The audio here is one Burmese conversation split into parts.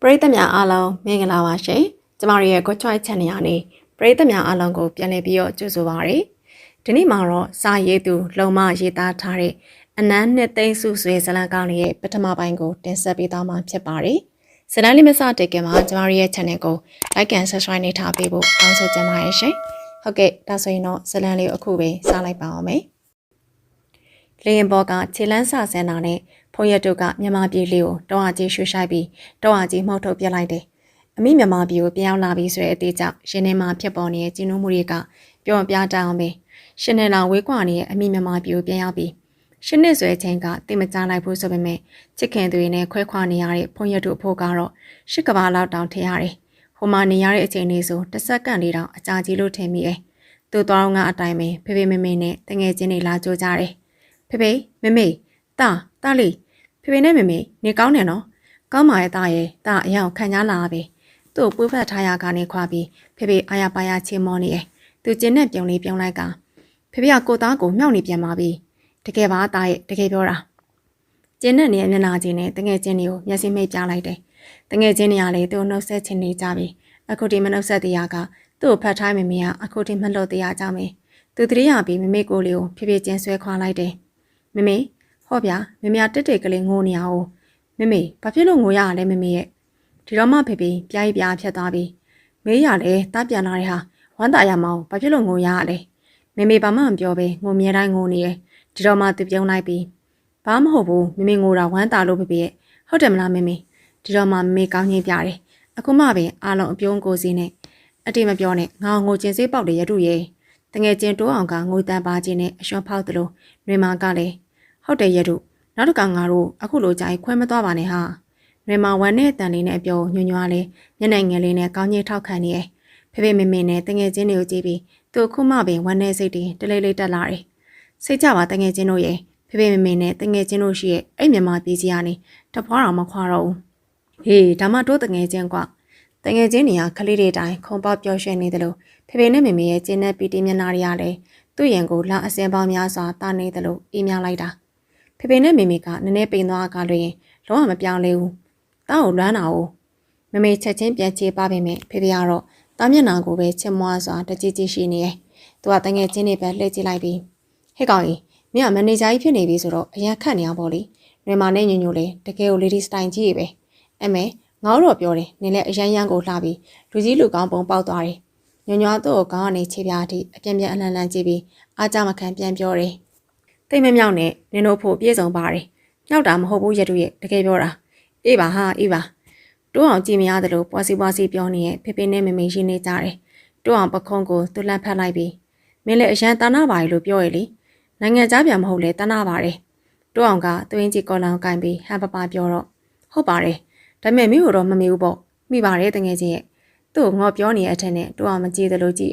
ပရိသတ်များအားလုံးမင်္ဂလာပါရှင်။ကျမတို့ရဲ့ Good Choice Channel ကနေပရိသတ်များအားလုံးကိုပြန်လည်ပြီးတော့ကြိုဆိုပါရစေ။ဒီနေ့မှာတော့စာရေးသူလုံမရေးသားထားတဲ့အနမ်းနှစ်သိန်းစုဆွေဇလံကောင်းရဲ့ပထမပိုင်းကိုတင်ဆက်ပေးသွားမှာဖြစ်ပါတယ်။ဇလံလေးမစတဲ့ကမှာကျမတို့ရဲ့ channel ကို like and subscribe နေထားပေးဖို့တောင်းဆိုချင်ပါတယ်ရှင်။ဟုတ်ကဲ့ဒါဆိုရင်တော့ဇလံလေးအခုပဲစလိုက်ပါအောင်မယ်။လင်းဘောကခြေလန်းဆဆန်းတာနဲ့ဖုံးရတုကမြန်မာပြည်လေးကိုတောင်အကြီးရွှေရှိုက်ပြီးတောင်အကြီးမှုတ်ထုတ်ပြလိုက်တယ်။အမိမြန်မာပြည်ကိုပြောင်းလာပြီးဆိုတဲ့အသေးကြောင့်ရင်းနှီးမှဖြစ်ပေါ်နေတဲ့ကျင်းနှမှုတွေကပြောပြတတ်အောင်ပဲ။ရှင်းနေလာဝေးကွာနေတဲ့အမိမြန်မာပြည်ကိုပြန်ရောက်ပြီးရှင်းနေဆွဲချင်းကတိတ်မကြလိုက်ဘူးဆိုပေမဲ့ချစ်ခင်တွေနဲ့ခွဲခွာနေရတဲ့ဖုံးရတုအဖို့ကတော့ရှစ်ကဘာလောက်တောင်ထင်ရတယ်။ဟိုမှာနေရတဲ့အချိန်လေးဆိုတစ်စက္ကန့်လေးတောင်အကြာကြီးလို့ထင်မိတယ်။သူ့တော်ငါအတိုင်းပဲဖေဖေမေမေနဲ့တငယ်ချင်းတွေလာကြိုးကြတယ်။ဖေဖေမေမေတာလေးဖေဖေနဲ့မေမေနေကောင်းတယ်နော်ကောင်းပါရဲ့တာရဲ့တာအယောင်ခံကြလာပဲသူ့ပွေးဖက်ထားရကနေခွာပြီးဖေဖေအာရပါရချေမောနေရဲ့သူကျင်းနဲ့ပြုံလေးပြုံလိုက်ကဖေဖေကကိုသားကိုမြောက်နေပြန်ပါပြီတကယ်ပါတာရဲ့တကယ်ပြောတာကျင်းနဲ့နေမျက်နှာချင်းနဲ့တငယ်ချင်းတွေကိုမျက်စိမိတ်ပြလိုက်တယ်တငယ်ချင်းတွေကလည်းသူ့နှုတ်ဆက်ချင်နေကြပြီအခုဒီမနှုတ်ဆက်တရားကသူ့ကိုဖတ်ထားမေမေကအခုဒီမလှုပ်တရားကြမယ်သူတတိယပြီးမေမေကိုလေးကိုဖေဖေကျင်းဆွဲခွာလိုက်တယ်မေမေဟောဗျာမေမေတက်ကလေးငိုနေအောင်မေမေဘာဖြစ်လို့ငိုရလဲမေမေရဲ့ဒီတော့မှဖေဖေပြားပြားဖြတ်သွားပြီမေးရလဲတားပြန်လာတဲ့ဟာဝမ်းတာရမအောင်ဘာဖြစ်လို့ငိုရလဲမေမေဘာမှမပြောပဲငိုမြဲတိုင်းငိုနေတယ်ဒီတော့မှသူပြုံးလိုက်ပြီဘာမဟုတ်ဘူးမေမေငိုတာဝမ်းတာလို့ဖေဖေရဲ့ဟုတ်တယ်မလားမေမေဒီတော့မှမေမေကောင်းကြီးပြတယ်အခုမှပဲအားလုံးအပြုံးကိုစီးနဲ့အတိမပြောနဲ့ငါငိုချင်းစေးပေါက်တယ်ရတုရဲ့တငယ်ချင်းတိုးအောင်ကငိုတန်ပါခြင်းနဲ့အရွှန်ဖောက်သလိုနှွေမာကလည်းဟုတ်တယ်ရတုနောက်တစ်ခါငါတို့အခုလိုကြိုင်ခွဲမသွားပါနဲ့ဟာနှွေမာဝမ်းနဲ့တန်လေးနဲ့အပြုံးညွှန်ညွှားလေးမျက်နှာငယ်လေးနဲ့ကောင်းကြီးထောက်ခံနေရဲ့ဖေဖေမေမေနဲ့တငယ်ချင်းတွေကိုကြည့်ပြီးသူအခုမှပင်ဝမ်းနဲ့စိတ်တွေတလေးလေးတက်လာတယ်စိတ်ကြပါတငယ်ချင်းတို့ရဲ့ဖေဖေမေမေနဲ့တငယ်ချင်းတို့ရှိရဲ့အဲ့မြန်မာပြည်ကြီးကနေတဖွားတော်မခွာတော့ဘူးဟေးဒါမှတို့တငယ်ချင်းကွာတငယ်ချင်းတွေကခလေးတွေတိုင်းခုံပေါက်ပျော်ရွှင်နေတယ်လို့ဖေဖေနဲ့မေမေရဲ့ကျင်းတဲ့ပီတီမျက်နှာတွေကလည်းသူ့ရင်ကိုလာအစင်ပေါင်းများစွာတာနေတယ်လို့အေးမြလိုက်တာဖေဖေနဲ့မေမေကနည်းနည်းပိန်သွားကလို့ရင်လုံးဝမပြောင်းလဲဘူးတောင်းကိုလွမ်းတာကိုမေမေချက်ချင်းပြန်ချေပါပေမဲ့ဖေဖေကတော့တားမျက်နှာကိုပဲချစ်မွားစွာတကြီးကြီးရှိနေရဲ့သူကတငယ်ချင်းတွေပဲလှည့်ကြည့်လိုက်ပြီးဟဲ့ကောင်ကြီးမင်းကမန်နေဂျာကြီးဖြစ်နေပြီဆိုတော့အရင်ခတ်နေအောင်ပေါ့လေနှွေမာနဲ့ညညိုလေတကယ်ကို lady style ကြီးပဲအမေငါတို့ပြောတယ်နင်လည်းအရန်ရန်ကိုလှပြီးလူကြီးလူကောင်းပုံပေါက်သွားတယ်ညညွားတော့ကောင်းကနေခြေပြားထိအပြင်းပြင်းအလန့်လန့်ကြည့်ပြီးအားကြမခံပြန်ပြောတယ်တိတ်မမြောက်နဲ့နင်တို့ဖို့ပြေဆုံးပါတယ်မြောက်တာမဟုတ်ဘူးရတုရဲ့တကယ်ပြောတာအေးပါဟာအေးပါတိုးအောင်ကြည့်မရတယ်လို့ပွားစီပြောနေရဲ့ဖေဖေနဲ့မေမေရှိနေကြတယ်တိုးအောင်ပခုံးကိုသူ့လက်ဖက်လိုက်ပြီးမင်းလည်းအရန်တနာပါလေလို့ပြောရလေနိုင်ငံသားပြန်မဟုတ်လေတနာပါတယ်တိုးအောင်ကသွင်းကြည့်ကော်လောင်ကင်ပြီးဟန်ပပပြောတော့ဟုတ်ပါတယ်ဒါပေမဲ့မင်းတို့တော့မမေဘူးပေါ့မိပါတယ်တကယ်ချင်းရဲ့သူ့ငေါ်ပြောနေတဲ့အထက်နဲ့တိုးအောင်မကြည့်သလိုကြည့်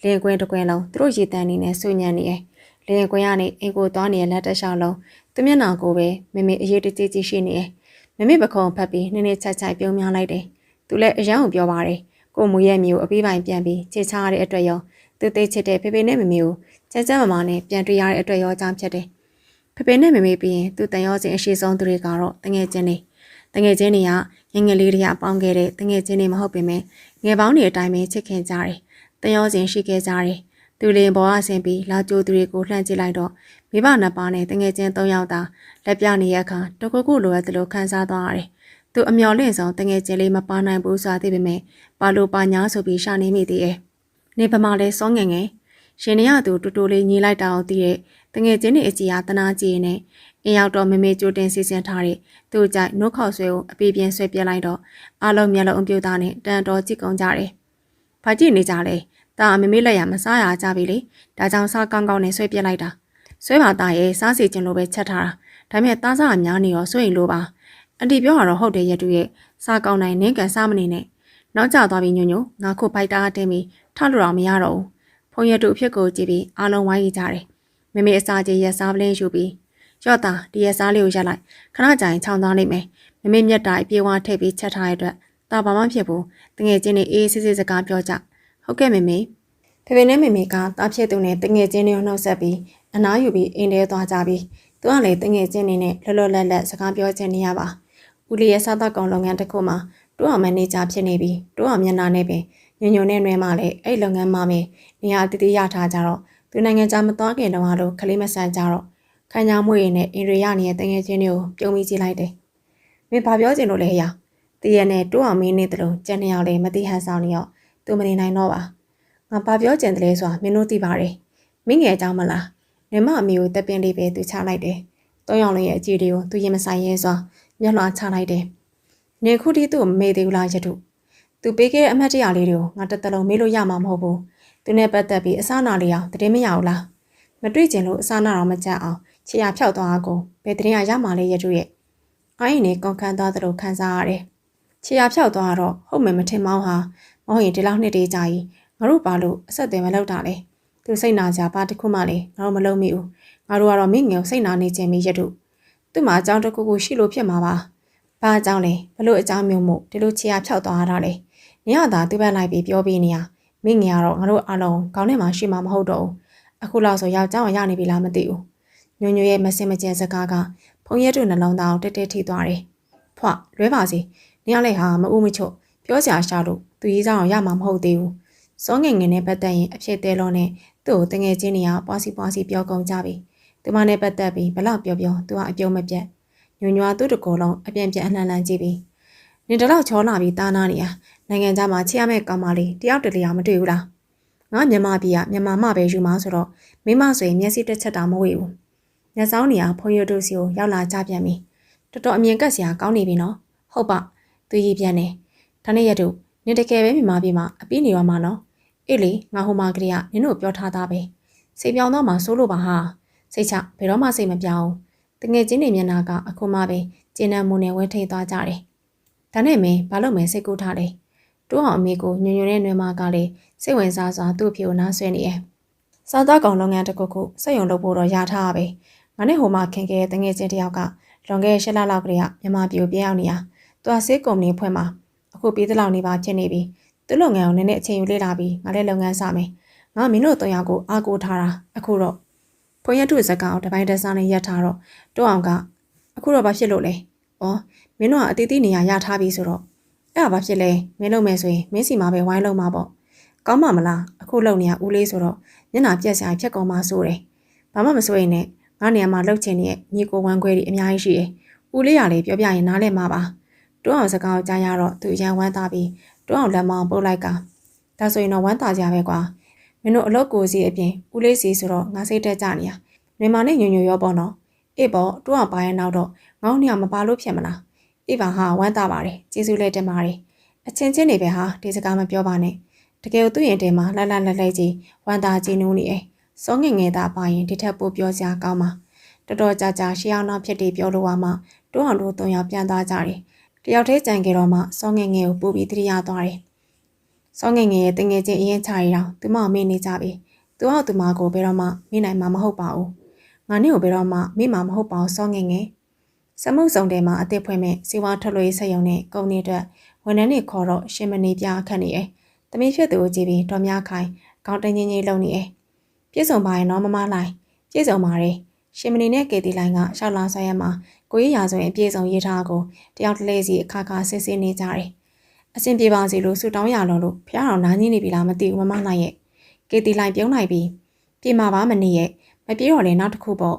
လင်းကွင်းတကွင်းလုံးသူတို့ရေတန်းနေနဲ့ဆွညံ့နေရဲ့လင်းကွင်းကနေအင်ကိုသွားနေတဲ့လက်တက်လျှောက်လုံးသူမျက်နှာကိုပဲမေမေအရေးတကြီးကြီးရှိနေရဲ့မေမေပခုံးဖက်ပြီးနည်းနည်းချက်ပြုံးများလိုက်တယ်သူလည်းအရန်ကိုပြောပါတယ်ကိုမူရဲ့မျိုးအပေးပိုင်ပြန်ပြီးချေချရတဲ့အတွက်ရောသူသိချစ်တဲ့ဖေဖေနဲ့မေမေကိုကြမမနဲ့ပြန်တွေ့ရတဲ့အတွက်ရောကြောင့်ဖြစ်တယ်ဖေဖေနဲ့မေမေပြီးရင်သူတန်ရောစဉ်အရှိဆုံးသူတွေကတော့တငယ်ချင်းတွေကငယ်ငယ်လေးတွေကပေါင်းခဲ့တဲ့တငယ်ချင်းတွေမဟုတ်ပေမဲ့ငယ်ပေါင်းတွေအတိုင်းပဲချစ်ခင်ကြတယ်တန်ရောစဉ်ရှိခဲ့ကြတယ်သူလင်ဘောအဆင်ပြီးလာကြိုသူတွေကိုလှမ်းကြည့်လိုက်တော့မိဘနှစ်ပါးနဲ့တငယ်ချင်း၃ယောက်သာလက်ပြနေရအခါတကုတ်ကုလိုအပ်တယ်လို့ခန်းစားသွားရတယ်သူအမျော်လင့်ဆုံးတငယ်ချင်းလေးမပါနိုင်ဘူးဆိုတာသိပေမဲ့ပါလို့ပါညာဆိုပြီးရှာနေမိသေးတယ်နေပမာလဲစောငယ်ရှင်နေရသူတူတူလေးညီလိုက်တာအောင်သိတဲ့တငယ်ချင်းတွေအကြီးအားတနာကြီးနဲ့အင်းရောက်တော့မေမေကြိုတင်စီစဉ်ထားတဲ့သူ့ကြိုက်နှုတ်ခေါက်ဆွဲကိုအပြေးပြင်းဆွဲပြလိုက်တော့အားလုံးမျက်လုံးအပြုတ်သားနဲ့တန်တော်ကြည့်ကုန်ကြတယ်။ဘာကြည့်နေကြလဲ။ဒါမေမေလက်ရမစားရကြပြီလေ။ဒါကြောင့်စားကောင်းကောင်းနဲ့ဆွဲပြလိုက်တာ။ဆွဲပါသားရဲ့စားစီခြင်းလိုပဲချက်ထားတာ။ဒါပေမဲ့သားစားအများနေရောဆွဲရင်လိုပါ။အန်တီပြောတာတော့ဟုတ်တယ်ရတူရဲ့စားကောင်းနိုင်နင်းကန်စားမနေနဲ့။နောက်ကျသွားပြီးညညငါခုဖိုက်တာတင်းပြီးထလို့တော့မရတော့ဘူး။ဖုံရတူအဖြစ်ကိုကြည့်ပြီးအားလုံးဝိုင်းကြတယ်။မေမေအစာကြီးရက်စားပလင်းယူပြီးရော့တာဒီရက်စားလေးကိုရက်လိုက်ခဏကြာရင်ချောင်းသွားလိမ့်မယ်မမေမျက်တာအပြေးဝါထည့်ပြီးချက်ထားရတဲ့အတွက်ဒါဘာမှဖြစ်ဘူးတငယ်ချင်းတွေအေးစစ်စစ်စကားပြောကြဟုတ်ကဲ့မေမေဖေဖေနဲ့မေမေကတားဖြစ်သူနဲ့တငယ်ချင်းတွေနှုတ်ဆက်ပြီးအနားယူပြီးအိမ်ထဲသွားကြပြီးသူကလည်းတငယ်ချင်းတွေနဲ့လောလောလတ်လတ်စကားပြောချင်နေရပါဦးလေးရဲ့စားသောက်ကောင်လုပ်ငန်းတစ်ခုမှာ တို့အောင်မန်နေဂျာဖြစ်နေပြီတို့အောင်မျက်နှာနဲ့ပင်ညညနဲ့နှွဲမှလည်းအဲ့လုပ်ငန်းမမင်းနေရာတည်တည်ရထားကြတော့သူနိုင်ငံခြားမသွားခင်တော့လို့ခလေးမဆန်ကြတော့ခန်းကြားမွေးနဲ့အင်ရီရနေတဲ့တငယ်ချင်းတွေကိုပြုံးပြီးကြည့်လိုက်တယ်မင်းဘာပြောချင်လို့လဲဟရတည့်ရနဲ့တို့အောင်မင်းနေတယ်လို့ကြံနေအောင်လေမတိဟန်ဆောင်နေရောသူမနေနိုင်တော့ပါငါဘာပြောချင်တယ်လဲဆိုတာမင်းတို့သိပါတယ်မင်းငယ်အကြောင်းမလားညီမအမေကိုတက်ပင်းလေးပဲသူချလိုက်တယ်သုံးယောက်လုံးရဲ့အကြည့်တွေကိုသူရင်မဆိုင်ရဲစွာမျက်လွှာချလိုက်တယ်နေခုတီးသူ့မေသေးဘူးလားရတုသူပေးခဲ့တဲ့အမှတ်တရလေးတွေကိုငါတစ်သက်လုံးမေးလို့ရမှာမဟုတ်ဘူးသူနဲ့ပတ်သက်ပြီးအစနာလေးအောင်တည်မရဘူးလားမတွေ့ကျင်လို့အစနာတော့မကြအောင်ခြေရဖြောက်သွားကိုဘယ်တရင်ရမှာလဲရတုရဲ့အိုင်းနေကုန်ခန်းသွားသလိုခံစားရတယ်ခြေရဖြောက်သွားတော့ဟုတ်မယ်မထင်မောင်းဟာမဟုတ်ရင်ဒီလောက်နှစ်တည်းကြာကြီးငါတို့ဘာလို့အဆက်အသွယ်မလုပ်တာလဲသူစိတ်နာစရာဘာတစ်ခုမှလည်းငါတို့မလုပ်မိဘူးငါတို့ကတော့မင်းငယ်စိတ်နာနေခြင်းမရတုသူ့မှာအကြောင်းတစ်ခုခုရှိလို့ဖြစ်မှာပါဘာအကြောင်းလဲဘလို့အကြောင်းမျိုးမို့ဒီလိုခြေရဖြောက်သွားတာလဲနေရတာသူ့ဘက်လိုက်ပြီးပြောပြီးနေရမင်းငယ်ကတော့ငါတို့အားလုံးခေါင်းထဲမှာရှိမှာမဟုတ်တော့ဘူးအခုလောက်ဆိုယောက်ျားရနေပြီလားမသိဘူးညွညွရဲ့မစင်မကျန်စကားကဖုံရက်တို့နှလုံးသားကိုတက်တက်ထိသွားတယ်ဖွလွဲပါစီနေရလိုက်ဟာမဦးမချွတ်ပြောစရာရှာလို့သူရေးစားအောင်ရမှာမဟုတ်သေးဘူးစောငယ်ငယ်နဲ့ပတ်သက်ရင်အဖြစ်သေးလုံးနဲ့သူ့ကိုတငယ်ချင်းတွေကပွားစီပြောကုန်ကြပြီသူမနဲ့ပတ်သက်ပြီးဘလောက်ပြောသူကအပြုံးမပြတ်ညွညွသူ့တကောလုံးအပြန်ပြန်အနှံလန်းကြည့်ပြီးနေတလောက်ချောလာပြီးတားနာနေရနိုင်ငံခြားမှာချစ်ရမယ့်ကောင်မလေးတယောက်တလေမတွေ့ဘူးလားငါမြန်မာပြည်ကမြန်မာမပဲယူမှာဆိုတော့မိမဆိုရင်မျက်စိတစ်ချက်တောင်မဝေ့ဘူးညဆောင်နေရဖုန်ရတို့စီကိုရောက်လာကြပြန်ပြီတော်တော်အမြင်ကက်စရာကောင်းနေပြီနော်ဟုတ်ပါသူကြီးပြန်နေဒါနဲ့ရတို့နေတကယ်ပဲမြန်မာပြည်မှာအပြီးနေရမှာနော်အေးလေငါဟိုမှာကလေးကနင်တို့ပြောထားတာပဲစိတ်ပြောင်းတော့မှစိုးလို့ပါဟာစိတ်ချဘယ်တော့မှစိတ်မပြောင်းတငယ်ချင်းတွေမျက်နှာကအခုမှပဲကျင်းနှံမှုနဲ့ဝဲထိန်သွားကြတယ်ဒါနဲ့မင်းဘာလို့မဲစိတ်ကူးထားလဲတိုးအောင်အမေကိုညွညွနဲ့နှွေးမကလည်းစိတ်ဝင်စားစွာသူ့အဖေကိုနားဆွဲနေရဲ့စားသားကောင်လုပ်ငန်းတစ်ခုခုစက်ရုံလုပ်ဖို့တော့ရထားပါပဲငါနဲ့ဟိုမှာခင်ခဲ့တဲ့တငယ်ချင်းတယောက်ကလွန်ခဲ့တဲ့၈လလောက်ကလေးကမြန်မာပြည်ကိုပြန်ရောက်နေရသူကဆေးကုမ္ပဏီဖွဲ့မှာအခုပြီးသလောက်နေပါဖြစ်နေပြီသူ့လုပ်ငန်းကိုနည်းနည်းအချိန်ယူလေ့လာပြီးငါလည်းလုပ်ငန်းစမယ်ငါမင်းတို့၃ယောက်ကိုအားကိုးထားတာအခုတော့ဖွင့်ရထုစကားကိုတပိုင်းတစားနဲ့ရက်ထားတော့တိုးအောင်ကအခုတော့ဘာဖြစ်လို့လဲဩမင်းတို့ကအတီးတီးနေရရထားပြီဆိုတော့အဲ့ဒါဘာဖြစ်လဲမင်းလုပ်မယ်ဆိုရင်မင်းစီမှာပဲဝိုင်းလုံးမှာပေါ့ကောင်းမှမလားအခုလုံနေရဦးလေးဆိုတော့မျက်နှာပြက်စရာဖြတ်ကုန်မှဆိုတယ်ဘာမှမစိုးရင်နဲ့ငါနေရာမှာလှုပ်ချင်တဲ့ညီကိုဝမ်းခွဲတွေအများကြီးရှိတယ်ဦးလေးရလေးပြောပြရင်နားလဲမှာပါတွန်းအောင်စကားကိုကြားရတော့သူရန်ဝမ်းသားပြီးတွန်းအောင်လက်မောင်းပုတ်လိုက်ကဒါဆိုရင်တော့ဝမ်းသာကြပဲကွာမင်းတို့အလုပ်ကိုစီအပြင်ဦးလေးစီဆိုတော့ငါစိတ်တက်ကြနေရနေမာနဲ့ညွညွရောပေါ့နော်အေးပေါ့တွန်းအောင်ပါရင်နောက်တော့ငေါင်းနေရမပါလို့ဖြစ်မလားအေးပါဟာဝမ်းသာပါတယ်ကျေးဇူးလေးတင်ပါတယ်အချင်းချင်းနေပဲဟာဒီစကားမပြောပါနဲ့တကယ်သူ့ရင်ထဲမှာလှလှလှကြီးဝမ်းသာကြည်နူးနေတယ်စောငငယ်သားပါရင်ဒီထက်ပိုပြောစရာကောင်းပါတော်တော်ကြာကြာရှေးအောင်နောက်ဖြစ်ပြီးပြောလို့မှတွန်းအောင်တို့၃ယောက်ပြန်သွားကြတယ်တယောက်တည်းကြံကြတော့မှစောငငယ်ကိုပို့ပြီးတတိယသွားတယ်စောငငယ်ရဲ့တငယ်ချင်းအရင်ချရီတောင်သူမမေ့နေကြပြီသူ့သူမကိုဘယ်တော့မှမေ့နိုင်မှာမဟုတ်ပါဘူးငါနဲ့ကိုဘယ်တော့မှမေ့မှာမဟုတ်ပါဘူးစောငငယ်စမှုစုံတဲမှာအသစ်ဖွင့်မဲ့စီဝါထွက်လို့ဆက်ယုံနဲ့ကုန်နေအတွက်ဝန်ထမ်းတွေခေါ်တော့ရှင်မနေပြခတ်နေတယ်တမီးဖြစ်သူကိုကြည့်ပြီးတော်များခိုင်ကောင်းတငင်းကြီးလုံနေတယ်ပြည့်စုံပါရင်တော့မမလိုက်ပြည့်စုံပါတယ်ရှင်မနေနဲ့ကေတီလိုင်းကရှောက်လာဆွဲရမှာကိုကြီးရာဆိုရင်အပြည့်စုံရေးထားကိုတယောက်တလေစီအခါခါစစ်စစ်နေကြတယ်အဆင်ပြေပါစေလို့ဆူတောင်းရလို့ဖျားတော်နားကြီးနေပြီလားမသိဘူးမမလိုက်ရဲ့ကေတီလိုင်းပြုံးလိုက်ပြီးပြေမှာပါမနေရဲ့မပြေတော့လေနောက်တစ်ခုပေါ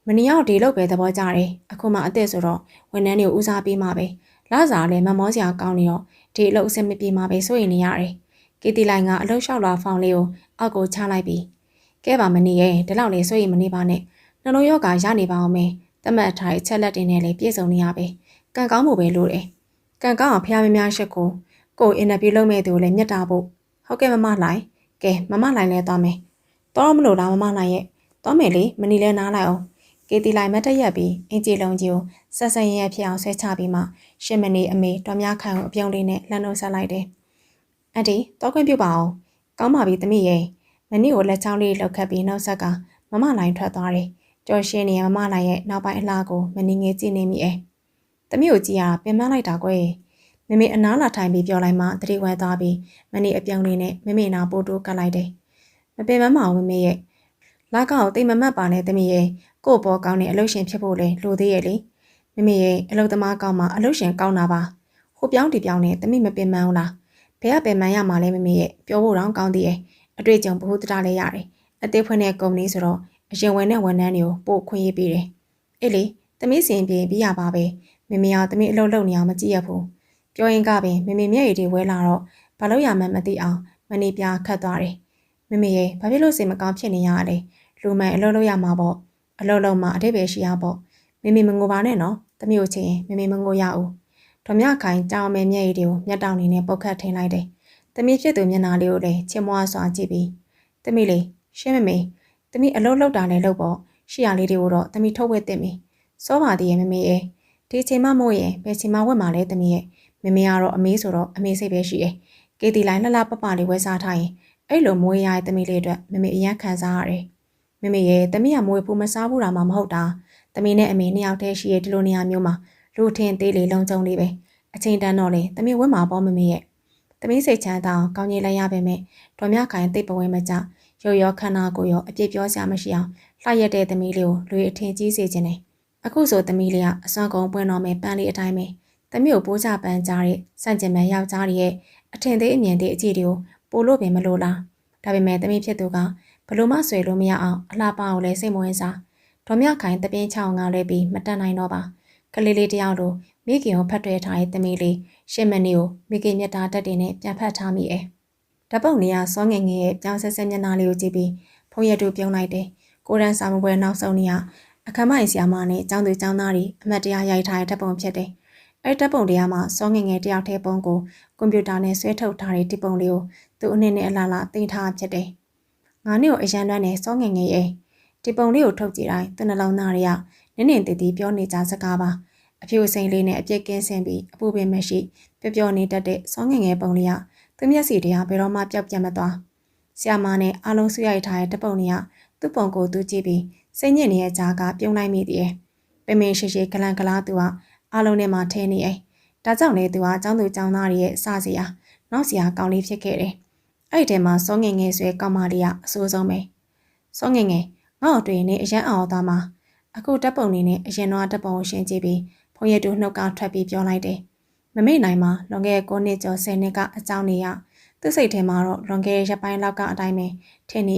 ့မနီရောက်ဒီလောက်ပဲသဘောကျတယ်အခုမှအသက်ဆိုတော့ဝန်ထမ်းတွေကိုဦးစားပေးမှာပဲလစားလည်းမမောစရာကောင်းနေတော့ဒီအလုပ်အဆင်မပြေမှာပဲစိုးရိမ်နေရတယ်ကေတီလိုင်းကအလုပ်လျှောက်လာဖောင်လေးကိုအောက်ကိုချလိုက်ပြီးကဲပါမနေရဲ့ဒီလောက်လေစိုးရိမ်မနေပါနဲ့နှလုံးရောဂါရနေပါအောင်မယ်တမတ်ထားတဲ့ချက်လက်တင်နဲ့လေပြည့်စုံနေရပဲကံကောင်းမှုပဲလို့တယ်ကံကောင်းအောင်ဖျားမများရှက်ကိုအင်တာဗျူးလုပ်မဲ့သူကိုလည်းမြတ်တာဖို့ဟုတ်ကဲ့မမလိုင်းကဲမမလိုင်းလဲသွားမယ်တော့မလို့လားမမလိုင်းရဲ့သွားမယ်လေမနီလဲနားလိုက်အောင်ကေတီလိုင်းမတ်တက်ရက်ပြီးအင်ဂျီလုံးကြီးကိုဆက်ဆက်ရရဖြစ်အောင်ဆွဲချပြီးမှရှင်မနေအမေတော်များခိုင်ကိုအပြုံးလေးနဲ့လှမ်းလို့ဆက်လိုက်တယ်အန်တီတော့ခွင့်ပြုပါအောင်ကောင်းပါပြီသမီးရဲ့မနီကိုလက်ချောင်းလေးလှုပ်ခတ်ပြီးနောက်ဆက်ကမမလိုင်းထွက်သွားတယ်ကျော်ရှင်းနေမမလိုင်းရဲ့နောက်ပိုင်းအလားကိုမနီငယ်ကြည့်နေမိသမီးကိုကြည့်ရပင်ပန်းလိုက်တာကွယ်မမေအနားလာထိုင်ပြီးပြောလိုက်မှတတိဝဲသွားပြီးမနီအပြုံးလေးနဲ့မမေနာပို့တိုးကတ်လိုက်တယ်မပင်မမအောင်မမေရဲ့လာကောက်တိတ်မမတ်ပါနဲ့သမီးရဲ့ကို့ဘောကောင်းတဲ့အလုပ်ရှင်ဖြစ်ဖို့လေလိုသေးရဲ့လေမမေရဲ့အလုပ်သမားကောင်းမှအလုပ်ရှင်ကောင်းတာပါဟို ပြောင်းတီပြောင်းနဲ့တမိမပင်မန်းလားဘဲကပင်မန်းရမှာလဲမမေရဲ့ပြောဖို့တော့ကောင်းသေးရဲ့အတွေ့အကြုံဘ ഹു တတာလဲရတယ်အသေးဖွင့်တဲ့ကုမ္ပဏီဆိုတော့အရင်ဝင်တဲ့ဝန်ထမ်းတွေကိုပို့ခွင့်ရေးပေးတယ်အေးလေတမိစင်ပြေပြီးရပါပဲမမေကတမိအလုပ်လုပ်နေအောင်မကြည့်ရဘူးပြောရင်ကပင်မမေမျက်ရည်တွေဝဲလာတော့ဘာလို့ရမှန်းမသိအောင်မနေပြခတ်သွားတယ်မမေရဲ့ဘာဖြစ်လို့စိတ်မကောင်းဖြစ်နေရလဲလူမိုင်အလုပ်လုပ်ရမှာပေါ့အလုပ်လုပ်မှအထိပ္ပယ်ရှိရပေါ့မမေမငိုပါနဲ့နော်တမိကိုချင်ရင်မမေမငိုရဘူးဒေါ်မြခိုင်ကြောင်မဲမျက်ရည်တွေကိုမျက်တောင်နေနဲ့ပုတ်ခတ်ထင်းလိုက်တယ်တမိဖြစ်သူမျက်နှာလေးကိုလည်းချင်မွားစွာကြည့်ပြီးတမိလေးရှင်းမမေတမိအလုပ်လုပ်တာလည်းလုပ်ပေါ့ရှိရလေးတွေကိုတော့တမိထုတ်ဝက်တင်ပြီစောပါသေးရဲ့မမေရဲ့ဒီချိန်မှမို့ရင်ဘယ်ချိန်မှဝက်မှာလဲတမိရဲ့မမေကတော့အမေးဆိုတော့အမေစိတ်ပဲရှိရဲ့ကေတီလိုင်းလှလှပပလေးဝဲစားထားရင်အဲ့လိုမွေးရတဲ့တမိလေးအတွက်မမေအရန်ခံစားရတယ်မမေရဲ့တမိကမွေးဖို့မစားဘူးတာမှမဟုတ်တာတမိနဲ့အမေနှစ်ယောက်တည်းရှိရဲ့ဒီလိုနေရာမျိုးမှာလူထင်းသေးလေးလုံးကျုံလေးပဲအချိန်တန်တော့လေတမိဝက်မှာပေါ့မမေရဲ့တမိစိတ်ချမ်းသာအောင်ကောင်းကြီးလိုက်ရပါမယ်ဒေါ်မြခိုင်တိတ်ပဝဲမကြရုပ်ရောခန္ဓာကိုယ်ရောအပြည့်ပြောစရာမရှိအောင်လှရက်တဲ့သမီးလေးကိုလူအထင်ကြီးစေခြင်းနဲ့အခုဆိုသမီးလေးကအစွမ်းကုန်ပွင့်တော်မယ်ပန်းလေးအတိုင်းပဲသမီးကိုပိုးချပန်းကြားတဲ့စန့်ကျင်မဲ့ယောက်ျားရဲ့အထင်သေးအမြင်သေးအကြည့်တွေကိုပို့လို့ပင်မလို့လားဒါပေမဲ့သမီးဖြစ်သူကဘလို့မှဆွေလို့မရအောင်အလှပအောင်လဲစိတ်မဝင်စားဒေါ်မြခိုင်တပြင်းချောင်းငါလဲပြီးမတက်နိုင်တော့ပါကလေးလေးတယောက်လိုမိခင်ကိုဖတ်တွဲထားတဲ့သမီးလေးရှင်းမနေကိုမိခင်မြတ်တာတက်တင်နဲ့ပြန်ဖတ်ထားမိဓာတ်ပုံလေးကစောငငယ်ရဲ့ပြောင်းဆက်ဆက်မျက်နှာလေးကိုကြည့်ပြီးဖုန်းရတူပြုံးလိုက်တယ်ကိုရန်စာမပွဲနောက်ဆုံးနေရအခမ်းမအိမ်ဆရာမနဲ့ကျောင်းသူကျောင်းသားတွေအမတ်တရားရိုက်ထားတဲ့ဓာတ်ပုံဖြစ်တယ်အဲ့ဓာတ်ပုံတရားမှာစောငငယ်တယောက်ထဲပုံကိုကွန်ပျူတာနဲ့ဆွဲထုတ်ထားတဲ့ဒီပုံလေးကိုသူ့အနည်းနဲ့အလားလားတင်ထားဖြစ်တယ်ငါနဲ့ကိုအရန်တွန်းနဲ့စောငငယ်ရဲ့ဒီပုံလေးကိုထုတ်ကြည့်တိုင်းသူ့နှလုံးသားတွေကနင်းနေတည်တည်ပြောနေကြစကားပါအဖြူစိမ့်လေးနဲ့အပြစ်ကင်းစင်ပြီးအပူပင်မရှိပျော်ပျော်နေတတ်တဲ့စောငငယ်ပုံလေးကသူမျက်စီတရားဘယ်တော့မှပျောက်ပြတ်မသွားဆရာမနဲ့အားလုံးဆွေးရိုက်ထားတဲ့တပုံတွေကသူ့ပုံကိုသူကြည့်ပြီးစိတ်ညစ်နေတဲ့ကြားကပြုံးလိုက်မိသေးတယ်ပင်ပင်ရှိရှိကလန်ကလားသူကအားလုံးနဲ့မှထဲနေဒါကြောင့်လေသူကကျောင်းသူကျောင်းသားတွေရဲ့အစစရာနောက်စရာကောင်းလေးဖြစ်ခဲ့တယ်အဲ့ဒီထဲမှာစောငငယ်ဆွဲကောင်းမလေးကအဆိုးဆုံးပဲစောငငယ်ငါ့အတွေ့နဲ့အရန်အောင်သားမှာအခုတက်ပုံလေးနဲ့အရင်တော့တက်ပုံကိုရှင်းကြည့်ပြီးဖုန်းရတူနှုတ်ကထွက်ပြီးပြောလိုက်တယ်မမေ့နိုင်မှာလွန်ခဲ့တဲ့9နှစ်ကျော်10နှစ်ကအကြောင်းနေရသူ့စိတ်ထဲမှာတော့လွန်ခဲ့တဲ့ရက်ပိုင်းလောက်ကအတိုင်းပဲထင်န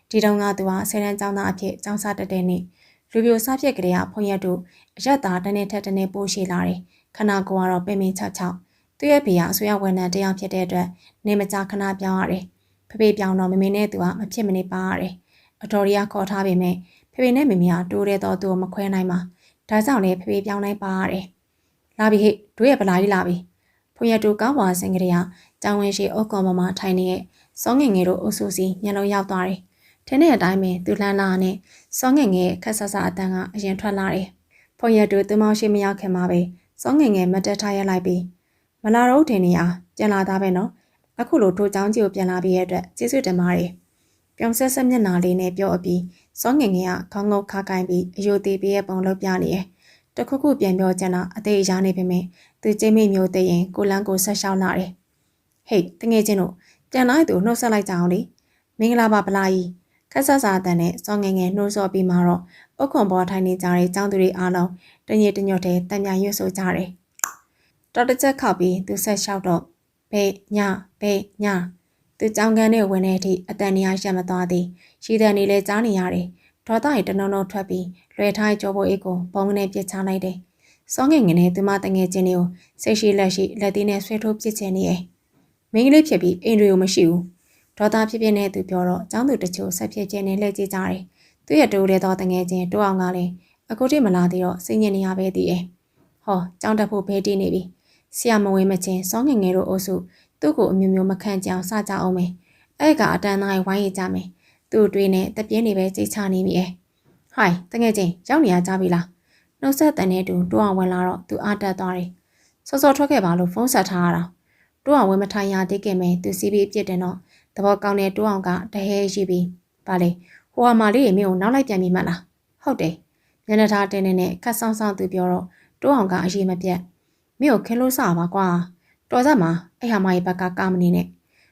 ေဒီတုန်းကသူကဆယ်တန်းကျောင်းသားအဖြစ်ကျောင်းစားတက်တဲ့နေ့လူပြိုစားပြက်ကလေးကဖုန်းရတူအရက်သားတစ်နေ့ထက်တစ်နေ့ပိုးရှိလာတယ်ခနာကိုကတော့ပင်ပင်ချောက်ချောက်သူ့ရဲ့ဖေကအဆွေရဝန်ထမ်းတရားဖြစ်တဲ့အတွက်နေမကြခဏပြောင်းရတယ်ဖေဖေပြောင်းတော့မမေနဲ့သူကမဖြစ်မနေပါရတယ်အတော်ရီကခေါ်ထားပေမဲ့ဖေဖေနဲ့မမေကတိုးတဲ့တော့သူ့ကိုမခွဲနိုင်ပါဒါကြောင့်လေဖေဖေပြောင်းလိုက်ပါရတယ်လာပြီဟဲ့တို့ရဲ့ဗလာကြီးလာပြီဖုန်ရတူကောင်းပါစင်ကလေးကကျောင်းဝင်းရှိအုတ်ကောင်ပေါ်မှာထိုင်နေတဲ့စောငငယ်တို့အုပ်စုစီမျက်လုံးရောက်သွားတယ်ထင်းတဲ့အတိုင်းပဲသူလှမ်းလာနဲ့စောငငယ်ခက်ဆဆအတန်းကအရင်ထွက်လာတယ်ဖုန်ရတူသူမောင်ရှိမရောက်ခင်မှာပဲစောငငယ်မတက်ထားရလိုက်ပြီးမလာတော့ထင်နေအားပြန်လာသားပဲနော်အခုလိုထိုးချောင်းကြီးကိုပြန်လာပြီးရဲ့အတွက်ကျေးဇူးတင်ပါတယ်ပြောင်ဆက်ဆက်မျက်နှာလေးနဲ့ပြောအပြီးစောငငယ်ကခေါင်းငုတ်ခါကိုင်းပြီးအယိုသေးပေးရဲ့ပုံလုပ်ပြနေတယ်တခုခုပြန်ပြောချင်တာအသေးအရာနေပေမဲ့သူကျိမိမျိုးသိရင်ကိုလန်းကိုဆက်လျှောက်လာတယ်ဟေးတငယ်ချင်းတို့ပြန်လာသူနှုတ်ဆက်လိုက်ကြအောင်လေမင်္ဂလာပါဗလာကြီးခက်ဆဆအတန်နဲ့စောငငယ်နှိုးဆော်ပြီးမှတော့အုတ်ခွန်ပေါ်ထိုင်နေကြတဲ့ကျောင်းသူတွေအားလုံးတညစ်တညွတ်တဲ့တံမြန်ရွတ်ဆိုကြတယ်တော်တစ်ချက်ခောက်ပြီးသူဆက်လျှောက်တော့ဘေးညသူကြောင်ကန်းနဲ့ဝင်တဲ့အထိအတန်နေရာရက်မသွားသေးရှိတဲ့နေလဲကြားနေရတယ်ဒေါသရီတနုံနုံထွက်ပြီးလွယ်ထားကြောဖို့အိတ်ကိုဘုံကနေပြစ်ချလိုက်တယ်စောငငယ်နဲ့သူမတငယ်ချင်းတွေကိုစိတ်ရှိလက်ရှိလက်သီးနဲ့ဆွဲထိုးပစ်ချင်နေတယ်မင်းကလေးဖြစ်ပြီးအိမ်တွေကိုမရှိဘူးဒေါသဖြစ်ဖြစ်နဲ့သူပြောတော့ကျောင်းသူတချို့ဆက်ဖြစ်ခြင်းနဲ့လှည့်ကြည့်ကြတယ်သူရဲ့တိုးတဲ့တော့တငယ်ချင်းတိုးအောင်ကလည်းအခုထိမလာသေးတော့စိတ်ညစ်နေရပဲတည်တယ်ဟောကျောင်းတက်ဖို့ဖေးတီးနေပြီဆရာမဝေးမချင်းစောငငယ်တို့အုပ်စုသူ့ကိုအမျိုးမျိုးမခံကြအောင်စကြအောင်မယ်အဲ့ကအတန်းသားဝိုင်းရကြမယ်သူ့တွေးနဲ့တပြင်းနေပဲစိတ်ချနေမိဟိုင်တငယ်ချင်းရောက်နေရကြပြီလားနှုတ်ဆက်တန်နဲ့တူတိုးအောင်ဝင်လာတော့သူအားတက်သွားတယ်စောစောထွက်ခဲ့ပါလို့ဖုန်းဆက်ထားရတာတိုးအောင်ဝင်မထိုင်ရသေးခင်ပဲသူစီးပြီးပြစ်တယ်တော့သဘောကောင်းတဲ့တိုးအောင်ကတဟဲရှိပြီးပါလေဟိုဟာမလေးရေမင်းကိုနောက်လိုက်ပြန်ပြီးမှတ်လားဟုတ်တယ်မျက်နှာထားတင်းနဲ့ခတ်ဆောင်ဆောင်သူပြောတော့တိုးအောင်ကအရေးမပြတ်မင်းကိုခင်းလို့စပါကွာတော်စက်မှာအဲ့ဟာမကြီးဘက်ကကာမနေနဲ့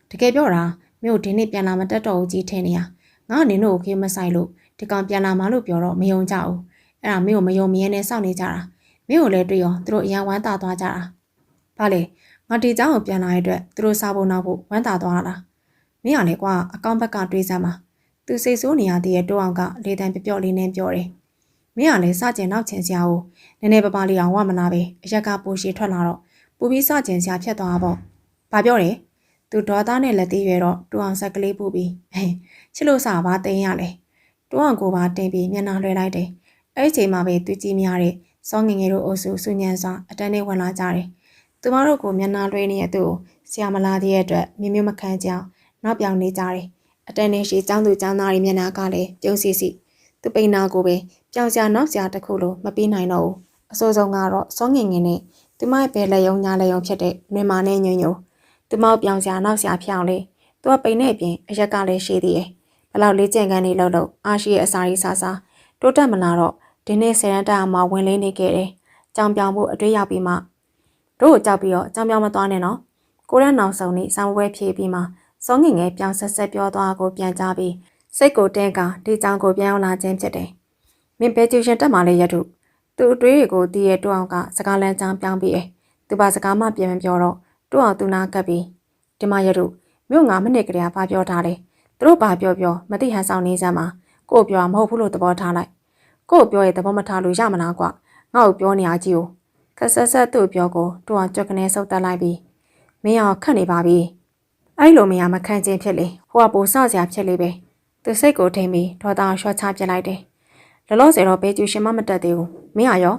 တကယ်ပြောတာမင်းကိုဒီနေ့ပြန်လာမတက်တော့ဘူးကြီးထင်နေရငါအနေနဲ့ကိုခေးမဆိုင်လို့ဒီကောင်ပြန်လာမှလို့ပြောတော့မယုံကြဘူးအဲ့ဒါမင်းကိုမယုံမြဲနဲ့စောင့်နေကြတာမင်းကိုလည်းတွေ့ရောသူတို့အရန်ဝမ်းသာသွားကြတာ ဘာလဲငါဒီเจ้าကိုပြန်လာတဲ့အတွက်သူတို့စားဖို့နောက်ဖို့ဝမ်းသာသွားလားမင်းကလေကွာအကောင့်ဘက်ကတွေးစမ်းပါသူစိတ်ဆိုးနေရတဲ့တိုးအောင်ကလေတံပြော့လေးနဲ့ပြောတယ်မင်းကလည်းစကျင်နောက်ချင်စရာကိုနည်းနည်းပါးပါးလေးအောင်ဝမနာပဲအရက်ကပိုရှည်ထွက်လာတော့ပူပြီးစကျင်စရာဖြစ်သွားပေါ့ဘာပြောတယ်သူဒေါ်သားနဲ့လက်သေးရွယ်တော့တိုးအောင်ဆက်ကလေးပူပြီးချစ်လို့စားပါတင်းရလေတိုးအောင်ကိုပါတင်ပြီးမျက်နှာလွှဲလိုက်တယ်အဲ့ဒီချိန်မှာပဲသူကြည့်မြရတဲ့စောငငယ်တို့အုပ်စုစုညံစွာအတန်းနဲ့ဝင်လာကြတယ်သူမတို့ကိုမျက်နှာလွှဲနေတဲ့သူ့ကိုဆရာမလာတဲ့အတွက်မြမျိုးမခံကြောင်နောက်ပြောင်နေကြတယ်အတန်းနဲ့ရှိចောင်းသူចောင်းသားတွေမျက်နှာကလည်းပြုံးစီစီသူပိန်နာကိုပဲကြောင်စရာနောက်စရာတစ်ခုလိုမပြီးနိုင်တော့ဘူးအစိုးဆုံးကတော့စောငငယ်နဲ့သူမရဲ့ဘယ်လက်ယုံညာလက်ယုံဖြစ်တဲ့နှွေမာနဲ့ညွညိုသူမောက်ပြောင်စရာနောက်စရာဖြောင်းလေသူကပိန်နဲ့အပြင်အရက်ကလည်းရှိသေးတယ်ဘလောက်လေးကျင့်ကန်နေလို့အားရှိရဲ့အစာရီစားစားတိုးတက်မလာတော့ဒီနေ့ဆယ်ရန်တက်မှာဝင်လေးနေခဲ့တယ်ကြောင်ပြောင်ဖို့အတွေ့ရောက်ပြီးမှတို့ကိုကြောက်ပြီးတော့ကြောင်ပြောင်မသွားနဲ့နော်ကိုရက်နောက်ဆုံးနေ့ဆောင်းဝဲဖြေးပြီးမှစောငငယ်ပြောင်ဆက်ဆက်ပြောသွားကိုပြန်ကြပြီးစိတ်ကိုတင်းကဒီကြောင်ကိုပြန်အောင်လာခြင်းဖြစ်တယ်မင်းဘဲကျူရှင်တက်မှလည်းရတုသူအတွေးကိုတီးရဲ့တိုးအောင်ကစကားလန်းချောင်းပြောင်းပြီးသူပါစကားမှပြန်မပြောတော့တိုးအောင်သူနာကပ်ပြီးဒီမရတုမြို့9မိနစ်ကလေးကဘာပြောထားလဲသူတို့ဘာပြောမသိဟန်ဆောင်နေစမ်းမှာကို့ပြောမဟုတ်ဘူးလို့သဘောထားလိုက်ကို့ပြောရဲ့သဘောမထားလို့ရမလားကွာငါ့ကိုပြောနေရကြီးကိုခက်ဆက်ဆက်သူ့ပြောကိုတိုးအောင်ကြွက်ကနေဆုပ်တက်လိုက်ပြီးမင်းအောင်ခတ်နေပါပြီအဲ့လိုမရမခံချင်းဖြစ်လေဟိုကပိုစစရာဖြစ်လေပဲသူစိတ်ကိုထိန်ပြီးဒေါသရှော့ချပြလိုက်တယ်လောလောဆယ်တော့ဘဲကျူရှင်မမတက်သေးဘူးမင်းရော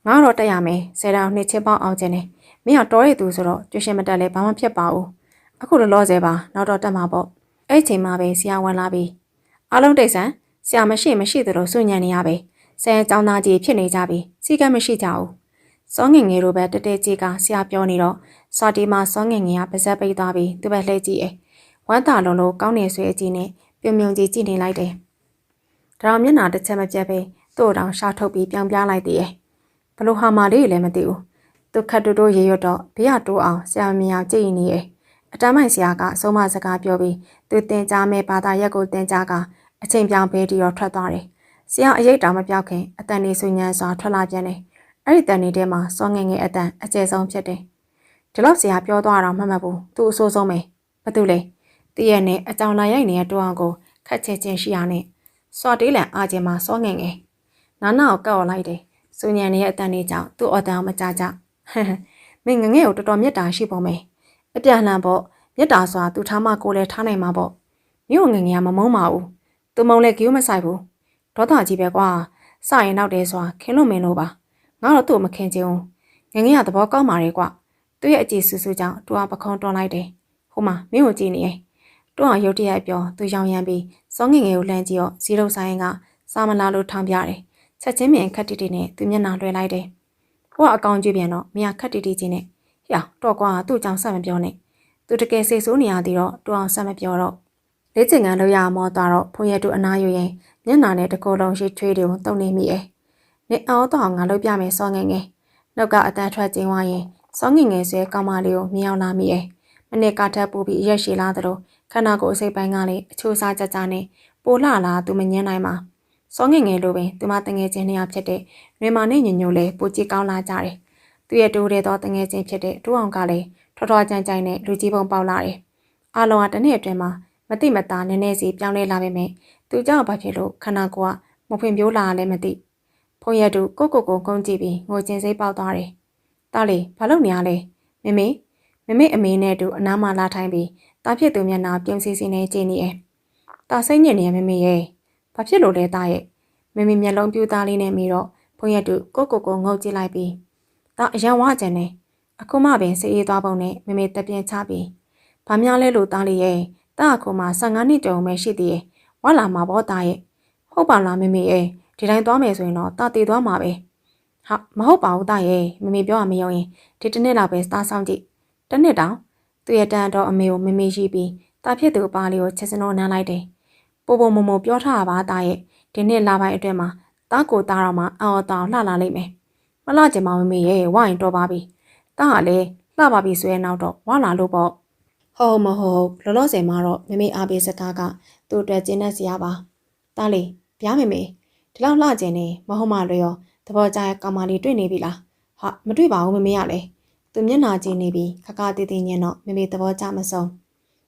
ငါတော့တက်ရမယ်ဆယ်တောင်နှစ်ချင်းပေါင်းအောင်ခြင်းနဲ့မင်းကတော်ရည်သူဆိုတော့ကျူရှင်မတက်လဲဘာမှဖြစ်ပါဘူးအခုလောလောဆယ်ပါနောက်တော့တက်မှာပေါ့အဲ့ချိန်မှာပဲဆရာဝန်လာပြီးအားလုံးတိတ်ဆန်ဆရာမရှိသလိုစွညံနေရပဲဆယ်ចောင်းသားကြီးဖြစ်နေကြပြီစီကံမရှိကြဘူးစောငငယ်တို့ပဲတတဲကြီးကဆရာပြောနေတော့စော်တီမှာစောငငယ်ကပါဇက်ပိတ်သွားပြီးသူပဲလှည့်ကြည့်ဝမ်းသာလုံးလို့ကောင်းနေဆွဲအကြီးနဲ့ပြုံပြုံကြီးကြည့်နေလိုက်တယ်ဒါတော့မျက်နှာတစ်ချက်မပြတ်ပဲသူ့တောင်ရှာထုတ်ပြီးပြောင်းပြလိုက်သေးဘလို့ဟာမာလေးလည်းမသိဘူးသူခတ်တူတူရေရွတ်တော့ဘေးကတိုးအောင်ဆရာမမြောင်ကြည့်နေအတမ်းမိုင်ဆရာကအဆုံးမစကားပြောပြီးသူတင်ကြားမဲ့ဘာသာရက်ကိုတင်ကြားကအချိန်ပြောင်းပေးပြီးတော့ထွက်သွားတယ်ဆရာအရေးတောင်မပြောက်ခင်အတန်နေဆူညံစွာထွက်လာပြန်တယ်အဲ့ဒီတန်နေထဲမှာစောငငယ်အတန်အကျယ်ဆုံးဖြစ်တယ်ဒီလောက်ဆရာပြောသွားတော့မှတ်ဘူးသူအဆိုးဆုံးပဲဘာတူလဲတည့်ရနဲ့အကြောင်လာရိုက်နေတဲ့တိုးအောင်ကိုခက်ချင်ချင်းရှိရနဲ့စော်တေးလန်အားချင်းမှာစောငငယ်နာနာကိုကောက်လိုက်တယ်ဆူညံနေတဲ့အတန်နေကြောင့်သူ့အတန်မကြကြမင်းငငယ်ကိုတော်တော်မြတ်တာရှိပုံပဲအပြန်လှန်ပေါ့မြတ်တာစွာသူထားမှကိုလည်းထားနိုင်မှာပေါ့မြို့ငငယ်ကမမုန်းပါဘူးသူမုံလည်းကြိုးမဆိုင်ဘူးဒေါသကြီးပဲကွာစရင်နောက်တယ်စွာခင်းလို့မင်းလို့ပါငါတော့သူ့မခင်ချင်ဘူးငငယ်ကသဘောကောင်းပါလေကွာသူ့ရဲ့အကြည့်ဆူဆူကြောင့်တူအောင်ပခုံးတွန်းလိုက်တယ်ဟိုမှာမင်းကိုကြည့်နေတူအောင်ရုတ်တရက်ပြောသူရောင်ရမ်းပြီးစောငငယ်ကိုလှမ်းကြည့်တော့ဇီးလုံးဆိုင်ကစာမလာလို့ထောင်ပြတယ်ချက်ချင်းမြန်ခက်တီတီနဲ့သူမျက်နှာလွှဲလိုက်တယ်ဟိုကအကောင်ကြည့်ပြန်တော့မင်းကခက်တီတီချင်းနဲ့ဟျောတော့ကွာသူ့ကြောင့်ဆက်မပြောနဲ့သူတကယ်စိတ်ဆိုးနေရသေးတော့တူအောင်ဆက်မပြောတော့လေးချင်ကန်လို့ရမောသွားတော့ဖုန်ရတူအနာယူရင်မျက်နှာနဲ့တကောလုံးရှိချွေးတွေကိုတုံနေမိနေအောင်တော့ငါလုပ်ပြမယ်စောငငယ်နှုတ်ကအတန်းထွက်ကျင်းသွားရင်စောငငယ်ဆွဲကောင်းမလေးကိုမြင်အောင်လာမိမနစ်ကထပ်ပူပြီးရက်ရှည်လာသလိုခန္ဓာကိုယ်အစိတ်ပိုင်းကလည်းအချိုးစားကြကြနဲ့ပိုလှလာသူမငင်းနိုင်ပါစောငငယ်လိုပဲသူမတငယ်ချင်းနှစ်ယောက်ဖြစ်တဲ့ရွေမာနဲ့ညညိုလည်းပိုကြည့်ကောင်းလာကြတယ်သူရဲ့တိုးတဲ့သောတငယ်ချင်းဖြစ်တဲ့တိုးအောင်ကလည်းထော်ထော်ကြမ်းကြမ်းနဲ့လူကြီးပုံပေါက်လာတယ်အားလုံးကတစ်နှစ်အတွင်းမှာမတိမတာနည်းနည်းစီပြောင်းလဲလာပေမဲ့သူကြောင့်ဘာဖြစ်လို့ခန္ဓာကိုယ်ကမဖွင့်ပြိုးလာလည်းမသိဖုန်ရတူကိုကုန်းကြည့်ပြီးငိုချင်းစိတ်ပေါက်သွားတယ်တားလေဘာလုပ်နေရလဲမမေအမေနဲ့တူအနားမှာလာထိုင်ပြီးတားဖြစ်သူမျက်နှာပြုံးစီစီနဲ့ကြည့်နေတာစိတ်ညစ်နေမမေရဲ့ဘာဖြစ်လို့လဲတားရဲ့မမေမျက်လုံးပြူသားလေးနဲ့မိတော့ဖုန်ရတူကိုငုတ်ကြည့်လိုက်ပြီးတားအရန်ဝကြတယ်အခုမှပင်စေးအေးသွားပုံနဲ့မမေတပြင်းချပြီးဘာများလဲလို့တားလေးရဲ့တားအခုမှ15နှစ်တုံပဲရှိသေးရဲ့ဝါလာမှာပေါ့တားရဲ့ဟုတ်ပါလားမမေရဲ့ဒီတိုင်းသွားမယ်ဆိုရင်တော့တားတည်သွားမှာပဲဟာမဟုတ်ပါဘူးတားရဲ့မမေပြောရမယုံရင်ဒီတစ်နှစ်လောက်ပဲစားဆောင်ကြည့်တစ်နှစ်တောင်သူရဲ့တန်တော့အမေကိုမမေရှိပြီးတားဖြစ်သူအပါလေးကိုချက်စနိုးနမ်းလိုက်တယ်ပိုမမိုပြောထားပါတားရဲ့ဒီနှစ်လပိုင်းအတွင်းမှာတားကိုတားတော့မှအော်တောင်လှလာလိမ့်မယ်မလှချင်ပါမမေရဲ့ဝိုင်းတော့ပါပြီတားကလည်းလှပါပြီဆိုရင်နောက်တော့ဝါလာလို့ပေါ့ဟုတ်မဟုတ်လောလောဆယ်မှာတော့မမေအားပေးစကားကသူ့အတွက်ကျင်းနေစရာပါတားလေဗျာမမေဒီလောက်လှကျင်နေမဟုတ်မှလွယ်ရောသဘောကျရဲ့ကောင်မလေးတွေ့နေပြီလားဟာမတွေ့ပါဘူးမမေရလေ သူမျက်နှာကြည့်နေပြီးခါတီတီညင်တော့မမေသဘောကျမဆုံ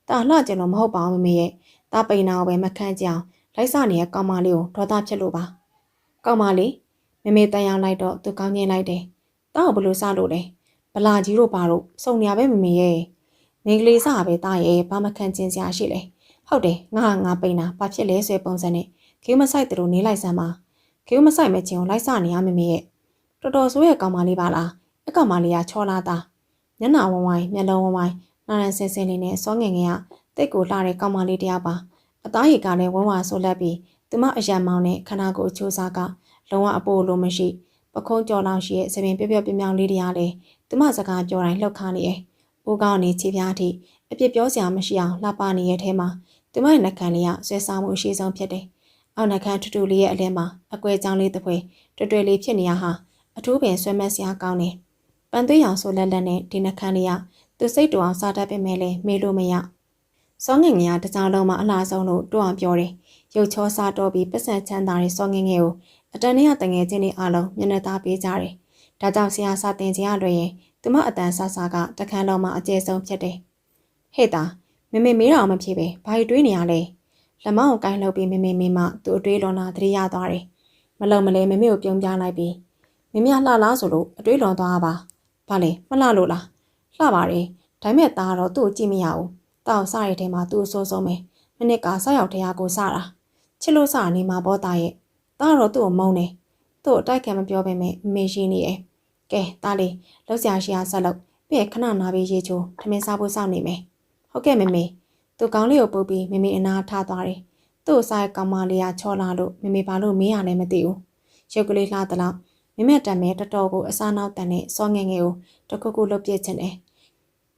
းတာလှကျင်လို့မဟုတ်ပါဘူးမမေရဲ့တာပိန်နာကိုပဲမခန့်ကြအောင်လိုက်စနေတဲ့ကောင်မလေးကိုဒေါသဖြစ်လို့ပါကောင်မလေးမမေတန်ရောင်လိုက်တော့သူကောင်းငင်လိုက်တယ်တာကိုဘလို့စလို့လဲဗလာကြီးတို့ပါတော့စုံနေရပဲမမေရဲ့မင်းကလေးစားပဲတာရဲ့ဘာမခန့်ကျင်စရာရှိလဲဟုတ်တယ်ငါပိန်နာဘာဖြစ်လဲဆွဲပုံစံနဲ့ခေးမဆိုင်တူနေလိုက်စမ်းပါခေးမဆိုင်မဲ့ချင်းကိုလိုက်စနေရမမေရဲ့တော်တော်ဆိုးရဲ့ကောင်မလေးပါလားအကောင်မလေးကချောလာတာညနာဝဝိုင်းမျက်လုံးဝဝိုင်းနာရန်ဆင်ဆင်လေးနဲ့စောငင်ငယ်ကတိတ်ကိုလှတဲ့ကောင်မလေးတယောက်ပါအသားရည်ကလည်းဝဝဆိုးလက်ပြီးသူမအရံမောင်းနဲ့ခနာကိုအချိုးစားကလုံးဝအပိုလိုမရှိပခုံးကြော်လောင်ရှိရဲ့စပင်ပြပြပြမြောင်လေးတွေကလည်းသူမစကားပြောတိုင်းလှုပ်ခါနေရဲ့ဦးကောင်းနေခြေပြားထိအပြစ်ပြောစရာမရှိအောင်လှပနေရဲ့ထဲမှာသူမရဲ့နှက်ခမ်းလေးကဆွဲစားမှုအရှိဆုံးဖြစ်တယ်အောက်နှက်ခမ်းထူထူလေးရဲ့အလင်းမှာအကွဲကြောင်လေးတစ်ဖွဲတွေ့လေးဖြစ်နေရဟာအထူးပင်ဆွဲမက်စရာကောင်းတယ်ပန်းသွေးရောင်ဆိုလက်လက်နဲ့ဒီနှက်ခမ်းလေးကသူစိတ်တူအောင်စားတတ်ပေမဲ့လည်းမေးလို့မရစောငင်ငယ်ကတကြောင်လုံးမှာအလားဆုံးလို့တွအောင်ပြောတယ်ရုပ်ချောစားတော့ပြီးပတ်စံချမ်းသာတဲ့စောငင်ငယ်ကိုအတန်နဲ့တငယ်ချင်းတွေအားလုံးမျက်နှာသားပေးကြတယ်ဒါကြောင့်ဆရာစာတင်ကြရလွယ်ရင်သူမအတန်ဆဆကတခန်းလုံးမှာအကျဲဆုံးဖြစ်တယ်ဟဲ့တာမမေမေးတော့မဖြစ်ပဲဘာတွေးနေရလဲလက်မောင်းကိုကိုင်းလှုပ်ပြီးမမေမေမှသူ့အတွေးလွန်တာသတိရသွားတယ်မလုံမလဲမမေကိုပြုံးပြလိုက်ပြီးမမေလှလားဆိုလို့အတွေးလွန်သွားပါဘာလဲမလှလို့လားလှပါတယ်ဒါပေမဲ့ตาတော့သူ့ကိုကြည့်မရဘူးတောက်စားရတဲ့ထဲမှာသူ့အဆိုးဆုံးပဲမနစ်ကဆောက်ရောက်တရားကိုစတာချစ်လို့စနေမှာဘောသားရဲ့ตาတော့သူ့ကိုမုန်းတယ်သူ့အတိုက်ခံမပြောပေမဲ့မေရှိနေရဲ့ကဲตาလေးလောက်စရာရှိအားဆက်လို့ပြီးခဏနာပြီးရေချိုးထမင်းစားဖို့စောင့်နေမယ်ဟုတ်ကဲ့မမေသူကောင်းလေးကိုပုတ်ပြီးမမေအနာထားသွားတယ်သူ့အစားကောင်မလေးကချောလာလို့မမေဘာလို့မေးရလဲမသိဘူးရုပ်ကလေးလှသလောက်မမေတံမဲတော်တော်ကိုအစားနောက်တန်နဲ့စောငငယ်ကိုတခုခုလှုပ်ပြစ်ချင်တယ်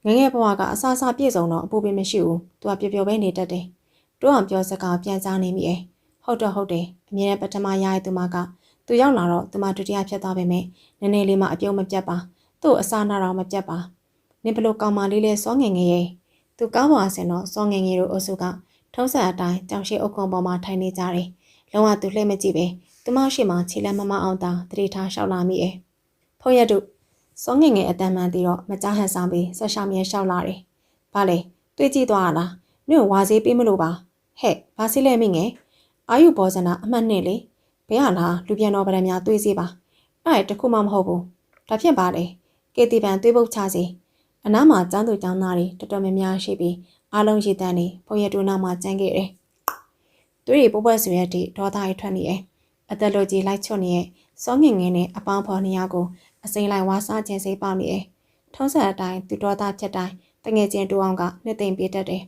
ငငယ်ဘဝကအစားစားပြည့်စုံတော့အပူပင်မရှိဘူးသူကပျော်ပျော်ပဲနေတတ်တယ်တိုးအောင်ပြောစကားပြန်ကြားနေမိရဲ့ဟုတ်တယ်အမြဲပထမရရဲ့သူမကသူရောက်လာတော့သူမဒုတိယဖြစ်သွားပေမဲ့နည်းနည်းလေးမှအပြုံးမပြတ်ပါသူ့အစားနာတော့မပြတ်ပါနင်ဘလို့ကောင်မလေးလဲစောငငယ်ရဲ့သူကားပေါ်ဆင်တော့စောငငယ်တို့အုပ်စုကထုံးစံအတိုင်းကြောင်ရှိအုပ်ကုံပေါ်မှာထိုင်နေကြတယ်လုံးဝသူလှည့်မကြည့်ပဲသူမရှိမှခြေလက်မမအောင်တာတတိထားလျှောက်လာမိရဲ့ဖုံးရတို့စောငငယ်အတန်မှန်ပြီးတော့မကြားဟန်ဆောင်ပြီးဆက်ရှောင်မြဲလျှောက်လာတယ်ဘာလဲတွေးကြည့်သွားလားနင့်ဝါစေးပေးမလို့ပါဟဲ့ဘာစီလဲမိငယ်အာယုဘောဇနာအမှတ်နဲ့လေဘယ်ဟာလားလူပြန်တော်ဗရံများတွေးစီပါအဲ့တခုမှမဟုတ်ဘူးဒါဖြင့်ပါလေကေတီပန်တွေးပုတ်ချစီအနားမှာចောင်းသူចောင်းသားတွေတော်တော်များများရှိပြီးအားလုံးရည်တန်းနေဖုံရတူနောက်မှာကျန်ခဲ့တယ်သူတွေပုပ်ပွက်ဆိုရတဲ့ဒေါသတွေထွက်နေရဲ့အသက်လိုကြီးလိုက်ချွတ်နေရဲ့စောငငယ်နဲ့အပေါင်းဖော်နေရကိုအစိမ့်လိုက်ဝါစားခြင်းစိတ်ပေါက်နေရဲ့ထုံးစံအတိုင်းသူဒေါသချက်တိုင်းတငယ်ချင်းတူအောင်ကနှစ်သိမ့်ပြေးတတ်တယ်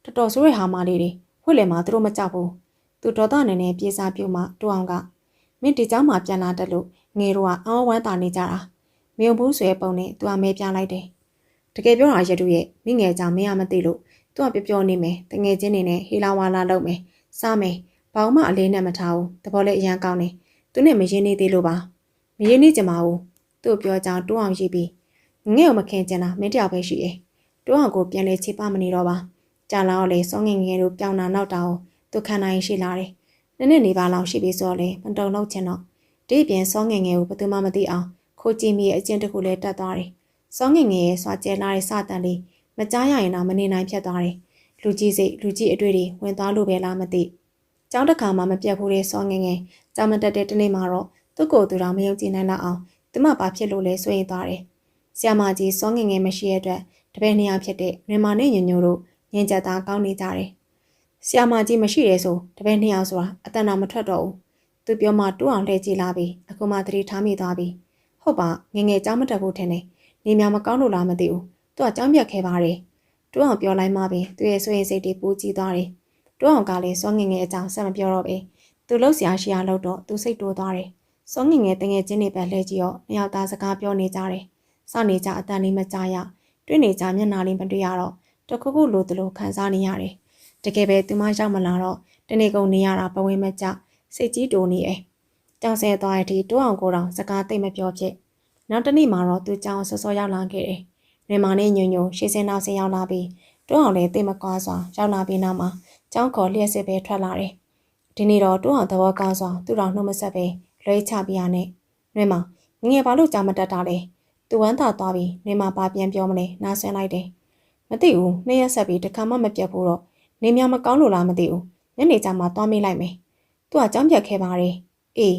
တော်တော်ဆိုးရဟာမလေးတွေဝှက်လေမှာသူတို့မကြောက်ဘူးသူဒေါသနဲ့ပြေးစားပြုတ်မှတူအောင်ကမင်းဒီเจ้าမှာပြန်လာတတ်လို့ငယ်တို့ကအောင်းဝမ်းတာနေကြတာမယုံဘူးဆွဲပုံနဲ့သူကမဲပြလိုက်တယ်တကယ်ပြောတာရတူရဲ့မိငယ်ကြောင့်မင်းကမသိလို့သူကပြောနေမယ်တငယ်ချင်းနေနဲ့ဟေလာဝါလာလုပ်မယ်စားမယ်ဘာမှအလေးနဲ့မထားဘူးတဘောလည်းအရန်ကောင်းတယ်သူနဲ့မရင်းနေသေးလို့ပါမရင်းနေကြမှာဘူးသူ့ပြောကြောင်တိုးအောင်ရှိပြီးငဲ့ကိုမခင်ကျင်တာမင်းတယောက်ပဲရှိရဲ့တိုးအောင်ကိုပြန်လဲချိပမနေတော့ပါကြာလာတော့လေစောငငယ်တို့ပြောင်းတာနောက်တာကိုသူခံနိုင်ရှိလာတယ်နည်းနေပါလောက်ရှိပြီးဆိုတော့လေမတုံလို့ချင်တော့ဒီပြင်စောငငယ်ကိုဘယ်သူမှမသိအောင်ခိုးကြည့်မိရဲ့အကျင့်တစ်ခုလဲတက်သွားတယ်စောငငယ်ရဲ့စွာကျဲလာတဲ့စတန်လေးမကြားရရင်တော့မနေနိုင်ဖြစ်သွားတယ်လူကြီးစိတ်လူကြီးအတွေ့တွေဝင်သွားလို့ပဲလားမသိကျောင်းတစ်ခါမှမပြတ်ဘူးတဲ့စောငငယ်ကြောင်မတက်တဲ့တနေ့မှာတော့သူ့ကိုယ်သူတော်မယုံကြည်နိုင်တော့အောင်သူမဘာဖြစ်လို့လဲဆိုရင်သွားတယ်ဆရာမကြီးစောငငယ်မရှိတဲ့အတွက်တပည့်နှစ်ယောက်ဖြစ်တဲ့ရမနဲ့ညညိုတို့ညင်ကြတာကောင်းနေကြတယ်ဆရာမကြီးမရှိရဲဆိုတပည့်နှစ်ယောက်ဆိုတာအတန်တော်မထွက်တော့ဘူးသူပြောမှတိုးအောင်လှည့်ကြည့်လာပြီးအခုမှသတိထားမိသွားပြီဟုတ်ပါငငယ်ကျောင်းမတက်ဘူးထင်တယ်နေများမကောင်းလို့လားမသိဘူးသူကကြောင်းပြတ်ခဲ့ပါတယ်တိုးအောင်ပြောလိုက်မှပဲသူရဲ့ဆွေစိတ်တွေပူကြည့်သွားတယ်တိုးအောင်ကလည်းစောငငယ်အကြောင်းဆက်မပြောတော့ပဲသူလှုပ်ရှားရှိအောင်လှုပ်တော့သူစိတ်တိုးသွားတယ်စောငငယ်တငယ်ချင်းတွေပဲလှည့်ကြည့်တော့နှစ်ယောက်သားစကားပြောနေကြတယ်စနေကြအတန်လေးမကြားရတွေ့နေကြမျက်နှာလေးမတွေ့ရတော့တခုခုလိုတလို့ခံစားနေရတယ်တကယ်ပဲသူမရောက်မလာတော့တနေ့ကုန်နေရတာပဝင်းမကြစိတ်ကြီးတိုးနေတယ်ကြောင်ဆဲသွားတဲ့အထိတိုးအောင်ကိုတောင်စကားသိမ့်မပြောဖြစ်နောက်တနေ့မှာတော့သူကြောင်စောစောရောက်လာခဲ့တယ်။နေမာနဲ့ညွညွရှေ့စင်းနောက်စင်းရောက်လာပြီးတိုးအောင်လည်းသိမကွာစွာရောက်လာပြီးနောက်မှာကြောင်ခေါ်လျှက်စစ်ပဲထွက်လာတယ်။ဒီနေ့တော့တိုးအောင်သဘောကောင်းစွာသူ့တော်နှုတ်မဆက်ပဲလွှဲချပြရနဲ့။နှွဲမှာငငယ်ဘာလို့ကြောင်မတက်တာလဲ သူဝမ်းသာသွားပြီးနေမှာပါပြန်ပြောမလဲနားဆွဲလိုက်တယ်မသိဘူးနှစ်ရက်ဆက်ပြီးတခါမှမပြတ်ဘူးတော့နေများမကောင်းလို့လားမသိဘူးညနေကျမှသွားမေးလိုက်မယ်သူကကြောင်းပြတ်ခဲ့ပါတယ်အေး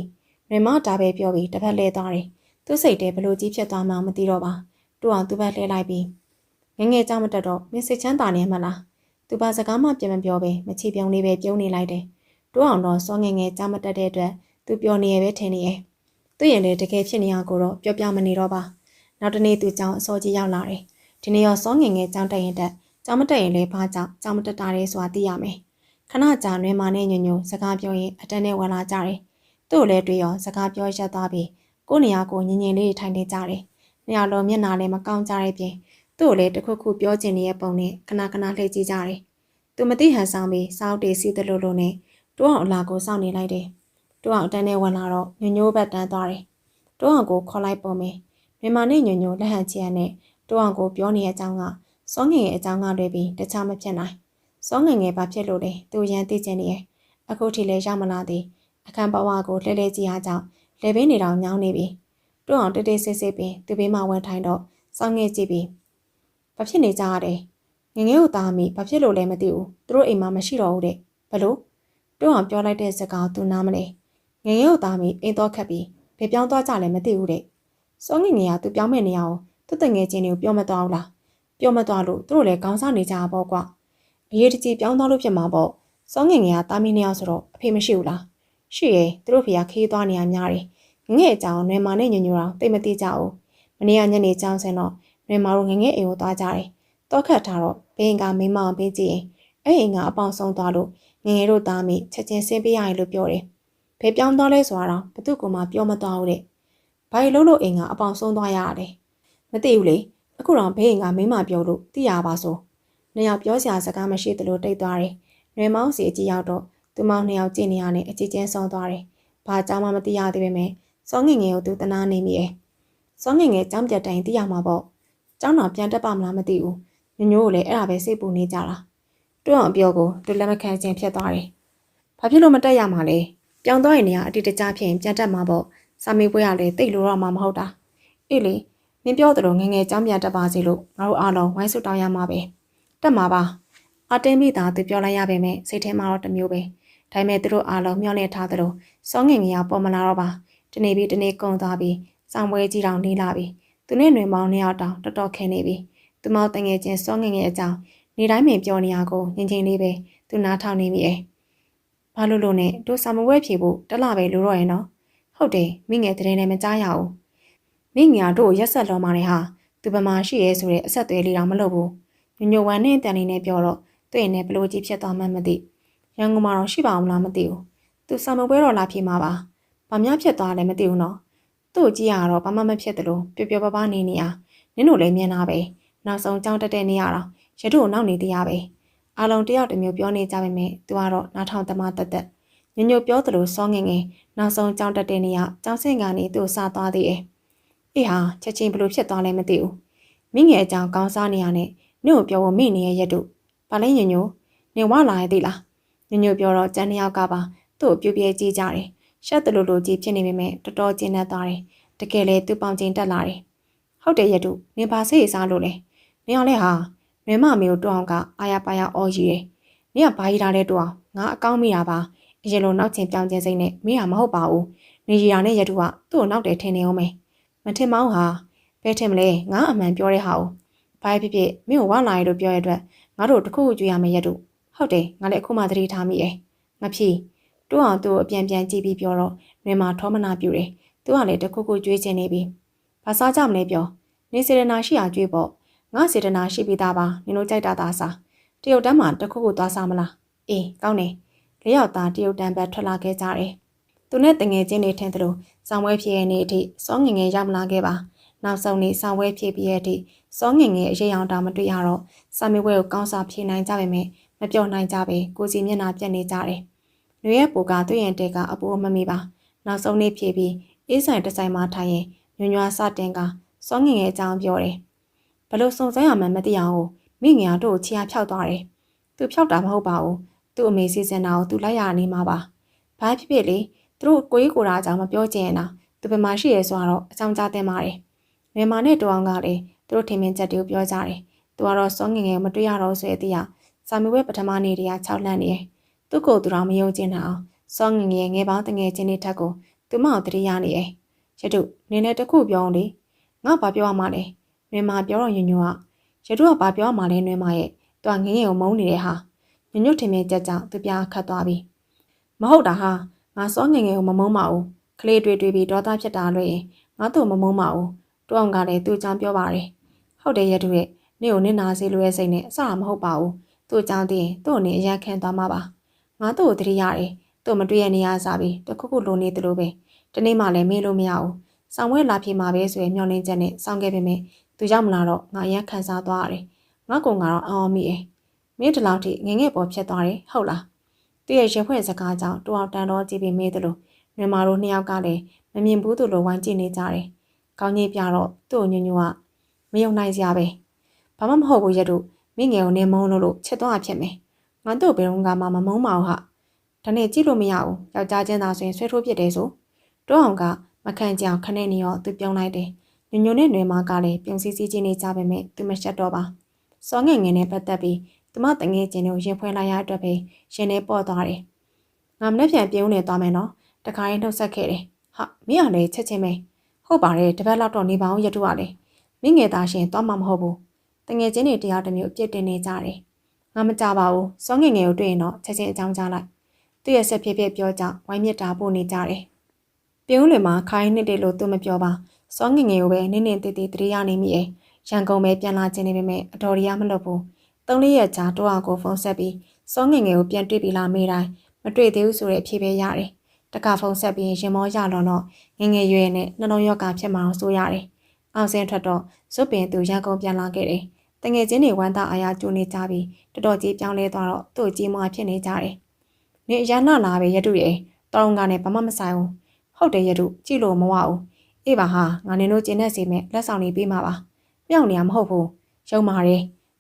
နေမဒါပဲပြောပြီးတစ်ဖက်လဲသွားတယ်သူစိတ်ထဲဘလို့ကြီးဖြစ်သွားမှမသိတော့ပါသူ့အောင်သူ့ဘက်လှည့်လိုက်ပြီးငငယ်ကြောင်မတက်တော့မင်းစိတ်ချမ်းသာနေမှလားသူပါစကားမှပြန်မပြောပဲမချီပြုံလေးပဲပြုံးနေလိုက်တယ်တို့အောင်တော့စောငငယ်ကြောင်မတက်တဲ့အတွက်သူပြောနေရပဲထင်နေရဲ့သူ့ရင်လည်းတကယ်ဖြစ်နေရကိုတော့ပြောပြမနေတော့ပါနောက်တနေ့သူကြောင်အစောကြီးရောက်လာတယ်ဒီနေ့ရောစောငငယ်ကြောင်တက်ရင်တက်ကြောင်မတက်ရင်လည်းဘာကြောင့်ကြောင်မတက်တာလဲဆိုတာသိရမယ်ခဏကြာနွေမာနဲ့ညညစကားပြောရင်အတန်းနဲ့ဝင်လာကြတယ်သူ့ကိုလည်းတွေ့ရောစကားပြောရက်သွားပြီးကိုနေရာကိုညင်ညင်လေးထိုင်နေကြတယ်နေရာလုံးမျက်နှာလည်းမကောင်းကြတဲ့ပြင်သူ့ကိုလည်းတခုခုပြောချင်နေတဲ့ပုံနဲ့ခဏခဏလှည့်ကြည့်ကြတယ်သူမသိဟန်ဆောင်ပြီးစောက်တေးစီးတယ်လို့နဲ့တိုးအောင်အလာကိုစောင့်နေလိုက်တယ်တိုးအောင်အတန်းနဲ့ဝင်လာတော့ညညိုးဘက်တန်းသွားတယ်တိုးအောင်ကိုခေါ်လိုက်ပုံမယ်မြန်မာနဲ့ညညိုးလက်ဟန်ချရနဲ့တိုးအောင်ကိုပြောနေတဲ့အကြောင်းကစောငယ်ရဲ့အကြောင်းကတွေပြီးတခြားမဖြစ်နိုင်စောငယ်ငယ်ဘာဖြစ်လို့လဲသူရန်သိချင်နေရဲ့အခုထိလည်းရောက်မလာသေးအခန်းဘဝကိုလှဲလှဲကြည့်ရကြောင်းလေပင်းနေတော့ညောင်းနေပြီတိုးအောင်တိတ်တိတ်ဆိတ်ဆိတ်ပင်သူဘေးမှာဝင်ထိုင်တော့စောငယ်ကြည့်ပြီးဘာဖြစ်နေကြရလဲငငယ်ကိုသားမိဘာဖြစ်လို့လဲမသိဘူးသူတို့အိမ်မှာမရှိတော့ဘူးတဲ့ဘလို့တိုးအောင်ပြောလိုက်တဲ့စကားသူနားမလဲငငယ်ကိုသားမိအိမ်တော့ခတ်ပြီးဘယ်ပြောင်းသွားကြလဲမသိဘူးတဲ့စောငယ်ငယ်ကသူပြောင်းမဲ့နေအောင်သူ့တငယ်ချင်းတွေကိုပြောမသွားဘူးလားပြောမသွားလို့သူတို့လည်းခေါင်းစားနေကြတာပေါ့ကွာအရေးတကြီးပြောင်းသွားလို့ဖြစ်မှာပေါ့စောငယ်ငယ်ကသားမိနှစ်ယောက်ဆိုတော့အဖေမရှိဘူးလားရှိရဲ့သူတို့ဖေကခေးသွားနေရများတယ်ငငယ်အကြောင်းနွေမာနဲ့ညညိုတော့တိတ်မသိကြဘူးမနေ့ကညနေကြောင်းဆင်တော့နွေမာတို့ငငယ်အိမ်ကိုသွားကြတယ်တောခတ်ထားတော့ဘေးကမိမအောင်ပေးကြည့်ရင်အဲ့အိမ်ကအပေါင်ဆုံးသွားလို့ငငယ်တို့သားမိချက်ချင်းဆင်းပေးရရင်လို့ပြောတယ်ဘယ်ပြောင်းသွားလဲဆိုတော့ဘသူ့ကမှပြောမသွားဘူးတဲ့ဘာလို့အိမ်ကအပေါင်ဆုံးသွားရတာလဲမသိဘူးလေအခုတော့ဘေးအိမ်ကမိမပြောလို့သိရပါဆိုနှစ်ယောက်ပြောစရာစကားမရှိသလိုတိတ်သွားတယ်နွေမောင်စီအကြီးရောက်တော့သူမောင်နှစ်ယောက်ကြည့်နေရနဲ့အကြီးချင်းဆုံးသွားတယ်ဘာကြောင့်မှမသိရသေးပေမဲ့စောငငယ်ကိုသူတနာနေမိရဲ့စောငငယ်ကြောင်းပြတ်တိုင်သိရမှာပေါ့ကျောင်းတော်ပြန်တက်ပါမလားမသိဘူးညညိုးကိုလည်းအဲ့ဒါပဲစိတ်ပူနေကြတာတွန်းအောင်ပြောကိုသူလက်မခံခြင်းဖြစ်သွားတယ်ဘာဖြစ်လို့မတက်ရမှာလဲပြောင်းသွားရင်နေရအတိတကျဖြစ်ရင်ပြန်တက်မှာပေါ့စာမေးပွဲရလေတိတ်လို့တော့မှမဟုတ်တာအေးလေမင်းပြောသလိုငငယ်ကျောင်းပြန်တက်ပါစေလို့ငါတို့အားလုံးဝိုင်းဆုတောင်းရမှာပဲတက်မှာပါအတင်းမိသားသူပြောလိုက်ရပေမဲ့စိတ်ထဲမှာတော့တမျိုးပဲဒါပေမဲ့သူတို့အားလုံးမျှော်လင့်ထားသလိုစောငငယ်ကပေါ်မလာတော့ပါတနေ့ပြီးတနေ့ကုန်သွားပြီးစောင်းပွဲကြီးတောင်နေလာပြီသူနဲ့ຫນွေမောင်နှစ်ယောက်တောင်တော်တော်ခဲနေပြီသူမောင်တငယ်ချင်းစောငငယ်အကြောင်းနေတိုင်းပင်ပြောနေရကိုငင်ချင်းလေးပဲသူနားထောင်နေမိရဲ့ဘာလို့နဲ့တို့စာမပွဲဖြေဖို့တလပဲလိုတော့ရဲ့နော်ဟုတ်တယ်မိငယ်တဲ့နဲ့မကြားရဘူးမိငယ်တို့ရက်ဆက်လုံးမနေဟာသူဗမာရှိရဲဆိုတဲ့အဆက်သွဲလေးတောင်မလုပ်ဘူးညညဝမ်းနဲ့တန်နေနဲ့ပြောတော့သူ့ရင်နဲ့ဘလို့ကြီးဖြစ်သွားမှမသိရန်ကုန်မှာတော့ရှိပါအောင်လားမသိဘူးသူစာမပွဲတော့လာဖြေမှာပါဘာများဖြစ်သွားလဲမသိဘူးနော်သူ့ကြည့်ရတော့ဘာမှမဖြစ်တယ်လို့ပျော်ပျော်ပါးပါးနေနေရနင်းတို့လည်းမြင်တာပဲနောက်ဆုံးကြောင်းတက်တဲ့နေရတော့ရတို့နောက်နေတရားပဲအားလုံးတယောက်တစ်မျိုးပြောနေကြပေမဲ့သူကတော့နားထောင်သမားတက်တက်ညညပြောသလိုစောငငယ်နောက်ဆုံးကြောင်းတက်တဲ့နေရကြောင်းစင်ကနေသူ့စားသွားသေးတယ်အေးဟာချက်ချင်းဘလို့ဖြစ်သွားလဲမသိဘူးမိငယ်အကြောင်းကောင်းစားနေရနဲ့ညို့ပြောဖို့မိနေရဲ့ရက်တို့ဘာလဲညညနေဝလာရသေးလားညညပြောတော့ကျန်နှစ်ယောက်ကပါသူ့ကိုပြည့်ကြည့်ကြတယ်ရှက်တလူလူကြီးဖြစ်နေပေမဲ့တော်တော်ကျဉ်းတတ်သွားတယ်တကယ်လေသူပေါင်ကျင်တက်လာတယ်ဟုတ်တယ်ရတုနေပါစေးစားလို့လေနေအောင်လဲဟာနွေမမေကိုတွအောင်ကအာရပါရအော်ကြီးတယ်နေကဘာကြီးတာလဲတွအောင်ငါအကောင်းမိတာပါအရင်လိုနောက်ချင်းပြောင်းကျင်စိမ့်နဲ့မင်းဟာမဟုတ်ပါဘူးနေရီတာနဲ့ရတုကသူ့ကိုနောက်တယ်ထင်နေအောင်မယ်မထင်မောင်းဟာဘယ်ထင်မလဲငါအမှန်ပြောတဲ့ဟာကိုဘာဖြစ်ဖြစ်မင်းကိုဝလာရလို့ပြောရတဲ့အတွက်ငါတို့တခုခုကြွေးရမယ်ရတုဟုတ်တယ်ငါလည်းအခုမှသတိထားမိရဲ့ငါဖြီတွအောင်သူ့ကိုအပြန်ပြန်ကြည့်ပြီးပြောတော့နွေမှာထောမနာပြူတယ်သူကလည်းတခုခုကြွေးချင်နေပြီဘာစားကြမလဲပြောနေစေရနာရှိရာကြွေးပေါ့ငါစေတနာရှိပြီးသားပါနင်တို့ကြိုက်တာသာစားတရုတ်တန်းမှာတခုခုသွားစားမလားအေးကောင်းတယ်လေးယောက်သားတရုတ်တန်းဘက်ထွက်လာခဲ့ကြတယ်သူနဲ့တငယ်ချင်းတွေထင်သလိုစောင်းဝဲဖြည့်ရနေအထိစောငငယ်ရောက်မလာခဲ့ပါနောက်ဆုံးနေ့စောင်းဝဲဖြည့်ပြီးရဲ့အထိစောငငယ်အရေးအောင်တောင်မတွေ့ရတော့စာမေးပွဲကိုကောင်းစားဖြည့်နိုင်ကြပေမဲ့မပြောနိုင်ကြပဲကိုစီမျက်နှာပြက်နေကြတယ်လူရဲ့ပူကသူ့ရင်တဲကအပူမမီပါနောက်ဆုံးနေ့ဖြည့်ပြီးအေးဆိုင်တဆိုင်မှာထိုင်ရင်ညွညွားစတင်ကစောငငယ်အကြောင်းပြောတယ်ဘလို့စုံစမ်းရမှန်းမသိအောင်မိငယ်တို့ချီယာဖြောက်သွားတယ်သူဖြောက်တာမဟုတ်ပါဘူးသူ့အမေစီစဉ်တာကိုသူလိုက်ရနေမှာပါဘာဖြစ်ဖြစ်လေသူတို့ကိုကြီးကိုရာအကြောင်းမပြောချင်ရင်တော့သူဘယ်မှာရှိရဲဆိုတော့အကြောင်းကြားတင်ပါတယ် မြန်မာနဲ့တူအောင်ကလည်းသူတို့ထင်မြင်ချက်တွေကိုပြောကြတယ်သူကတော့စောငငယ်မတွေ့ရတော့ဆိုတဲ့တရားစာမေးပွဲပထမနေ့တည်းက6လန့်နေတယ်သူ့ကိုယ်သူတော်မယုံကျင်တာအောင်စောငငယ်ငယ်ပေါင်းတငယ်ချင်းတွေထက်ကိုသူမအောင်တတိယနေတယ်ရတုနင်းနဲ့တခုပြောလေငါဘာပြောရမှာလဲနွေမာပြောတော့ညညကရတုကဘာပြောရမှာလဲနွေမာရဲ့သူကငငယ်ကိုမုန်းနေတဲ့ဟာညညထင်မြင်ချက်ကြောင့်သူပြားခတ်သွားပြီမဟုတ်တာဟာငါစောငငယ်ကိုမမုန်းပါဘူးကလေးတွေ့ပြီးဒေါသဖြစ်တာလို့ရင်ငါတို့မမုန်းပါဘူးတွအောင်ကလည်းသူ့ကြောင့်ပြောပါတယ်ဟုတ်တယ်ရတုရဲ့နေ့ကိုနင့်နာစေလိုရဲ့စိတ်နဲ့အဆတာမဟုတ်ပါဘူးသူ့ကြောင့်တည်းသူ့အနေအရန်ခံသွားမှာပါငါတို့ကိုတတိရတယ်သူ့မတွေ့ရနေရစားပြီးတခုခုလိုနေသလိုပဲတနေ့မှလည်းမေးလို့မရဘူးဆောင်ဝဲလာဖြစ်မှာပဲဆိုရင်မျောလင်းချက်နဲ့စောင့်ခဲ့ပေမဲ့သူရောက်မလာတော့ငါအရန်ခံစားသွားရတယ်ငါကောင်ကတော့အောင်းမိတယ်မင်းဒီလောက်ထိငငယ်ပေါ်ဖြစ်သွားတယ်ဟုတ်လားသူ့ရဲ့ရင်ဖွဲ့စကားကြောင့်တူအောင်တန်တော့ကြည့်ပြီးမေးသလိုနွေမာတို့နှစ်ယောက်ကလည်းမမြင်ဘူးသူလိုဝိုင်းကြည့်နေကြတယ်ကောင်းကြီးပြတော့သူ့ကိုညညကမယုံနိုင်စရာပဲဘာမှမဟုတ်ဘူးရတုမင်းငယ်ကိုနေမုန်းလို့ချက်သွားဖြစ်မယ်ငါတို့ဘယ်တော့မှမမုန်းပါဘူးဟာဒါနဲ့ကြည့်လို့မရဘူးယောက်ျားချင်းသာဆိုရင်ဆွဲထိုးပြစ်တယ်ဆိုတွန်းအောင်ကမခံကြအောင်ခနဲ့နေရောသူပြုံးလိုက်တယ်ညညနဲ့နွေမာကလည်းပြုံးစီစီချင်းနေကြပေမဲ့သူမရှက်တော့ပါစောငငယ်နဲ့ပတ်သက်ပြီးသူမတငယ်ချင်းကိုရင်ဖွင့်လိုက်ရအတွက်ပဲရှင်နေပေါ့သွားတယ်ငါမနေ့ပြန်ပြုံးနေသွားမယ်နော်တခါရင်နှုတ်ဆက်ခဲ့တယ်ဟာမင်းကလည်းချက်ချင်းပဲဟုတ်ပါတယ်တပတ်လောက်တော့နေပါအောင်ရတုကလည်းမင်းငယ်သားရှင်သွားမှာမဟုတ်ဘူးတငယ်ချင်းတွေတရားတစ်မျိုးအပြစ်တင်နေကြတယ်ငါမကြပါဘူးစောငငယ်ကိုတွေ့ရင်တော့ချက်ချင်းအကြောင်းကြားလိုက်သူ့ရဲ့ဆက်ဖြစ်ပြောကြဝိုင်းမြစ်တာပို့နေကြတယ်ပြုံးလွင်မှာခိုင်းနှစ်တယ်လို့သူမပြောပါစောငငယ်ကိုပဲနင်းနေတည်တည်တရနေမိရဲ့ရန်ကုန်ပဲပြန်လာခြင်းနေပေမဲ့အတော်ရီရမလုပ်ဘူး3-4ရက်ကြာတော့အောင်ကိုဖုန်းဆက်ပြီးစောငငယ်ကိုပြန်တွေ့ပြီလားမေးတိုင်းမတွေ့သေးဘူးဆိုတဲ့အဖြေပဲရတယ်တခါဖုန်းဆက်ပြီးရင်မောရလွန်တော့ငငယ်ရွယ်နဲ့နှလုံးရောဂါဖြစ်မှအောင်ဆိုရတယ်အောင်စင်းထွက်တော့ဇွတ်ပင်သူရန်ကုန်ပြန်လာခဲ့တယ်တငယ်ချင်းတွေဝမ်းသာအားရကြိုးနေကြပြီးတော်တော်ကြီးပြောင်းလဲသွားတော့သူ့ကြီးမွားဖြစ်နေကြတယ်နေအရနာလာပဲရတုရဲ့တော်ုံကနဲ့ဘာမှမဆိုင်ဘူးဟုတ်တယ်ရတုကြည့်လို့မဝဘူးအေးပါဟာငါနင်တို့ကျင်းနေစီမဲ့လက်ဆောင်နေပေးမှာပါမြောက်နေရမဟုတ်ဘူးရုံပါတယ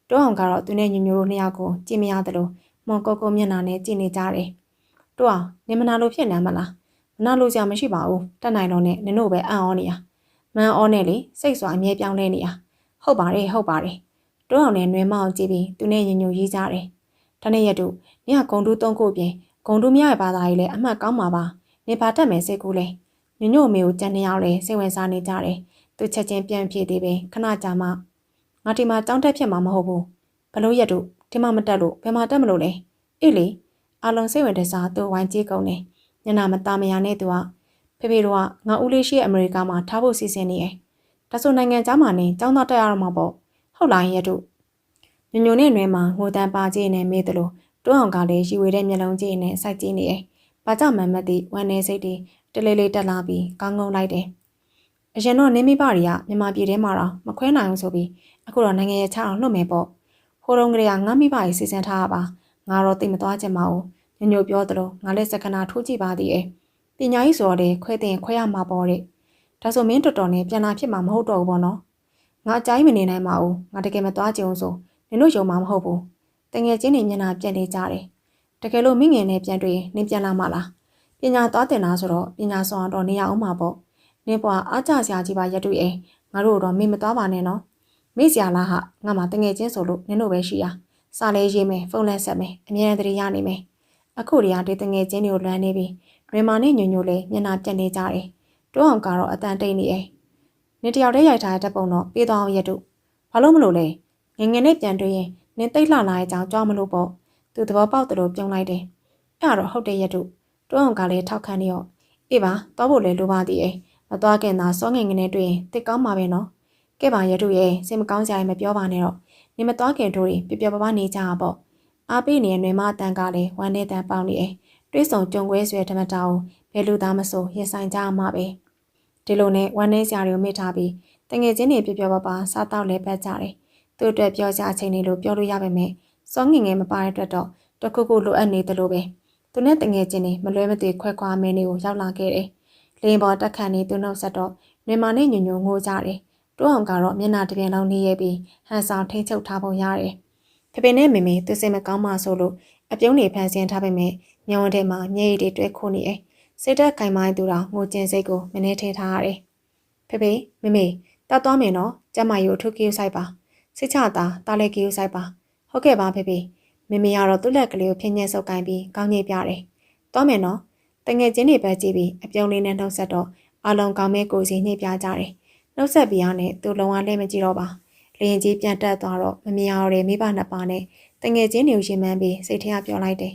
်တွန်းအောင်ကတော့သူနဲ့ညညတို့နှစ်ယောက်ကိုကြည့်မရတယ်လို့မွန်ကိုမျက်နှာနဲ့ကြည့်နေကြတယ်တွန်းအောင်နင်မနာလို့ဖြစ်နေမလားမနာလို့ကြာမရှိပါဘူးတက်နိုင်တော့နဲ့နင်တို့ပဲအံ့ဩနေရမန်ဩနဲ့လေစိတ်စွာအမြဲပြောင်းလဲနေရဟုတ်ပါတယ်တွန်းအောင်နဲ့နွေမအောင်ကြည့်ပြီးသူနဲ့ညညရေးကြတယ်တနေ့ရက်တို့ညဂုံတူး3ခုပြင်ဂုံတူးမြရဲ့ဘာသာကြီးလည်းအမှတ်ကောင်းပါပါနေပါတတ်မယ်စိတ်ကူးလဲညညအမေကိုကြံနေရောက်လဲစိတ်ဝင်စားနေကြတယ်သူချက်ချင်းပြန်ပြေးသေးပဲခဏကြာမှငါဒီမှာတောင်းတက်ဖြစ်မှာမဟုတ်ဘူးဘလို့ရက်တို့ဒီမှာမတက်လို့ဘယ်မှာတက်မလို့လဲအေးလေအလုံးစိတ်ဝင်တစားသူဝိုင်းကြီးကုန်နေညနာမသားမယာနဲ့သူကဖေဖေတို့ကငါဦးလေးရှိအမေရိကမှာထားဖို့စီစဉ်နေတယ်ဒါဆိုနိုင်ငံသားမှာနေကျောင်းသားတက်ရတော့မှာပေါ့ဟုတ်လားရက်တို့ညညနဲ့နွေမှာငိုတန်းပါကြီးနဲ့မေးတယ်လို့တွန်းအောင်ကလည်းရီဝေတဲ့မျက်လုံးကြီးနဲ့စိုက်ကြည့်နေတယ်ဘာကြောင့်မှမသိဝမ်းနေစိတ်တွေတလေးလေးတက်လာပြီးကောင်းငုံလိုက်တယ်အရင်တော့နင်းမိဘတွေကမြန်မာပြည်ထဲမှာတော့မခွဲနိုင်ဘူးဆိုပြီးအခုတော့နိုင်ငံရဲ့ချအောင်လှုပ်မယ်ပေါ့ဟိုတုန်းကလေးကငါမိဘကြီးစီစဉ်ထားတာပါငါတော့သိမသွားချင်ပါဘူးညညပြောသလိုငါလည်းစကနာထိုးကြည့်ပါသေးတယ်ပညာရေးဆိုတော့လေခွဲတင်ခွဲရမှာပေါ့တဲ့ဒါဆိုမင်းတော်တော်နဲ့ပြန်လာဖြစ်မှာမဟုတ်တော့ဘူးပေါ့နော်ငါအကြိုင်းမနေနိုင်ပါဘူးငါတကယ်မသွားချင်ဘူးဆိုနင်တို့ယုံမှာမဟုတ်ဘူးတငယ်ချင်းတွေမျက်နှာပြက်နေကြတယ်တကယ်လို့မိငယ်နဲ့ပြန်တွေ့ရင်နင်ပြန်လာမှာလားပညာသွားတင်တာဆိုတော့ပညာဆောင်တော့နေရအောင်မှာပေါ့နင်ဘွားအားကြစရာကြီးပါရက်တွေ့ရင်ငါတို့တော့မေ့မသွားပါနဲ့နော်မေ့စရာလားဟာငါမှတငယ်ချင်းဆိုလို့နင်တို့ပဲရှိရစာလဲရေးမယ်ဖုန်းလဲဆက်မယ်အမြဲတမ်းရနေမယ်အခုတည်းကဒီတငယ်ချင်းတွေကိုလွမ်းနေပြီရွေမာနဲ့ညညလေးမျက်နှာပြက်နေကြတယ်တွန်းအောင်ကတော့အတန်တိတ်နေတယ်နင်တယောက်တည်းရိုက်ထားတဲ့ပုံတော့ပေးသွားအောင်ရက်တို့ဘာလို့မလို့လဲငငယ်နဲ့ပြန်တွေ့ရင်နင်တိတ်လှလာတဲ့အကြောင်းကြွားမလို့ပေါ့သူသဘောပေါက်တယ်လို့ပြုံးလိုက်တယ်အဲ့တော့ဟုတ်တယ်ရက်တို့တွန်းအောင်ကလည်းထောက်ခံနေရောအေးပါသွားဖို့လဲလိုပါသေးတယ်မသွားခင်သာစောငငယ်နဲ့တွေ့ရင်တိတ်ကောင်းမှာပဲနော်ကဲပါရက်တို့ရဲ့စိတ်မကောင်းစရာမပြောပါနဲ့တော့နင်မသွားခင်တို့ပြပြပပနေကြတာပေါ့အားပေးနေတဲ့နွေမအတန်ကလည်းဝမ်းနဲ့တန်ပေါက်နေတယ်တွေးဆောင်ကြုံခွဲဆွဲဓမ္မတာကိုဘယ်လူသားမဆိုရင်ဆိုင်ကြမှာပဲဒီလိုနဲ့ဝမ်းနဲ့စရာတွေကိုမေ့ထားပြီးတငယ်ချင်းတွေပြပြပပစားတော့လဲပတ်ကြတယ်သူ့အတွက်ပြောကြအချိန်လေးလို့ပြောလို့ရပါမယ်စောငငယ်မပါတဲ့အတွက်တော့တခုခုလိုအပ်နေတယ်လို့ပဲသူနဲ့တငယ်ချင်းတွေမလွဲမသွေခွဲခွာမင်းတွေကိုရောက်လာခဲ့တယ်လင်းပေါ်တက်ခန့်နေသူနှုတ်ဆက်တော့နွေမာနဲ့ညညငိုကြတယ်တွန်းအောင်ကတော့မျက်နှာတစ်ပြင်လုံးနေရပြီးဟန်ဆောင်ထိန်ချုပ်ထားပုံရတယ်ဖေဖေနဲ့မေမေသူစိတ်မကောင်းမှဆိုလို့အပြုံးတွေဖန်ဆင်းထားပေမဲ့ညောင်းထဲမှာမျက်ရည်တွေတွဲခိုးနေတယ်စိတ်ဓာတ်ခိုင်မိုင်းသူတော်ငိုကျင်စိတ်ကိုမနှဲထဲထားရတယ်ဖေဖေမေမေတ သွားမယ်နော်ကျမကြီးကိုထုတ်ကိူဆိုင်ပါစိတ်ချတာလည်းကိူဆိုင်ပါဟုတ်ကဲ့ပါဖေဖေမေမေကတော့သူ့လက်ကလေးကိုဖြင်းညက်ဆုပ်ကိုင်းပြီးကောင်းကြီးပြတယ်သွားမယ်နော်တငယ်ချင်းတွေပဲကြည့်ပြီးအပြုံးလေးနဲ့နှုတ်ဆက်တော့အလုံးကောင်းမဲကိုစီနှိပ်ပြကြတယ်နှုတ်ဆက်ပြီးရနဲ့သူ့လုံးဝလဲမကြည့်တော့ပါလျင်ကြီးပြန်တက်သွားတော့မမြင်ရတဲ့မိဘနှစ်ပါးနဲ့တငယ်ချင်းတွေကိုရင်မှန်းပြီးစိတ်ထဲကပြောလိုက်တယ်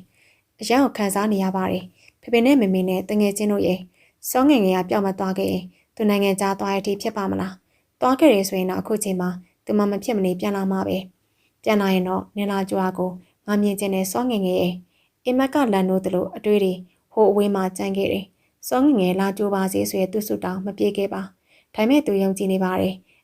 အရန်ကိုခံစားနေရပါတယ်ဖေဖေနဲ့မေမေနဲ့တငယ်ချင်းတို့ရဲ့စောငငယ်ကပြောင်းမသွားခဲ့ရင်သူနိုင်ငံသားသွားရတဲ့အထိဖြစ်ပါမလားသွားခဲ့ရဆိုရင်တော့အခုချိန်မှာသူမဖြစ်မနေပြန်လာမှာပဲပြန်လာရင်တော့နင်လာကြွားကိုငါမြင်ကျင်တဲ့စောငငယ်ရဲ့အိမ်မက်ကလန်တို့တို့အတွေ့တွေဟိုအဝေးမှာကြမ်းခဲ့တယ်စောငငယ်လာကြိုးပါစေဆိုရသူ့ဆုတောင်းမပြေခဲ့ပါဒါပေမဲ့သူယုံကြည်နေပါတယ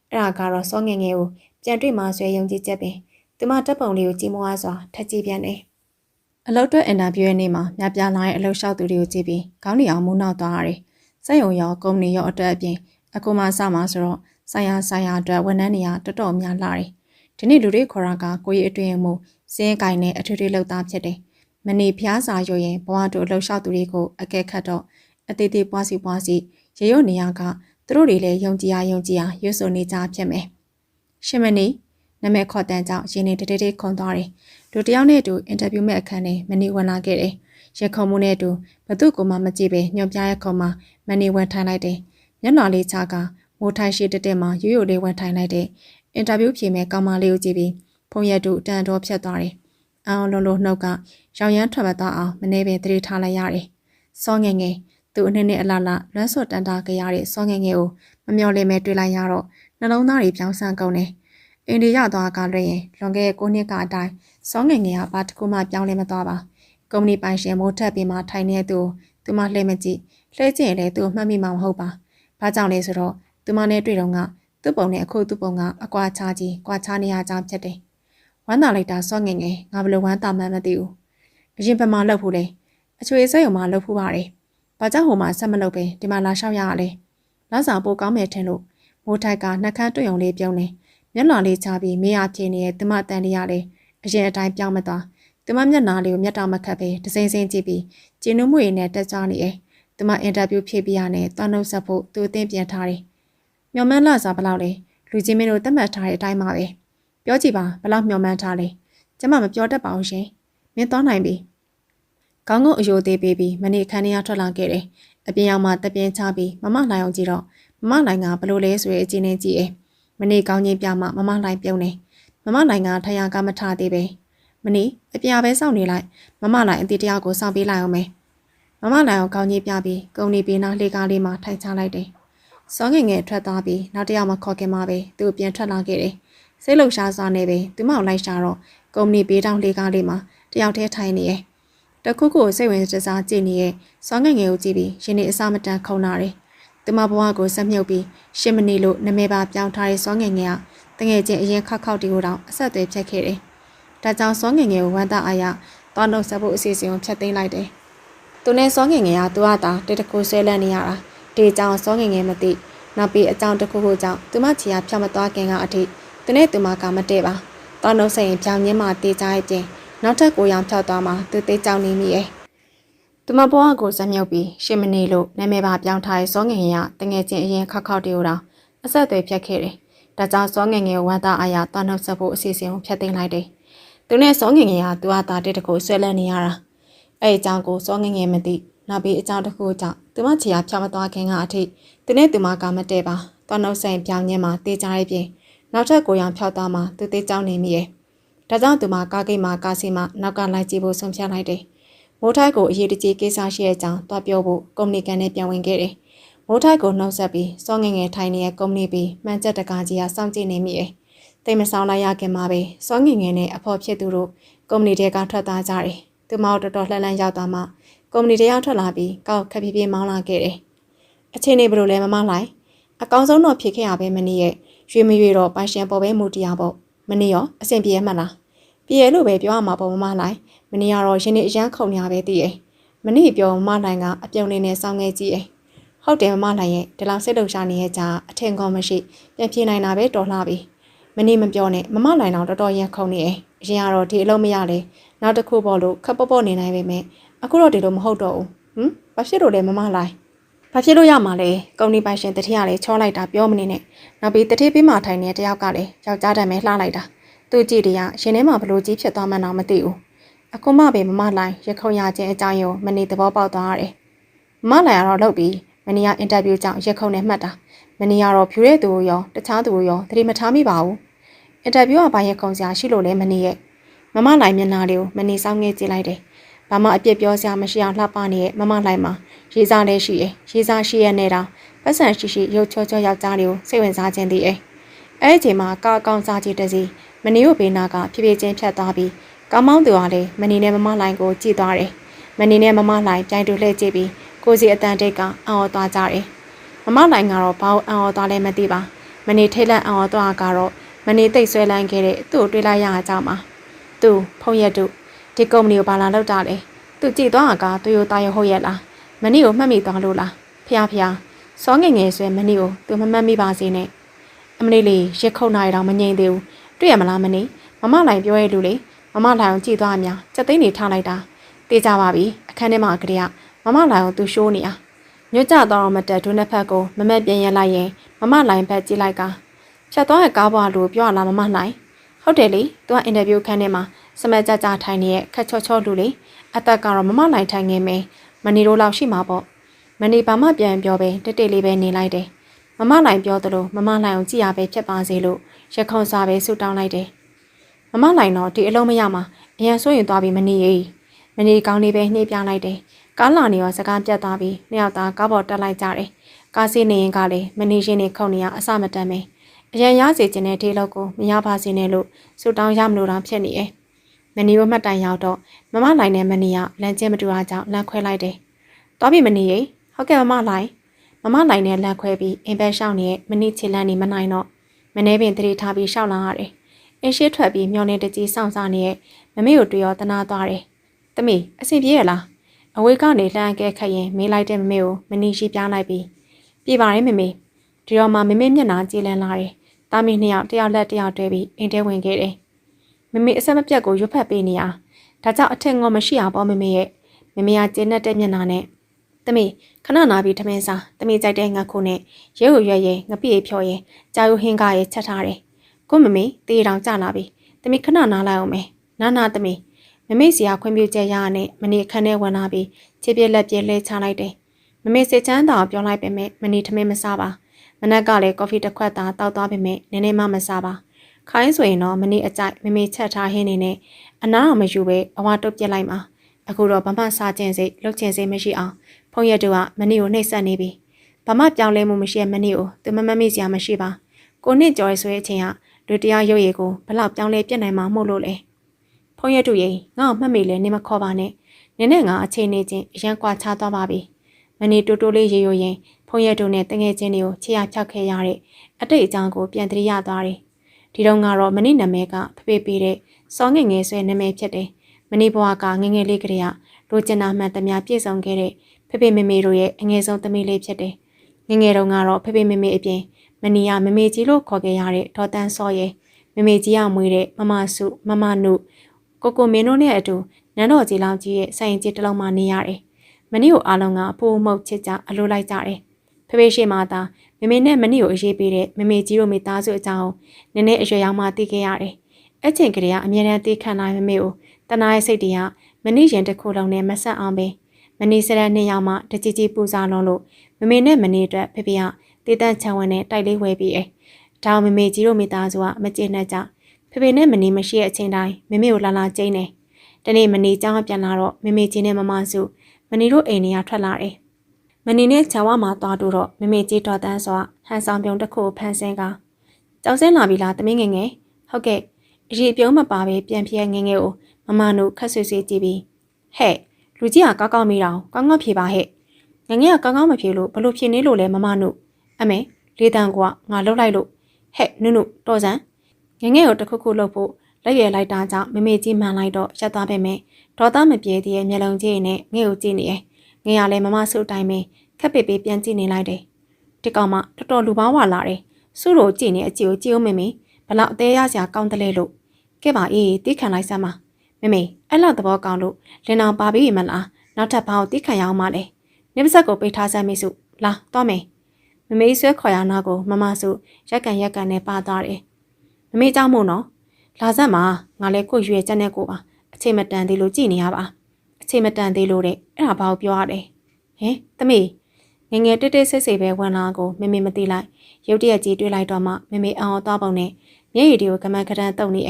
်အဲ့ဒါကတော့စောငငယ်ကိုပြန်တွေ့မှဆွဲယုံကြည်ချက်ပင်သူမတပ်ပုံလေးကိုကြည်မွားစွာထက်ကြည့်ပြန်တယ်အလုပ်အတွက်အင်တာဗျူးရဲ့နေ့မှာမြပြလာတဲ့အလုပ်လျှောက်သူတွေကိုကြည့်ပြီးခေါင်းနေအောင်မူးနောက်သွားရတယ်စက်ရုံရောကုမ္ပဏီရောအတွက်အပြင်အခုမှစမှာဆိုတော့ဆိုင်ရာအတွက်ဝန်ထမ်းတွေကတော်တော်များလာတယ်ဒီနေ့လူတွေခေါ်တာကကိုကြီးအတွင်းမှုစင်းကိုင်နဲ့အထွေထွေလောက်သားဖြစ်တယ်မနေဖျားစာရွရင်ဘဝတို့အလုပ်လျှောက်သူတွေကိုအကဲခတ်တော့အသေးသေးပွားစီရေရုပ်နေရကသူတို့တွေလည်းယုံကြည်ရရွတ်ဆိုနေကြဖြစ်မယ်ရှင်မနီနမဲခေါ်တန်းကြောင့်ရင်းနေတေးခွန်သွားတယ်တို့တယောက်နဲ့တူအင်တာဗျူးမဲ့အခန်းနဲ့မနီဝင်လာခဲ့တယ်ရခုံမှုနဲ့တူဘသူ့ကိုမှမကြည့်ပဲညွန်ပြရဲ့ခုံမှာမနီဝင်ထိုင်လိုက်တယ်မျက်နှာလေးချကမိုးထိုင်ရှိတက်မှာရိုးလေးဝင်ထိုင်လိုက်တဲ့အင်တာဗျူးဖြေမဲ့ကောင်မလေးကိုကြည့်ပြီးဖုံရက်တို့တန်တော်ဖြတ်သွားတယ်အောင်လုံးနှုတ်ကရောင်ရမ်းထွက်မသွားအောင်မနေပင်တတိထားလိုက်ရတယ်စောငငယ်သူ့အနေနဲ့အလားလွမ်းစော့တန်တာကြရတဲ့စောငငယ်ကိုမမျော်လင့်မဲတွေ့လိုက်ရတော့နှလုံးသားတွေပြောင်းဆန်းကုန်တယ်အင်းဒီရသွားကလွှဲရင်လွန်ခဲ့တဲ့9နှစ်ကအတိုင်းစောငငယ်ကဘာတစ်ခုမှပြောင်းလဲမသွားပါကုမ္ပဏီပိုင်ရှင်မိုးထက်ပြီးမှထိုင်နေသူမှလှည့်မကြည့်လှည့်ကြည့်ရင်လည်းသူ့မှတ်မိမှာမဟုတ်ပါဘာကြောင့်လဲဆိုတော့သူမနဲ့တွေ့တော့ကသူ့ပုံနဲ့အခုသူ့ပုံကအကွာခြားကြီးကွာခြားနေရကြောင်းဖြစ်တယ်ဝမ်းသာလိုက်တာစောငငယ်ငါဘလို့ဝမ်းသာမှန်းမသိဘူးအရင်ပမာလှုပ်ဖို့လေအချွေစက်ရုံမှာလှုပ်ဖို့ပါတယ်ဘာကြောင့်ဟိုမှာဆက်မလုပ်ပဲဒီမှာလာလျှောက်ရရလဲလောက်စာပိုကောင်းမယ်ထင်လို့မိုးထိုက်ကနှက်ခမ်းတွေ့ုံလေးပြုံးနေမျက်နှာလေးချပြီးမေးရဖြေနေတဲ့သူမတန်လေးရလေအရင်အတိုင်းပြောင်းမသွားသူမမျက်နှာလေးကိုမျက်တောင်မခတ်ပဲတစိမ့်စိမ့်ကြည့်ပြီးကျင်းနှမှုရည်နဲ့တက်ကြနေတယ်သူမအင်တာဗျူးဖြေပြရနဲ့သွားနှုတ်ဆက်ဖို့သူအသင်ပြန်ထားတယ်မျော်မှန်းလာစားဘလောက်လဲလူချင်းမင်းတို့တတ်မှတ်ထားတဲ့အတိုင်းပါပဲပြောကြည့်ပါဘလောက်မျော်မှန်းထားလဲကျမမပြောတတ်ပါဘူးရှင်မင်းသွားနိုင်ပြီခေါင်းကုန်းအယိုသေးပေးပြီးမနေ့ခန်းထဲထွက်လာခဲ့တယ်အပြင်ရောက်မှတပြင်းချပြီးမမလိုင်အောင်ကြည့်တော့မမလိုင်ကဘလို့လဲဆိုရဲ့အချင်းချင်းကြည့်တယ်မနေ့ကောင်းချင်းပြမှမမလိုင်ပြုံးတယ်မမလိုင်ကထရကမထသေးပဲမနေ့အပြာပဲစောင့်နေလိုက်မမလိုင်အတီတယောက်ကိုစောင့်ပေးလိုက်အောင်မယ်မမလိုင်ကိုကောင်းချင်းပြပြီးကုံနေပြီးနောက်လေကားလေးမှာထိုင်ချလိုက်တယ်စောငငယ်ထွက်သွားပြီးနောက်တယောက်မှခေါ်ခင်မှပဲသူ့ပြန်ထွက်လာခဲ့တယ်စိတ်လှုပ်ရှားစွာနဲ့ပဲသူမကိုလိုက်ရှာတော့ကုမ္ပဏီဘေးတောင်လေကားလေးမှာတယောက်တည်းထိုင်နေရဲ့တခုခုစိတ်ဝင်စားကြည့်နေရဲ့စောငငယ်ကိုကြည့်ပြီးရှင်နေအစမတန်ခုံလာတယ်သူမဘဝကိုဆက်မြုပ်ပြီးရှင်မနေလို့နမဲပါပြောင်းထားတဲ့စောငငယ်ကတငယ်ချင်းအရင်ခောက်တီကိုတောင်အဆက်အသွယ်ဖြတ်ခဲ့တယ်ဒါကြောင့်စောငငယ်ကိုဝမ်းသာအားရသွားနှုတ်ဆက်ဖို့အစီအစဉ်ကိုဖျက်သိမ်းလိုက်တယ်သူနဲ့စောငငယ်ကသူ့ဟာတာတခုဆွဲလန်းနေရတာဒီကြောင့်စောငငယ်မသိနောက်ပြီးအကြောင်းတစ်ခုခုကြောင့်သူမချီယာဖြောင်းမသွားခင်ကအထိသူနဲ့သူမကမတည့်ပါတောင်းနှုတ်ဆိုင်ရင်ဖြောင်းညင်းမှတေးကြရဲ့ပြင်နောက်ထပ်ကိုရောင်ဖြောက်သွားမှသူသေးကြောင်နေမိရဲ့သူမဘွားကိုစမြုပ်ပြီးရှင်မနေလို့နာမည်ပါပြောင်းထားတဲ့စောငငယ်ကတငယ်ချင်းအရင်ခောက်တီကိုတောင်အဆက်အသွယ်ဖြတ်ခဲ့တယ်ဒါကြောင့်စောငငယ်ဝမ်းသာအားရတောင်းနှုတ်ဆက်ဖို့အစီအစဉ်ကိုဖျက်သိမ်းလိုက်တယ်သူနဲ့စောငငယ်ကသူ့ဟာတာတဲ့တခုဆွဲလန်းနေရတာအဲ့အကြောင်းကိုစောငငယ်မသိနောက်ပြီးအကြောင်းတစ်ခုကြောင့်သူမချီယာဖြောင်းမသွားခင်ကအထိသူနဲ့သူမကမတည့်ပါတောင်းနှုတ်ဆိုင်ပြောင်းညင်းမှတေးကြရဲ့ပြင်နောက်ထပ်ကိုရောင်ဖြောက်သွားမှသူသေးကြောင်နေမိရဲ့ဒါကြောင့်သူမကားကိတ်မှာကားစီမှာနောက်ကလိုက်ကြည့်ဖို့ဆုံးဖြတ်လိုက်တယ်မိုးထိုက်ကိုအရေးတကြီးကိစ္စရှိတဲ့အကြောင်းတွားပြောဖို့ကုမ္ပဏီကန်နဲ့ပြန်ဝင်ခဲ့တယ်မိုးထိုက်ကိုနှုတ်ဆက်ပြီးစောငငယ်ထိုင်နေတဲ့ကုမ္ပဏီပြီးမှန်ချက်တကားကြီးကစောင့်ကြည့်နေမိရဲ့တိတ်မဆောင်လိုက်ရခင်မှာပဲစောငငယ်နဲ့အဖော်ဖြစ်သူတို့ကုမ္ပဏီတဲကထွက်သွားကြတယ်သူမတော်တော်လှမ်းရောက်သွားမှကုမ္ပဏီတဲရောက်ထွက်လာပြီးကောက်ခက်ပြေးမောင်းလာခဲ့တယ်အချိန်နေဘလို့လဲမမလိုက်အကောင်းဆုံးတော့ဖြစ်ခဲ့ရပဲမနီးရဲ့ရွေမရွေတော့ပိုင်ရှင်ပေါ်ပဲမူတရားပေါ့မနီးရောအဆင်ပြေမှတ်လားပြေလို့ပဲပြောရမှာပေါ့မမလိုက်မနီးကတော့ရှင်နေအရန်ခုံညာပဲတည်ရဲ့မနီးပြောမမလိုက်ကအပြုံနေနဲ့စောင်းငယ်ကြည့်ရဲ့ဟုတ်တယ်မမလိုက်ရဲ့ဒီလောက်စိတ်လှုပ်ရှားနေရဲ့ကြာအထင်ကောမရှိပြန်ပြေးနိုင်တာပဲတော်လှပြီမနီးမပြောနဲ့မမလိုက်တော့တော်တော်ရန်ခုံနေရဲ့အရင်ကတော့ဒီအလုံးမရလေနောက်တစ်ခုပေါ့လို့ခပ်ပေါ့ပေါ့နေနိုင်ပေမဲ့အခုတော့ဒီလိုမဟုတ်တော့ဘူးဘာဖြစ်လို့လဲမမလိုက်ဘ ဘာဖြစ်လို့ရမှာလဲကုမ္ပဏီပိုင်ရှင်တတိယလည်းချောလိုက်တာပြောမနေနဲ့နောက်ပြီးတတိပေးမှထိုင်နေတဲ့တယောက်ကလည်းယောက်ျားတမ်းပဲလှလိုက်တာသူကြည့်တရရှင်ထဲမှာဘလို့ကြီးဖြစ်သွားမှန်းတော့မသိဘူးအခုမှပဲမမလိုင်းရခုံရခြင်းအကြောင်းရောမနေသဘောပေါက်သွားရတယ်မမလိုင်းကတော့လုပ်ပြီးမနီကအင်တာဗျူးကြောင့်ရခုံနဲ့မှတ်တာမနီကတော့ဖြူတဲ့သူရောတခြားသူရောသတိမထားမိပါဘူးအင်တာဗျူးကဘာရခုံစရာရှိလို့လဲမနီရဲ့မမလိုင်းမျက်နှာလေးကိုမနီစောင်းငဲကြည့်လိုက်တယ်ဘာမှအပြစ်ပြောစရာမရှိအောင်လှပနေတဲ့မမလိုင်းမှာရေးစားလည်းရှိရေးစားရှိရနေတာပတ်စံရှိရုပ်ချောချောယောက်ျားလေးကိုစိတ်ဝင်စားခြင်းတည်းအဲ့ဒီချိန်မှာကားကောင်းစားကြည့်တဲ့စီမနီကိုဘေးနာကဖြည်းဖြည်းချင်းဖြတ်သွားပြီးကောင်းမောင်းသူကလည်းမနီနဲ့မမလိုင်းကိုကြည့်သွားတယ်မနီနဲ့မမလိုင်းပြိုင်တူလှည့်ကြည့်ပြီးကိုစီအတန်တိတ်ကအံ့ဩသွားကြတယ်မမလိုင်းကတော့ဘာလို့အံ့ဩသွားလဲမသိပါမနီထိတ်လန့်အံ့ဩသွားကတော့မနီတိတ်ဆွဲလန်းခဲ့တဲ့သူ့ကိုတွေးလိုက်ရအောင်ကြောက်မှာသူ့ဖုံးရက်တို့ဒီကုမ္ပဏီကိုဘာလာလောက်တာလဲသူကြည့်သွားတာကသူ့ရိုတာရဟုတ်ရဲ့လားမနီကိုမှတ်မိသွားလို့လားဖျားစောငငယ်ဆွဲမနီကိုသူမမှတ်မိပါစေနဲ့အမလေးလေးရစ်ခုံနိုင်တော့မငြိမ်သေးဘူးတွေ့ရမလားမနီမမလိုင်းပြောရဲ့လူလေမမလိုင်းကိုကြည့်သွားအများစက်သိန်းတွေထားလိုက်တာတေးကြပါပြီအခန်းထဲမှာကလေးကမမလိုင်းကိုသူရှိုးနေတာညွတ်ကြတော့မတက်ဒုနှစ်ဖက်ကိုမမက်ပြန်ရလိုက်ရင်မမလိုင်းဘက်ကြည့်လိုက်ကဖြတ်သွားရဲ့ကားဘွားလို့ပြောရလားမမလိုင်းဟုတ်တယ်လေသူကအင်တာဗျူးခန်းထဲမှာစမက်ကြကြထိုင်နေတဲ့ခက်ချောချောလူလေအသက်ကတော့မမလိုင်းထိုင်နေမယ်မနီတို့လောက်ရှိမှာပေါ့မနီဘာမှပြန်ပြောပဲတိတ်တိတ်လေးပဲနေလိုက်တယ်မမလိုင်းပြောသလိုမမလိုင်းကိုကြည့်ရပဲဖြစ်ပါစေလို့ရခုံစားပဲဆူတောင်းလိုက်တယ်မမလိုင်းတော့ဒီအလုံးမရမှာအရန်ဆိုရင်သွားပြီးမနီရေးမနီကောင်းလေးပဲနှိပ်ပြလိုက်တယ်ကားလာနေရောစကားပြတ်သွားပြီးနှစ်ယောက်သားကားပေါ်တက်လိုက်ကြတယ်ကားစီးနေရင်ကလည်းမနီရှင်နေခုန်နေရအစမတန်ပဲအရန်ရစေခြင်းတဲ့ဒီလောက်ကိုမရပါစေနဲ့လို့ဆူတောင်းရမလို့တော့ဖြစ်နေရဲ့မနီကိုမှတ်တိုင်ရောက်တော့မမလိုင်းနဲ့မနီကလမ်းကျင်းမတူတာကြောင့်လမ်းခွဲလိုက်တယ်သွားပြီမနီရေဟုတ်ကဲ့မမလိုင်းနဲ့လမ်းခွဲပြီးအင်ဘက်ရှောင်းနေတဲ့မနီချီလန်းနေမနိုင်တော့မနေပင်တတိထားပြီးရှောက်လာရတယ်အင်းရှိထွက်ပြီးမျောနေတကြီးစောင့်စားနေတဲ့မမေကိုတွေ့ရောတနာသွားတယ်တမီအဆင်ပြေရလားအဝေးကနေလှမ်းကဲခတ်ရင်မေးလိုက်တဲ့မမေကိုမနီရှိပြလိုက်ပြီးပြေးပါရဲ့မမေဒီတော့မှမမေမျက်နှာကြည်လန်းလာတယ်တာမီနှစ်ယောက်တယောက်လက်တယောက်တွဲပြီးအိမ်ထဲဝင်ခဲ့တယ်မမေအဆက်မပြတ်ကိုရွတ်ဖက်ပေးနေရဒါကြောင့်အထက်ငေါမရှိအောင်ပေါ့မမေရဲ့မမေကကျင်းတဲ့မျက်နှာနဲ့တမီခဏနာပြီးထမင်းစားတမီကြိုက်တဲ့ငါခုနဲ့ရဲကိုရွက်ရဲငပိဖြော်ရဲကြာယူဟင်းကားရဲချက်ထားတယ်ကိုမမေတေးတောင်ကြလာပြီတမီခဏနားလိုက်အောင်မယ်နာတမီမမေစီကခွင့်ပြုချက်ရရနဲ့မနေခန်းထဲဝင်လာပြီးခြေပြက်လက်ပြက်လဲချလိုက်တယ်မမေစိတ်ချမ်းသာပြောလိုက်ပေမဲ့မနေထမင်းမစားပါမနက်ကလည်းကော်ဖီတစ်ခွက်သာတောက်သွားပေမဲ့နည်းနည်းမှမစားပါခိုင်းဆိုရင်တော့မနေအကြိုက်မမေချက်ထားဟင်းနေနဲ့အနားအောင်မယူပဲအဝါတုတ်ပြက်လိုက်မှာအခုတော့ဘာမှစားခြင်းစိတ်လှုပ်ခြင်းစိတ်မရှိအောင်ဖုန်းရက်တို့ကမနီကိုနှိပ်စက်နေပြီဘာမှပြောင်းလဲမှုမရှိတဲ့မနီကိုသူမမိစရာမရှိပါကိုနှစ်ကြော်ရဲဆိုတဲ့အချိန်ကလူတရားရုပ်ရည်ကိုဘလောက်ပြောင်းလဲပြတ်နိုင်မှာမဟုတ်လို့လေဖုန်းရက်တို့ရေငါ့ကိုမှတ်မိလဲနေမခေါ်ပါနဲ့နင်းနဲ့ငါအချိန်နေချင်းအရန်ကွာချသွားပါပြီမနီတိုးလေးရေရိုရင်ဖုန်းရက်တို့နဲ့တငယ်ချင်းတွေကိုချေရဖြောက်ခဲ့ရတဲ့အတိတ်အကြောင်းကိုပြန်သတိရသွားတယ်ဒီတော့ကတော့မနီနာမည်ကဖဖေးပေးတဲ့စောငငယ်ဆွဲနာမည်ဖြစ်တယ်မနီဘွားကငငယ်လေးကလေးကလိုချင်တာမှန်သမျှပြည့်စုံခဲ့တဲ့ဖေဖေမေမေတို့ရဲ့အငယ်ဆုံးသမီးလေးဖြစ်တယ်ငငယ်တုန်းကတော့ဖေဖေမေမေအပြင်မနီကမေမေကြီးလို့ခေါ်ခဲ့ရတဲ့ဒေါ်တန်းစောရဲ့မေမေကြီးကမွေးတဲ့မမစုမမနုကိုမင်းတို့နဲ့အတူနန်းတော်ကြီးလောင်ကြီးရဲ့ဆိုင်ကြီးတစ်လုံးမှာနေရတယ်မနီကိုအားလုံးကအဖိုးမှုတ်ချစ်ကြအလိုလိုက်ကြတယ်ဖေဖေရှိမှသာမေမေနဲ့မနီကိုအရေးပေးတဲ့မေမေကြီးတို့မိသားစုအကြောင်းနည်းနည်းအရွယ်ရောက်မှသိခဲ့ရတယ်အဲ့ချိန်ကလေးကအမြဲတမ်းသိခံနိုင်မေမေကိုတနာရဲ့စိတ်တွေကမနီရင်တစ်ခုလုံးနဲ့မဆက်အောင်ပဲမနီစရက်နှစ်ယောက်မှတကြီးကြီးပူစားလုံးလို့မမေနဲ့မနီအတွက်ဖေဖေကတေးတန့်ချန်ဝင်နဲ့တိုက်လေးဝဲပြီးဒါမမေကြီးတို့မိသားစုကမကျေနပ်ကြဖေဖေနဲ့မနီမရှိတဲ့အချိန်တိုင်းမမေကိုလာကျင်းတယ်တနေ့မနီကျောင်းပြန်လာတော့မမေကြီးနဲ့မမစုမနီတို့အိမ်နေရထွက်လာတယ်မနီနဲ့ချာဝမှာသွားတူတော့မမေကြီးတော်တန်းစွာဟန်ဆောင်ပြုံတစ်ခုဖန်ဆင်းကကြောက်စင်းလာပြီလားတမင်းငယ်ငယ်ဟုတ်ကဲ့အရေးပြုံးမပါပဲပြန်ပြဲငယ်ငယ်ကိုမမတို့ခက်ဆွေဆွေကြည့်ပြီးဟဲ့လူကြီးကကောင်းမိတော့ကောင်းဖြေပါဟဲ့ငငယ်ကကောင်းမဖြေလို့ဘလို့ဖြေနေလို့လဲမမနုအမေလေးတန်းကငါလှုပ်လိုက်လို့ဟဲ့နုတော်စံငငယ်ကိုတခုခုလှုပ်ဖို့လက်ရည်လိုက်တာကြောင့်မမေကြီးမှန်လိုက်တော့ရက်သွားပေမဲ့ဒေါ်သားမပြေသေးရဲ့မျက်လုံးကြီးနဲ့ငဲ့ကိုကြည့်နေငယ်ရလဲမမစုအတိုင်းပဲခက်ပေပေပြန်ကြည့်နေလိုက်တယ်ဒီကောင်မတော်တော်လူပေါင်းဝလာတယ်စုတို့ကြည့်နေအကြည့်ကိုကြည့်အောင်မေဘလောက်အသေးရစရာကောင်းတယ်လေလို့ကဲပါအေးတိခံလိုက်စမ်းပါမေအဲ့လောက်သဘောကောင်းလို့လင်အောင်ပါပြီးမလားနောက်ထပ်ဘာကိုတိခံရအောင်မလဲနေပါဆက်ကိုပိတ်ထားစမ်းမိစု လာသွားမယ်မမေဆွဲခေါ်ရနာကိုမမစုရက်ကန်နဲ့ပါသွားတယ်မမေเจ้าမို့နော်လာဆက်မှာငါလည်းကိုရွေချက်နဲ့ကိုပါအချိန်မတန်သေးလို့ကြည်နေရပါအချိန်မတန်သေးလို့တဲ့အဲ့ဒါဘာကိုပြောရတယ်ဟင်သမီးငယ်တိတ်ဆိတ်ပဲဝင်လာကိုမမေမသိလိုက်ရုတ်တရက်ကြီးတွေးလိုက်တော့မှမမေအောင်သွားပုံနဲ့မျက်ရည်တွေကိုကမန်းကတန်းတုံနေ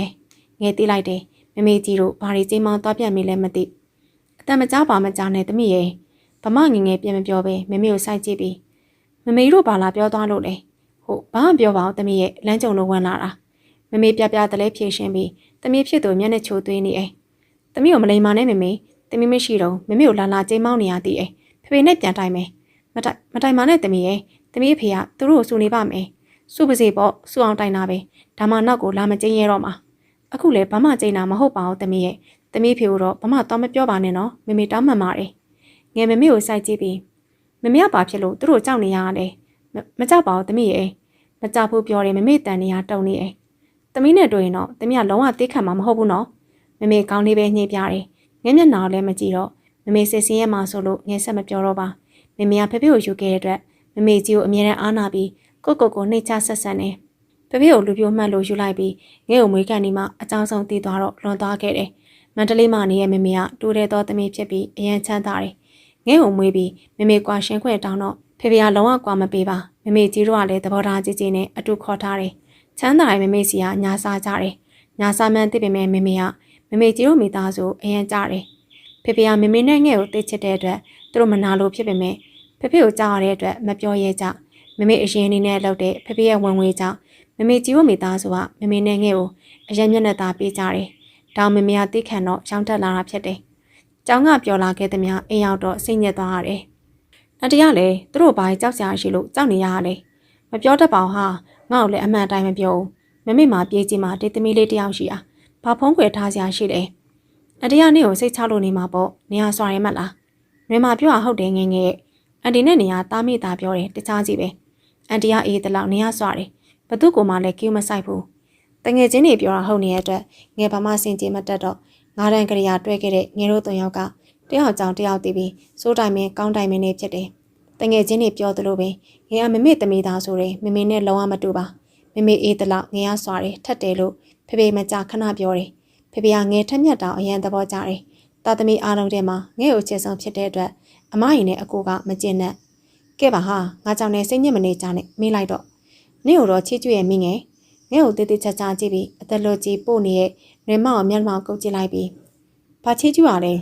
ငယ်သိလိုက်တယ်မမေကြီးတို့ဘာတွေကြီးမောင်းသွားပြန်ပြီလဲမသိအတန်မကြောက်ပါမကြောက်နဲ့သမီးရဲ့ဗမငယ်ပြန်မပြောပဲမမေကိုစိုက်ကြည့်ပြီးမမေတို့ဘာလာပြောသွားလို့လဲဟုတ်ဘာမှပြောပါအောင်သမီးရဲ့လမ်းကြုံလို့ဝင်လာတာမမေပြတလဲဖြေရှင်းပြီးသမီးဖြစ်သူမျက်နှာချိုးသွင်းနေသမီးကိုမလိမ္မာနဲ့မမေသမီးမရှိတော့မမေကိုလာကြီးမောင်းနေရသေးဖေဖေနဲ့ပြန်တိုင်မယ်မတိုင်ပါနဲ့သမီးရဲ့သမီးဖေကသူတို့ကိုစူနေပါမယ်စူပါစေပေါ့စူအောင်တိုင်တာပဲဒါမှနောက်ကိုလာမကျင်းရတော့မှာအခုလေဘာမှကျင်းတာမဟုတ်ပါဘူးသမီးရဲ့သမီးဖေကိုတော့ဘာမှတော့မပြောပါနဲ့နော်မမေတောင်းမှန်ပါတယ်ငယ်မမေကိုစိုက်ကြည့်ပြီးမမေကဘာဖြစ်လို့သူတို့ကြောက်နေရလဲမကြောက်ပါဘူးသမီးရဲ့မကြောက်ဘူးပြောတယ်မမေတန်နေရတုံနေသမီးနဲ့တွေ့ရင်တော့သမီးကလုံးဝသိခံမှာမဟုတ်ဘူးနော်မမေကောင်းလေးပဲညှိပြတယ်ငယ်မျက်နှာလည်းမကြည့်တော့မမေစစ်စင်းရဲမှာဆိုလို့ငယ်ဆက်မပြောတော့ပါမမေကဖေဖေကိုယူခဲ့တဲ့အတွက်မမေကြီးကိုအမြဲတမ်းအားနာပြီးကိုနှိတ်ချဆက်ဆံနေဖေဖေကိုလူပြိုမှတ်လို့ယူလိုက်ပြီးငဲ့ကိုမွေးကန်ဒီမှာအကြောင်းဆုံးတည်သွားတော့လွန်သွားခဲ့တယ်မန္တလေးမှာနေရဲ့မမေကတိုးတဲ့သောသမီးဖြစ်ပြီးအရန်ချမ်းသာတယ်ငဲ့ကိုမွေးပြီးမမေကွာရှင်းခွင့်တောင်းတော့ဖေဖေကလုံးဝကွာမပေးပါမမေကြီးတို့ကလည်းသဘောထားကြီးနဲ့အတူခေါ်ထားတယ်ချမ်းသာရဲ့မမေစီကညာစားကြတယ်ညာစားမှန်းသိပေမဲ့မမေကမမေကြီးတို့မိသားစုအရန်ကြတယ်ဖေဖေကမမေနဲ့ငဲ့ကိုသိချစ်တဲ့အတွက်သူတို့မနာလို့ဖြစ်ပေမဲ့ဖေဖေကိုကြားရတဲ့အတွက်မပြောရဲကြမမေအရင်အနေနဲ့လှုပ်တဲ့ဖေဖေရဲ့ဝင်ငွေကြောင့်မမေကြီးတို့မိသားစုကမမေနဲ့ငဲ့ကိုအရင်မျက်နှာသာပေးကြတယ်။တောင်မမေကသိခံတော့ရောင်းတက်လာတာဖြစ်တယ်။ကျောင်းကပြောလာခဲ့သမျှအိမ်ရောက်တော့စိတ်ညစ်သွားရတယ်။နောက်တရားလေသူတို့ဘာကြောက်စရာရှိလို့ကြောက်နေရလဲ။မပြောတတ်ပါဘူးဟာငါ့ကိုလည်းအမှန်တိုင်းမပြောဘူး။မမေမှာပြေးကြီးမှာတေးသမီးလေးတယောက်ရှိတာ။ဘာဖုံးခွေထားစရာရှိလဲ။နောက်တရားနေ့ကိုစိတ်ချလို့နေမှာပေါ့။နေရာစွာရဲမလား။နှွေမှာပြောတာဟုတ်တယ်ငယ်ငယ်အန်တီနဲ့နေရာတားမိတာပြောတယ်တခြားစီပဲ။အန်တီကအေးတလောက်နေရာစွာတယ်။ဘသူကိုမှလည်းကြည့်မဆိုင်ဘူး။တငယ်ချင်းတွေပြောတာဟုတ်နေတဲ့အတွက်ငယ်ဘာမှစင်ကြေမတက်တော့ငါးတန်းကလေးရတွေ့ခဲ့တဲ့ငယ်တို့၃ယောက်ကတယောက်ကြောင်တယောက်တည်ပြီးစိုးတိုင်မင်းကောင်းတိုင်မင်းတွေဖြစ်တယ်။တငယ်ချင်းတွေပြောသလိုပဲငယ်ကမမေသမီးသားဆိုတယ်မမေနဲ့လုံးဝမတူပါ။မမေအေးတလောက်ငယ်ကစွာတယ်ထက်တယ်လို့ဖေဖေမကြခဏပြောတယ်။ဖေဖေကငယ်ထက်မြက်တောင်အရန်သဘောကျတယ်။တာသမီအားလုံးထဲမှာငယ်ကိုချစ်ဆုံးဖြစ်တဲ့အတွက်အမရင်နဲ့အကိုကမကျင်နဲ့ကဲပါဟာငါကြောင့်လည်းစိတ်ညစ်မနေကြနဲ့မေးလိုက်တော့နင့်ကိုတော့ချစ်ကျွရဲ့မိငယ်ငဲ့ကိုတေးသေးချာချာကြည့်ပြီးအသက်လွတ်ကြီးပို့နေတဲ့နွေမောင်မျက်မှောင်ကုတ်ကြည့်လိုက်ပြီးဘာချစ်ကျွရလဲ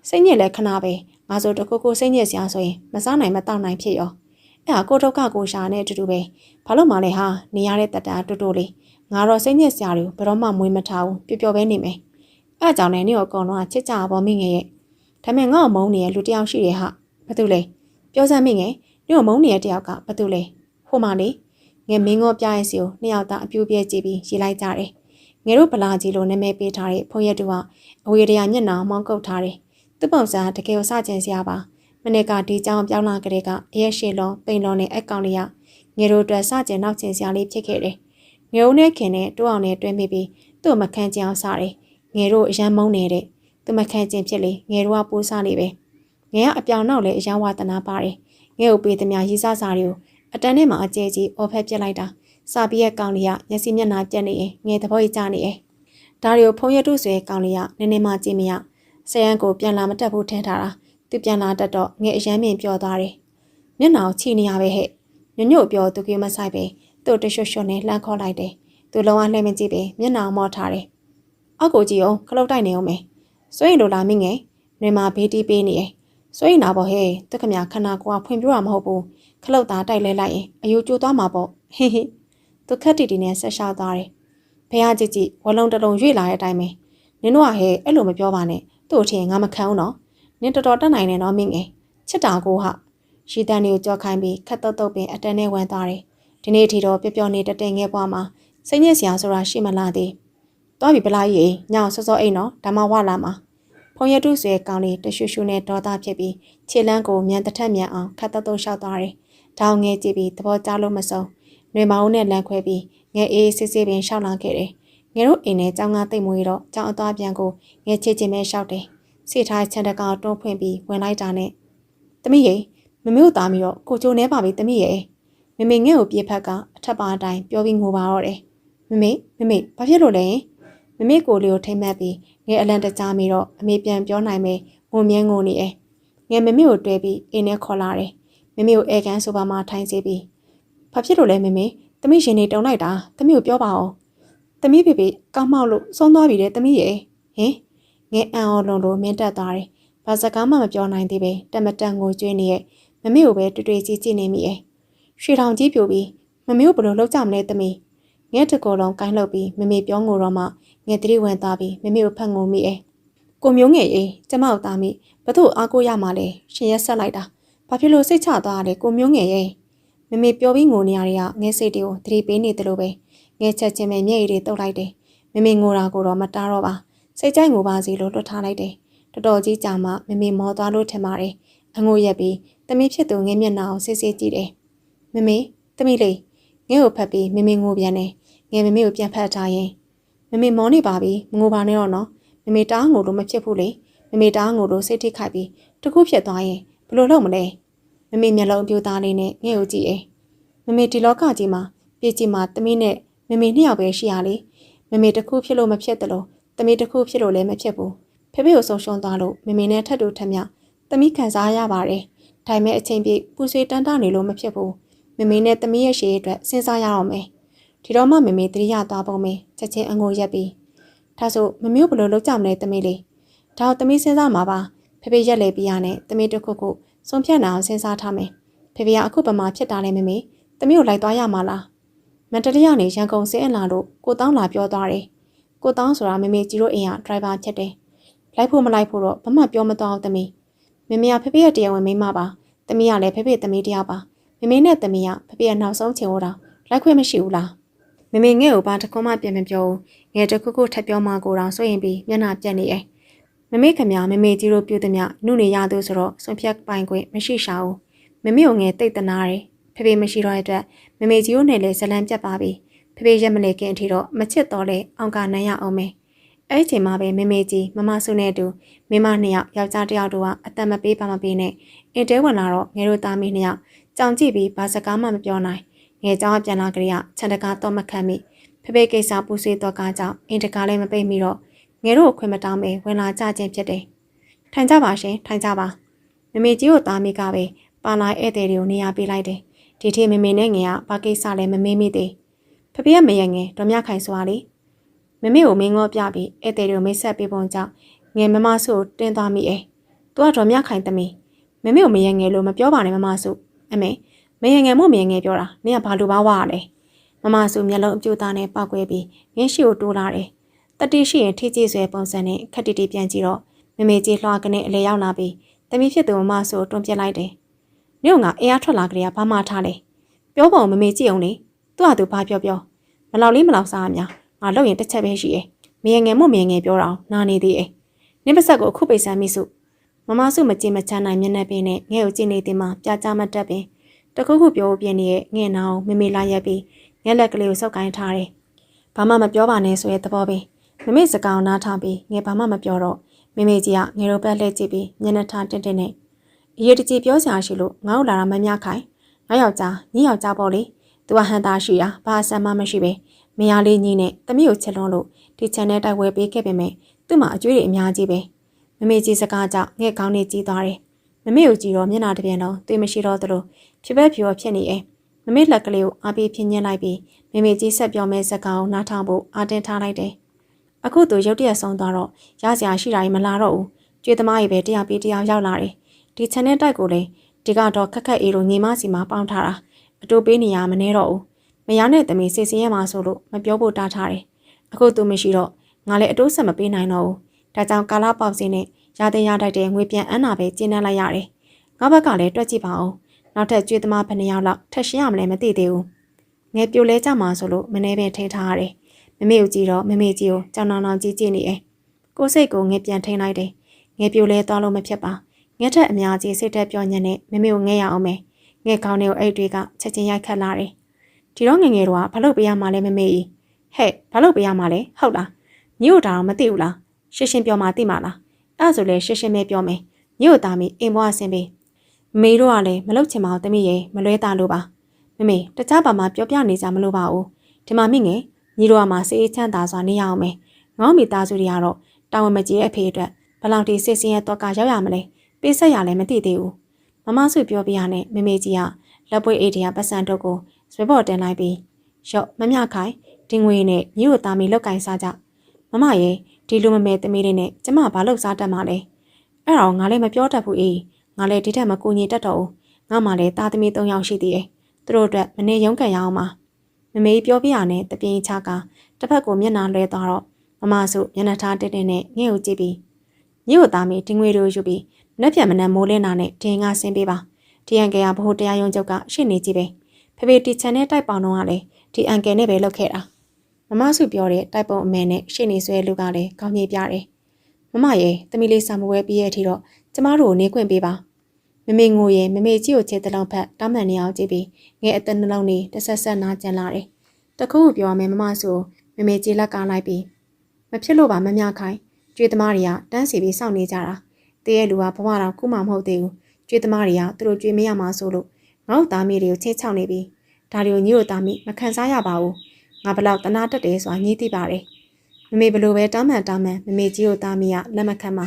စိတ်ညစ်လဲခဏပဲငါဆိုတခုစိတ်ညစ်စရာဆိုရင်မစားနိုင်မတောက်နိုင်ဖြစ်ရောအဲ့ဟာကိုဒုက္ခကိုရှာနဲ့အတူတူပဲဘာလို့မှလဲဟာနေရတဲ့တတအတူတူလေးငါတော့စိတ်ညစ်စရာတွေဘယ်တော့မှမွေးမထားဘူးပျော်ပဲနေမယ်အဲ့ကြောင့်လည်းနင့်ကိုအကုန်လုံးကချစ်ကြပါမိငယ်ရဲ့ဒါပေမဲ့ငါ့ကိုမုန်းနေတဲ့လူတယောက်ရှိတယ်ဟာဘာတူလဲပြောစမ်းမိငယ်နင့်ကိုမုန်းနေတဲ့တယောက်ကဘာတူလဲဟိုမှလေငယ်မင်းငေါပြရဲ့စီကိုနှစ်ယောက်သားအပြူပြဲကြည့်ပြီးရေးလိုက်ကြတယ်ငယ်တို့ဗလာကြီးလိုနာမည်ပေးထားတဲ့ဖုန်းရက်တူကအဝေးတရာမျက်နှာမောင်းကုတ်ထားတယ်သူ့ပုံစံတကယ်ကိုစကျင်စရာပါမနေ့ကဒီကြောင်ပြောင်းလာကြတဲ့ကအရက်ရှည်လုံးပိန်လုံးနဲ့အကောင်လေးကငယ်တို့အတွက်စကျင်နောက်ကျင်စရာလေးဖြစ်ခဲ့တယ်ငယ်ဦးနဲ့ခင်နဲ့တိုးအောင်နဲ့တွဲမိပြီးသူ့မခန့်ကျင်အောင်စားတယ်ငယ်တို့အရန်မုန်းနေတဲ့သူမခန့်ကျင်ဖြစ်လေငယ်တို့ကပိုးစားနေပဲငယ်ကအပြောင်နောက်လည်းအရန်ဝါသနာပါတယ်ငယ်ကိုပေးသမျှရေးစားစားတွေကိုအတန်းထဲမှာအကျဲကြီးအော်ဖက်ပြစ်လိုက်တာစာပြီးရဲ့ကောင်လေးကမျက်စိမျက်နှာပြက်နေရင်ငယ်သဘောကြီးကျနေတယ်ဒါတွေကိုဖုံးရတုဆွဲကောင်လေးကနည်းနည်းမှကြည့်မရဆရန်ကိုပြန်လာမတက်ဘူးထင်ထားတာသူပြန်လာတတ်တော့ငယ်အရန်မြင်ပြောသွားတယ်မျက်နှာကိုချီနေရပဲဟဲ့ညွတ်ပြောသူကမဆိုင်ပဲသူ့တရွှွှွနဲ့လှမ်းခေါ်လိုက်တယ်သူလုံးဝလှည့်မကြည့်ပဲမျက်နှာမော့ထားတယ်အောက်ကိုကြည့်အောင်ခလုတ်တိုက်နေအောင်မယ်စွရင်လိုလာမိငယ်နှွေမှာဘေးတီးပေးနေတယ်စွရင်နာပေါ့ဟဲ့သူခမခန္ဓာကိုယ်ကဖွင့်ပြရမဟုတ်ဘူးခလုတ်သားတိုက်လဲလိုက်ရင်အယူကျိုးသွားမှာပေါ့ဟင်းသူခက်တီတီနဲ့ဆက်လျှောက်သွားတယ်ဖះကြည့်ဝလုံးတလုံးရွေ့လာတဲ့အတိုင်းပဲနင်တို့ကဟဲ့အဲ့လိုမပြောပါနဲ့သူ့အထင်ငါမခံဘူးနော်နင်တော်တော်တတ်နိုင်တယ်နော်မင်းငယ်ချစ်တာကိုဟာရှိတန်တွေကိုကြောက်ခိုင်းပြီးခက်တုတ်ပင်အတန်းနဲ့ဝမ်းသွားတယ်ဒီနေ့ထီတော့ပျော်ပျော်နေတတဲ့ငယ်ပွားမှာစိတ်ညစ်စရာဆိုတာရှိမလားသေးသွားပြီဗလားကြီးညောင်စောစောအိမ်နော်ဓမ္မဝလာမှာဖုံရတုဆွဲကောင်းလေးတရွှွှွနဲ့ဒေါသဖြစ်ပြီးခြေလန်းကိုမြန်တစ်ထက်မြန်အောင်ခက်တုတ်လျှောက်သွားတယ်ထောင်ငယ်ကြည့်ပြီးသဘောကျလို့မဆုံးနှွေမောင်နဲ့လမ်းခွဲပြီးငယ်အေးစစ်စစ်ပင်ရှောက်လာခဲ့တယ်ငယ်တို့အိမ်နဲ့ကြောင်းကားတိတ်မွေးတော့ကြောင်းအသွားပြန်ကိုငယ်ချစ်ချင်းပဲရှောက်တယ်စီထားချန်တကောင်တွန်းဖွင့်ပြီးဝင်လိုက်တာနဲ့သမီးရေ မမေကိုသားမီတော့ကိုကျိုးနေပါပြီသမီးရဲ့မမေငဲ့ကိုပြေဖက်ကအထက်ပါအတိုင်းပြောပြီးငိုပါတော့တယ်မမေဘာဖြစ်လို့လဲမမေကိုလေးကိုထိမ့်မှတ်ပြီးငဲအလန့်တကြားမိတော့အမေပြန်ပြောနိုင်မယ်ငိုမြန်းငိုနေတယ်ငဲမမေကိုတွဲပြီးအိမ်ထဲခေါ်လာတယ်မမေကိုအဲကန်ဆိုပါမှထိုင်စေပြီးဘာဖြစ်လို့လဲမမေသမီးရှင်နေတုံလိုက်တာသမီးကိုပြောပါအောင်သမီးဖေကောင်းမောက်လို့ဆုံးသွားပြီတဲ့သမီးရဲ့ဟင်ငဲအံ့အော်လုံးလို့မင်းတက်သွားတယ်ဘာစကားမှမပြောနိုင်သေးပဲတက်မတက်ငိုကြွေးနေရဲ့မမေကိုပဲတွေ့ကြည့်နေမိရဲ့ရွှေထောင်ကြီးပြိုပြီးမမေကိုဘယ်လိုလုပ်ကြမလဲသမီးငဲတကောလုံးကိုင်းလှုပ်ပြီးမမေပြောငိုတော့မှငဲတတိဝင်သွားပြီးမမေကိုဖတ်ငိုမိရဲ့ကိုမျိုးငယ်ရေးကျမတို့သားမိဘသူ့အားကိုရမှာလဲရှင်ရက်ဆက်လိုက်တာဘာဖြစ်လို့စိတ်ချသွားလဲကိုမျိုးငယ်ရေးမမေပြောပြီးငိုနေရတဲ့ကငဲစိတ်တွေကိုသတိပေးနေတယ်လို့ပဲငဲချက်ချင်းပဲမျက်ရည်တွေတုပ်လိုက်တယ်မမေငိုတာကိုတော့မတားတော့ပါစိတ်ကြိုက်ငိုပါစီလို့လွတ်ထားလိုက်တယ်တော်တော်ကြီးကြာမှမမေမောသွားလို့ထင်ပါတယ်အငိုရက်ပြီးတမီးဖြစ်သူငဲမျက်နှာကိုစစ်စစ်ကြည့်တယ်မမေတမီးလေးငဲကိုဖတ်ပြီးမမေငိုပြန်တယ်ငဲမမေကိုပြန်ဖတ်ထားရင်မမေမောနေပါပြီမငိုပါနဲ့တော့နော်မမေတားငိုလို့မဖြစ်ဘူးလေမမေတားငိုလို့စိတ်ထိခိုက်ပြီးတခုဖြစ်သွားရင်ဘယ်လိုလုပ်မလဲမမေမျက်လုံးပြိုသားလေးနဲ့ငဲကိုကြည့်မမေဒီလောကကြီးမှာပြည်ကြီးမှာတမီးနဲ့မမေနှစ်ယောက်ပဲရှိရလေမမေတခုဖြစ်လို့မဖြစ်တယ်လို့တမီးတခုဖြစ်လို့လည်းမဖြစ်ဘူးဖေဖေကိုဆုံးရှုံးသွားလို့မမေနဲ့ထပ်တူထက်မြတမီးခံစားရပါတယ်ဒါပေမဲ့အချိန်ပြည့်ပူဆွေးတန်းတာနေလို့မဖြစ်ဘူးမမေနဲ့တမီးရဲ့ရှေ့အတွက်စဉ်းစားရအောင်မယ်ဒီတော့မှမမေတတိယသွားပုံမယ်ချက်ချင်းအငိုရက်ပြီးဒါဆိုမမေကိုဘယ်လိုလုပ်ကြမလဲတမီးလေးဒါတော့တမီးစဉ်းစားမှာပါဖေဖေရက်လေပြရနဲ့တမီးတစ်ခုခုဆုံးဖြတ်နိုင်အောင်စဉ်းစားထားမယ်ဖေဖေကအခုပမာဖြစ်တာလဲမမေတမီးကိုလိုက်သွားရမှာလားမန္တလေးကနေရန်ကုန်ဆင်းအလာလို့ကိုတောင်းလာပြောသွားတယ်ကိုတောင်းဆိုတာမမေကြီးတို့အိမ်ကဒရိုင်ဘာဖြစ်တယ်လိုက်ဖို့မလိုက်ဖို့တော့ဘာမှပြောမတော့သမီးမမေကဖေဖေရဲ့တရားဝင်မိမပါသမီးကလည်းဖေဖေသမီးတရားပါမမေနဲ့သမီးကဖေဖေရဲ့နောက်ဆုံးချင်ဟောတာလိုက်ခွင့်မရှိဘူးလားမမေငဲ့ကိုဘာတခွန်းမှပြန်မပြောဘူးငဲတခုခုထပ်ပြောမှကိုတော့စိုးရင်ပြီးမျက်နှာပြက်နေရဲ့မမေခင်ဗျာမမေကြီးတို့ပြုသည်မြနှုနေရသူဆိုတော့ဆွန်ဖြတ်ပိုင်ခွင့်မရှိရှာဘူးမမေကိုငဲတိတ်တနာတယ်ဖေဖေမရှိတော့တဲ့အတွက်မမေကြီးတို့နဲ့လည်းဇလံပြတ်ပါပြီဖေဖေရက်မနေခင်အထိတော့မချစ်တော့လေအောင်ကနိုင်ရအောင်မယ်အဲ့ဒီချိန်မှာပဲမမေကြီးမမဆုနဲ့တူမိမနှစ်ယောက်ယောက်ျားတစ်ယောက်တို့ကအသက်မပေးပါမပေးနဲ့အင်တဲဝင်လာတော့ငယ်တို့သားမီးနှစ်ယောက်ကြောင်ကြည့်ပြီးဘာစကားမှမပြောနိုင်ငယ်เจ้าပြန်လာကြရခြံတကာတော့မခံမိဖေဖေကိစ္စပူဆွေးတော့ကားကြောင့်အင်တကာလည်းမပိတ်မိတော့ငယ်တို့ခွင့်မတောင်းပဲဝင်လာကြခြင်းဖြစ်တယ်ထိုင်ကြပါရှင်ထိုင်ကြပါမမေကြီးကိုသားမီးကပဲပါလာဧည့်သည်တွေကိုနေရာပေးလိုက်တယ်ဒီထည့်မမေနဲ့ငယ်ကဘာကိစ္စလဲမမေးမိသေးဖေဖေကမရငယ်တော်မြခိုင်စွာလေမမေကိုမင်းငေါပြပြီးဧည့်သည်တွေကိုမိတ်ဆက်ပေးပုံကြောင့်ငယ်မမဆုကိုတင်းသွားမိ။သူကတော်မြခိုင်သမီးမမေကိုမရငယ်လို့မပြောပါနဲ့မမဆုအမေမရငယ်မို့မရငယ်ပြောတာနင်ကဘာလို့ဘာဝရလဲမမဆုမျက်လုံးအပြူသားနဲ့ပောက်ကွဲပြီးငင်းရှိကိုတိုးလာတယ်တတိရှိရင်ထိကြည့်ဆွဲပုံစံနဲ့ခက်တီတီပြန်ကြည့်တော့မမေကြီးလွှာကနေအလဲရောက်လာပြီးသမီးဖြစ်သူမမဆုတွန်းပြလိုက်တယ်နင့်ကအေးအားထွက်လာကြရဘာမှထားလဲပြောပုံမမေကြည့်အောင်လေသူ့ဟာသူဘာပြောမလောက်လေးမလောက်စားအများငါလောက်ရင်တစ်ချက်ပဲရှိရဲ့မရငယ်မို့မရငယ်ပြောတော့နာနေသေးရဲ့နင့်ပါဆက်ကိုအခုပိတ်ဆန်းမိစုမမဆုမကြည့်မချမ်းနိုင်မျက်နှာပင်နဲ့ငဲ့ကိုကြည့်နေသည်မှာပြကြမတက်ပင်တခုခုပြောပြနေရဲ့ငဲ့နောင်မမေလာရက်ပြီးငဲ့လက်ကလေးကိုစောက်ကိုင်းထားတယ်ဘာမှမပြောပါနဲ့ဆိုရဲ့သဘောပဲမမေစကားနားထားပြီးငဲ့ဘာမှမပြောတော့မမေကြီးကငဲ့တို့ဘက်လှည့်ကြည့်ပြီးမျက်နှာထားတင်းနဲ့အရေးတကြီးပြောစရာရှိလို့ငါ့ကိုလာတာမမြခိုင်ငါယောက်ျားညီယောက်ျားပေါ့လေသူကဟန်တာရှိတာဘာအဆမ်းမှမရှိပဲမယားလေးညီနဲ့တမီးကိုချက်လွန်းလို့ဒီ channel တိုက်ဝဲပေးခဲ့ပေမဲ့သူ့မှာအကျွေးတွေအများကြီးပဲမမေကြီးစကားကြောင့်ငဲ့ကောင်းနေကြီးသွားတယ်မမေကိုကြည့်တော့မျက်နှာတစ်ပြန်တော့တွေ့မရှိတော့သလိုဖြစ်ပဲဖြစ်ဖြစ်နေရဲ့မမေလက်ကလေးကိုအားပေးဖြင်းညှင်းလိုက်ပြီးမမေကြီးဆက်ပြောမဲ့စကားကိုနားထောင်ဖို့အားတင်းထားလိုက်တယ်အခုသူရုတ်တရက်ဆုံးသွားတော့ရစရာရှိတာကြီးမလာတော့ဘူးကျွေးသမားကြီးပဲတရားပြီးတရားရောက်လာတယ်ဒီ channel တိုက်ကိုလည်းဒီကတော့ခက်ခက်အေးလို့ညီမစီမှာပေါင်းထားတာအတူပေးနေရမနေတော့ဘူးမယားနဲ့တမီးစီစီရဲမှာဆိုလို့မပြောဖို့တားထားတယ်အခုသူမရှိတော့ငါလည်းအတိုးဆက်မပေးနိုင်တော့ဘူးဒါကြောင့်ကာလာပေါက်စင်းနဲ့ရတဲ့ရတိုက်တဲ့ငွေပြန်အန်းနာပဲကျင်းနှံလိုက်ရတယ်ငါဘက်ကလည်းတွက်ကြည့်ပါဦးနောက်ထပ်ကျွေးသမားဘယ်နှယောက်လောက်ထက်ရှင်းရမလဲမသိသေးဘူးငယ်ပြိုလဲကြမှာဆိုလို့မနေပင်ထိန်းထားရတယ်မမေကိုကြည့်တော့မမေကြီးကိုကြောင်နောင်ကြည့်ကြည့်နေတယ်ကိုစိတ်ကိုငယ်ပြန်ထိန်းလိုက်တယ်ငယ်ပြိုလဲသွားလို့မဖြစ်ပါငယ်ထက်အများကြီးစိတ်တက်ပြောညံ့နဲ့မမေကိုငဲရအောင်မယ်ငယ်ကောင်းတွေကိုအဲ့တွေကချက်ချင်းရိုက်ခတ်လာတယ်ဒီတော့ငငယ်တို့ကဘာလို့ပေးရမှာလဲမမေကြီးဟဲ့ဘာလို့ပေးရမှာလဲဟုတ်လားညို့တာတော့မသိဘူးလားရှင်းရှင်းပြောမှသိမှာလားအဲ့ဆိုလဲရှင်းရှင်းပဲပြောမယ်ညို့သားမီအိမ်ဘွားဆင်းပေး မေတို့ကလည်းမလုပ်ချင်ပါဘူးသမီးရဲ့မလွဲတာလို့ပါမမေတခြားဘာမှပြောပြနေကြမလို့ပါဘူးဒီမှာမိငယ်ညီတို့ကမှစေးချမ်းသာစွာနေရအောင်မယ်ငေါ့မိသားစုတွေကတော့တာဝန်မကြီးတဲ့အဖေအတွက်ဘလောက်ထိစိတ်ဆင်းရဲတော့ကရောက်ရမလဲပေးဆက်ရလည်းမသိသေးဘူးမမဆွေပြောပြရနဲ့မမေကြီးကလက်ပွေးအိတ်တရားပတ်စံတော့ကိုစပပေါ်တင်လိုက်ပြီးရော့မမြခိုင်ဒီငွေနဲ့ညီတို့သားမီလောက်ကင်စားကြမမရဲ့ဒီလိုမမဲသမီးလေးနဲ့ကျမဘာလို့စားတတ်မှာလဲအဲ့တော့ငါလည်းမပြောတတ်ဘူးအေးငါလည်းဒီထက်မကူညီတတ်တော့ဘူးငါမှလည်းသားသမီး၃ယောက်ရှိသေးတယ်သူတို့အတွက်မနေရုံးကန်ရအောင်ပါမမေပြောပြရနဲ့တပြင်းချကတစ်ဖက်ကိုမျက်နှာလွှဲသွားတော့မမဆုမျက်နှာထားတက်တဲ့နဲ့ငဲ့ကိုကြည့်ပြီးညီတို့သားမီဒီငွေတို့ယူပြီးလက်ပြန်မနှံမိုးလင်းတာနဲ့ဒင်းကဆင်းပေးပါဒီအန်ကယ်ကဘိုးတရားရုံးချုပ်ကရှင်းနေကြည့်ပဲဖေဖေတီချန်နဲ့တိုက်ပေါင်တော့ကလည်းဒီအန်ကယ်နဲ့ပဲလုပ်ခဲ့တာမမဆုပြောတဲ့တိုက်ပုံအမဲနဲ့ရှင်းနေဆွဲလူကလည်းကောင်းကြီးပြတယ်မမရဲ့သမီးလေးစာမဝဲပြီးရဲ့အထိတော့ကျမတို့ကိုနေခွင့်ပေးပါမမေငိုရင်မမေကြီးကိုချေတလုံးဖက်တောင်းပန်နေအောင်ကြည့်ပြီးငဲအသက်နှလုံးနဲ့တဆက်ဆက်နာကျန်လာတယ်တခုခုပြောရမယ်မမဆုမမေကြီးလက်ကလိုက်ပြီးမဖြစ်လို့ပါမမြခိုင်ကျွေးသမားတွေကတန်းစီပြီးစောင့်နေကြတာတည့်ရဲ့လူကဘဝတော်ခုမှမဟုတ်သေးဘူးကျွေးသမားတွေကသူတို့ကျွေးမရမှာဆိုလို့ငါ့သားမီးတွေကိုချင်းချောက်နေပြီးဒါတွေကိုညီတို့သားမီးမခံစားရပါဘူးငါဘလောက်တနာတက်တယ်ဆိုတာညှိသိပါတယ်မမေဘလို့ပဲတောင်းမှန်မမေကြီးတို့သားမီးကလက်မခံပ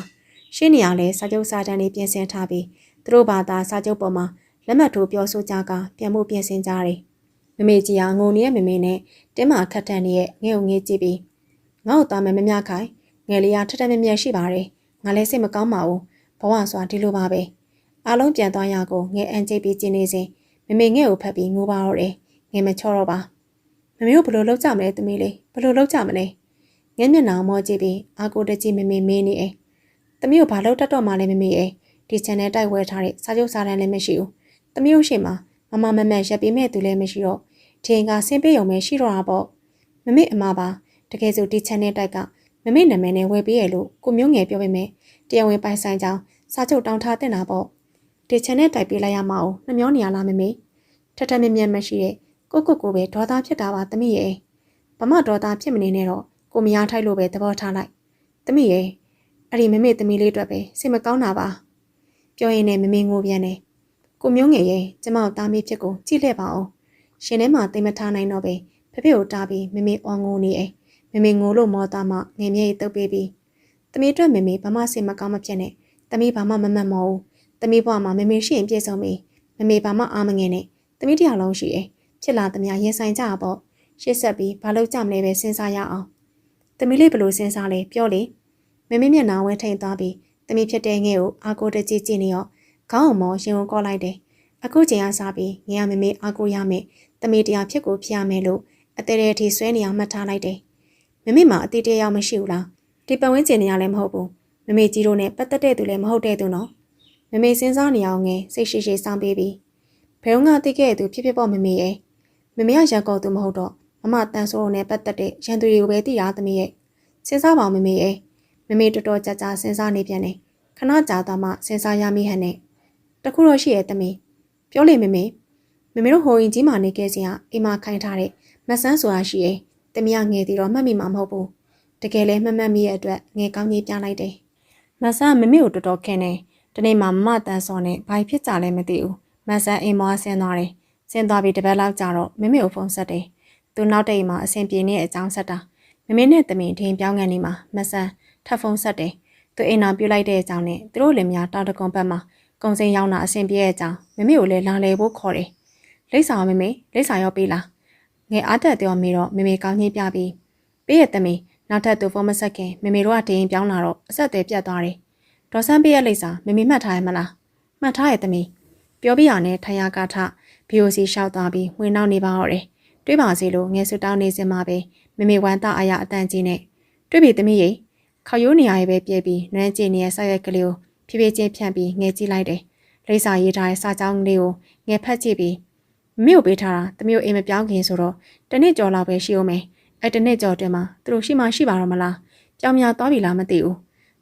ါရှင်းနေရလဲစာချုပ်စာတမ်းလေးပြင်ဆင်ထားပြီးသူတို့ဘာသာစာချုပ်ပေါ်မှာလက်မှတ်ထိုးပြောဆိုကြကပြန်ဖို့ပြင်ဆင်ကြတယ်မမေကြီးကငုံနေတဲ့မမေနဲ့တင်းမာခတ်ထန်နေတဲ့ငဲ့ကိုငေးကြည့်ပြီးငါ့ကိုသားမယ်မမြခိုင်ငယ်လေးကထက်ထက်မြက်မြက်ရှိပါတယ်ငါလည်းစိတ်မကောင်းပါဘူးဘဝဆိုတာဒီလိုပါပဲအားလုံးပြန်သွားရကိုငဲအန်ကျိပြီးကျင်းနေစဉ်မမေငဲ့ကိုဖက်ပြီးငိုပါတော့တယ်ငဲမချောတော့ပါမမေတို့ဘလို့လောက်ကြမလဲသမီးလေးဘလို့လောက်ကြမလဲငဲမျက်နှာမောကြည့်ပြီးအာကိုတကြီးမမေမေးနေတယ်သမီးတို့ဘာလို့တတ်တော့မှလဲမမေရဲ့ဒီ channel တိုက်ဝဲထားတဲ့စာချုပ်စာတမ်းလည်းမရှိဘူးသမီးတို့ရှိမှာမမမက်ရက်ပေးမဲ့သူလည်းမရှိတော့ထင်ကဆင်းပေးရုံပဲရှိတော့တာပေါ့မမေအမပါတကယ်ဆိုဒီ channel တိုက်ကမမေနာမည်နဲ့ဝယ်ပေးရလို့ကိုမျိုးငယ်ပြောပေမဲ့တရားဝင်ပိုင်ဆိုင်ကြောင်းစာချုပ်တောင်းထားတင်တာပေါ့ဒီ channel တိုက်ပေးလိုက်ရမအောင်နှမျောနေရလားမမေထက်ထက်မြက်မြက်မရှိတဲ့ကိုပဲဒေါသဖြစ်တာပါသမီးရဲ့ဘာမှဒေါသဖြစ်မနေနဲ့တော့ကိုမရထိုက်လို့ပဲသဘောထားလိုက်သမီးရဲ့အဲ့ဒီမမေသမီးလေးအတွက်ပဲစိတ်မကောင်းတာပါပြောရင်လည်းမမေငိုပြန်တယ်ကိုမျိုးငယ်ရဲ့ကျမတို့သားမီးဖြစ်ကိုကြည့်လှည့်ပါအောင်ရှင်ထဲမှာတိမ်မထားနိုင်တော့ပဲဖေဖေကိုတားပြီးမမေအော်ငိုနေတယ်မမေငိုလို့မောသားမှငယ်မြဲတုပ်ပေးပြီးသမီးအတွက်မမေဘာမှစိတ်မကောင်းမဖြစ်နဲ့သမီးဘာမှမမတ်မဟုတ်သမီးဘဝမှာမမေရှိရင်ပြည့်စုံပြီမမေဘာမှအားမငယ်နဲ့သမီးတရားလုံးရှိတယ်ဖြစ်လာသမျှရင်ဆိုင်ကြပါရှေ့ဆက်ပြီးဘာလို့ကြမလဲပဲစဉ်းစားရအောင်သမီးလေးဘလို့စဉ်းစားလဲပြောလေမမေမျက်နှာဝဲထိန်သွားပြီးသမီးဖြစ်တဲ့ငဲ့ကိုအာကိုတကြီးကြည့်နေရောခေါင်းအောင်မောရှင်ကိုကော့လိုက်တယ်အခုချိန်ကစားပြီးငဲရမမေအာကိုရမယ်သမီးတရားဖြစ်ကိုဖြစ်ရမယ်လို့အသေးသေးထိဆွဲနေအောင်မှတ်ထားလိုက်တယ်မမေမှာအသေးသေးရောက်မရှိဘူးလားဒီပတ်ဝန်းကျင်နေရလည်းမဟုတ်ဘူးမမေကြီးတို့နဲ့ပတ်သက်တဲ့သူလည်းမဟုတ်တဲ့သူနော်မမေစဉ်းစားနေအောင်ငယ်စိတ်ရှိရှိစောင့်ပေးပြီးဘယ်တော့မှသိခဲ့တဲ့သူဖြစ်ဖြစ်ပေါ့မမေရဲ့မမေကရန်ကုန်သူမဟုတ်တော့မမတန်ဆိုးနဲ့ပတ်သက်တဲ့ရန်သူတွေကိုပဲသိတာသမီးရဲ့စဉ်းစားပါမမေရဲ့မမေတော်တော်ကြာစဉ်းစားနေပြန်တယ်ခဏကြာသွားမှစဉ်းစားရမိဟန်နဲ့တခုတော့ရှိရဲ့သမီးပြောလေမမေတို့ဟိုရင်ကြီးမှနေခဲ့စဉ်ကအိမ်မှာခိုင်းထားတဲ့မဆန်းဆိုတာရှိရဲ့သမီးကငယ်သေးတော့မှတ်မိမှာမဟုတ်ဘူးတကယ်လဲမှတ်မိရဲ့အတွက်ငယ်ကောင်းကြီးပြလိုက်တယ်မဆန်းမမေကိုတော်တော်ခင်တယ်တနေ့မှမတန်စောနဲ့ဘာဖြစ်ကြလဲမသိဘူးမဆန်းအိမ်မောဆင်းသွားတယ်ဆင်းသွားပြီးတပတ်လောက်ကြာတော့မမေကိုဖုန်းဆက်တယ်သူနောက်တိတ်မှာအဆင်ပြေနေတဲ့အကြောင်းဆက်တာမမေနဲ့သမီးထင်းပြောင်းကန်နေမှာမဆန်းထပ်ဖုန်းဆက်တယ်သူအိမ်တော်ပြလိုက်တဲ့အကြောင်းနဲ့သူတို့လည်းများတောင်တကွန်ဘက်မှာကုံစင်ရောက်တာအဆင်ပြေတဲ့အကြောင်းမမေကိုလည်းလာလေဖို့ခေါ်တယ်လိပ်စာမမေလိပ်စာရောပေးလားငယ်အားတက်ပြောမေတော့မမေကောင်းကြီးပြပြီးပေးရသမီးနောက်ထပ်သူဖုန်းမဆက်ခင်မမေတို့ကတင်းပြောင်းလာတော့အဆက်အသွယ်ပြတ်သွားတယ်ဒေါ်ဆန်းပေးရလိပ်စာမမေမှတ်ထားရမလားမှတ်ထားရသမီးပြောပြရနဲ့ထိုင်ရကားထ BOC ရှောက်သွားပြီးဝင်နောက်နေပါတော့တယ်တွေးပါစေလို့ငယ်ဆူတောင်းနေစင်မှာပဲမမေဝမ်းသားအရာအတန်ကြီးနဲ့တွေးပြီးသမီးရေခေါရိုးနေရရဲ့ပဲပြေးပြီးနန်းကျင်နေတဲ့ဆောက်ရက်ကလေးကိုဖြည်းဖြည်းချင်းဖြန့်ပြီးငယ်ကြည့်လိုက်တယ်လိပ်စာရေးထားတဲ့စာကြောင်းလေးကိုငယ်ဖတ်ကြည့်ပြီးမမေကိုပေးထားတာသမီးကိုအိမ်မပြောင်းခင်ဆိုတော့တနေ့ကျော်လောက်ပဲရှိအောင်မယ်အဲ့တနေ့ကျော်တင်မှာသူတို့ရှိမှရှိပါတော့မလားပြောင်းများသွားပြီလားမသိဘူ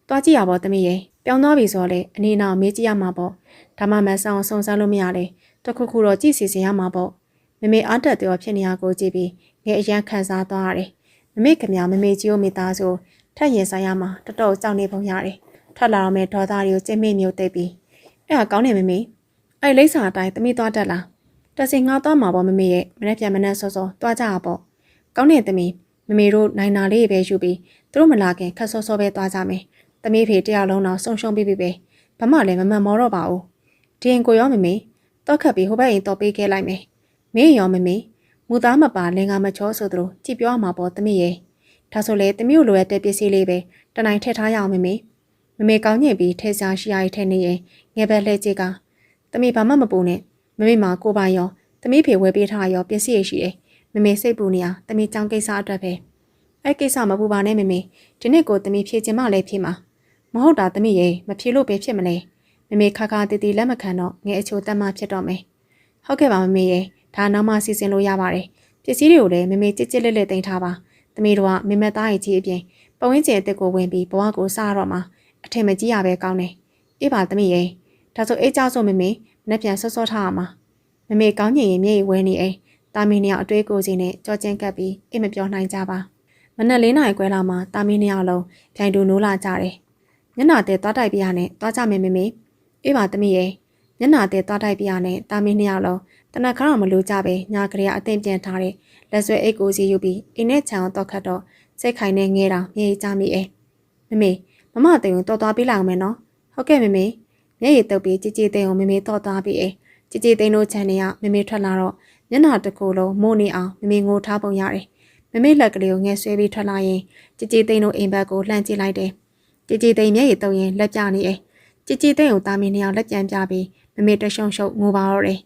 းသွားကြည့်ရပါသမီးရေပြောင်းသွားပြီဆိုတော့လေအနေနဲ့မေးကြည့်ရမှာပေါ့ဒါမှမဆောင်စုံစမ်းလို့မရလေတခုခုတော့ကြည့်စီစဉ်ရမှာပေါ့မမေအားတက်တော်ဖြစ်နေရကိုကြည့်ပြီးငယ်အရန်ခံစားသွားရတယ်မမေခင်ဗျာမမေကြီးကိုမိသားစုထက်ရင်ဆိုင်ရမှာတော်တော်ကြောက်နေပုံရတယ်ထွက်လာတော့မဲ့ဒေါသတွေကိုကျင်းမိမျိုးသိပ်ပြီးအဲ့ဒါကောင်းနေမမေ အဲ့လိမ့်စာအတိုင်းသမီးသွားတက်လားတက်စီငါသွားမှာပေါ့မမေရဲ့မနေ့ပြန်မနေ့စောစောသွားကြပါပေါ့ကောင်းတဲ့သမီးမမေတို့နိုင်နာလေးပဲယူပြီးသူတို့မလာခင်ခက်စောစောပဲသွားကြမယ်သမီးဖေတယောက်လုံးတော့ဆုံရှုံပြီးပြီပဲဘာမှလည်းမမှန်မောတော့ပါဘူးဒီရင်ကိုရောမမေတော့ခတ်ပြီးဟိုဘက်ရင်တော့ပေးခဲ့လိုက်မယ်မင်းရောမမေမူသားမပါလင်္ကာမချောဆိုသလိုကြည့်ပြောမှာပေါ့သမီးရဲ့ဒါဆိုလေသမီးတို့လိုရတဲ့ပစ္စည်းလေးပဲတနိုင်ထည့်ထားရအောင်မမေကောင်းညင်ပြီးထဲစားရှိရည်ထဲနေရင်ငယ်ဘက်လှဲကြည့်ကသမီးဘာမှမပူနဲ့မမေမှာကိုပါရောသမီးဖေဝဲပေးထားရောပစ္စည်းရရှိတယ်မမေစိတ်ပူနေရသမီးကြောင်းကိစ္စအတွက်ပဲအဲ့ကိစ္စမပူပါနဲ့မမေဒီနေ့ကိုသမီးဖြေချင်မှလည်းဖြေမှာမဟုတ်တာသမီးရေမဖြေလို့ပဲဖြစ်မလဲမမေခါခါတီတီလက်မခံတော့ငယ်အချိုတက်မှဖြစ်တော့မယ်ဟုတ်ကဲ့ပါမမေရေဒါနောက်မှစီစဉ်လို့ရပါတယ်ပစ္စည်းတွေကိုလည်းမမေကြစ်ကြစ်လက်လက်တင်ထားပါသမီးတို့ကမမေသားရဲ့ကြီးအပြင်ပဝင်းကျင်အစ်စ်ကိုဝင်ပြီးဘဝကိုစားတော့မှာအထင်မကြီးရပဲကောင်းတယ်အေးပါသမီးရေဒါဆိုအေးကြဆိုမမေမနေ့ပြန်စောစောထားရမှာမမေကောင်းညင်ရင်မျက်ရည်ဝဲနေအိမ်တာမီနှစ်ယောက်အတွေးကိုစီနဲ့ကြောချင်းကပ်ပြီးအိမ်မပြောနိုင်ကြပါမနက်၄နာရီခွဲလောက်မှာတာမီနှစ်ယောက်လုံးပြိုင်တူနိုးလာကြတယ်ညနာတဲ့သွားတိုက်ပြရနဲ့သွားကြမယ်မမေအေးပါသမီးရေညနာတဲ့သွားတိုက်ပြရနဲ့တာမီနှစ်ယောက်လုံးတနက်ခါတော့မလို့ကြပဲညာကလေးအသိပြန်ထားတဲ့လက်ဆွဲအိတ်ကိုစီယူပြီးအိမ်နဲ့ခြံတော့ခတ်တော့စိတ်ခိုင်နေငဲတာမြေကြီးကြမိအိမ်မမေမသိရင်တော်သွားပေးလိုက်အောင်မယ်နော်ဟုတ်ကဲ့မမေမျက်ရည်တုပ်ပြီးကြည်ကြည်သိအောင်မမေတော့သွားပြီးကြည်ကြည်သိန်းတို့ခြံနေရမမေထွက်လာတော့မျက်နှာတစ်ခုလုံးမိုးနေအောင်မမေငိုထားပုံရတယ်မမေလက်ကလေးကိုငဲဆွဲပြီးထွက်လာရင်ကြည်ကြည်သိန်းတို့အိမ်ဘက်ကိုလှမ်းကြည့်လိုက်တယ်ကြည်ကြည်သိန်းမျက်ရည်တုပ်ရင်လက်ပြနေကြည်ကြည်သိန်းကိုတာမီနှစ်ယောက်လက်ပြန်ပြပြီးမမေတရှုံရှုံငိုပါတော့တယ်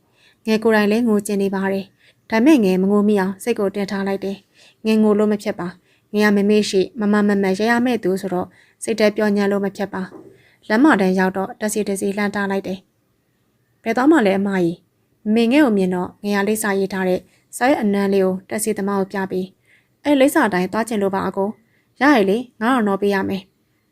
ငဲကိုယ်တိုင်လည်းငိုကျင်နေပါတယ်ဒါမဲ့ငဲမငိုမိအောင်စိတ်ကိုတင်ထားလိုက်တယ်ငဲငိုလို့မဖြစ်ပါငဲကမမေရှိမမရရမဲ့သူဆိုတော့စိတ်တဲပြောညံလို့မဖြစ်ပါလမ်းမတန်းရောက်တော့တစီလှမ်းတားလိုက်တယ်ဘယ်တော့မှလည်းအမကြီးမင်းငဲ့ကိုမြင်တော့ငရလိပ်စာရေးထားတဲ့စာရဲ့အနမ်းလေးကိုတက်စီသမားကိုပြပြီးအဲ့လိပ်စာတိုင်းသွားကျင်လို့ပါအကိုရရလေငါတော့ပေးရမယ်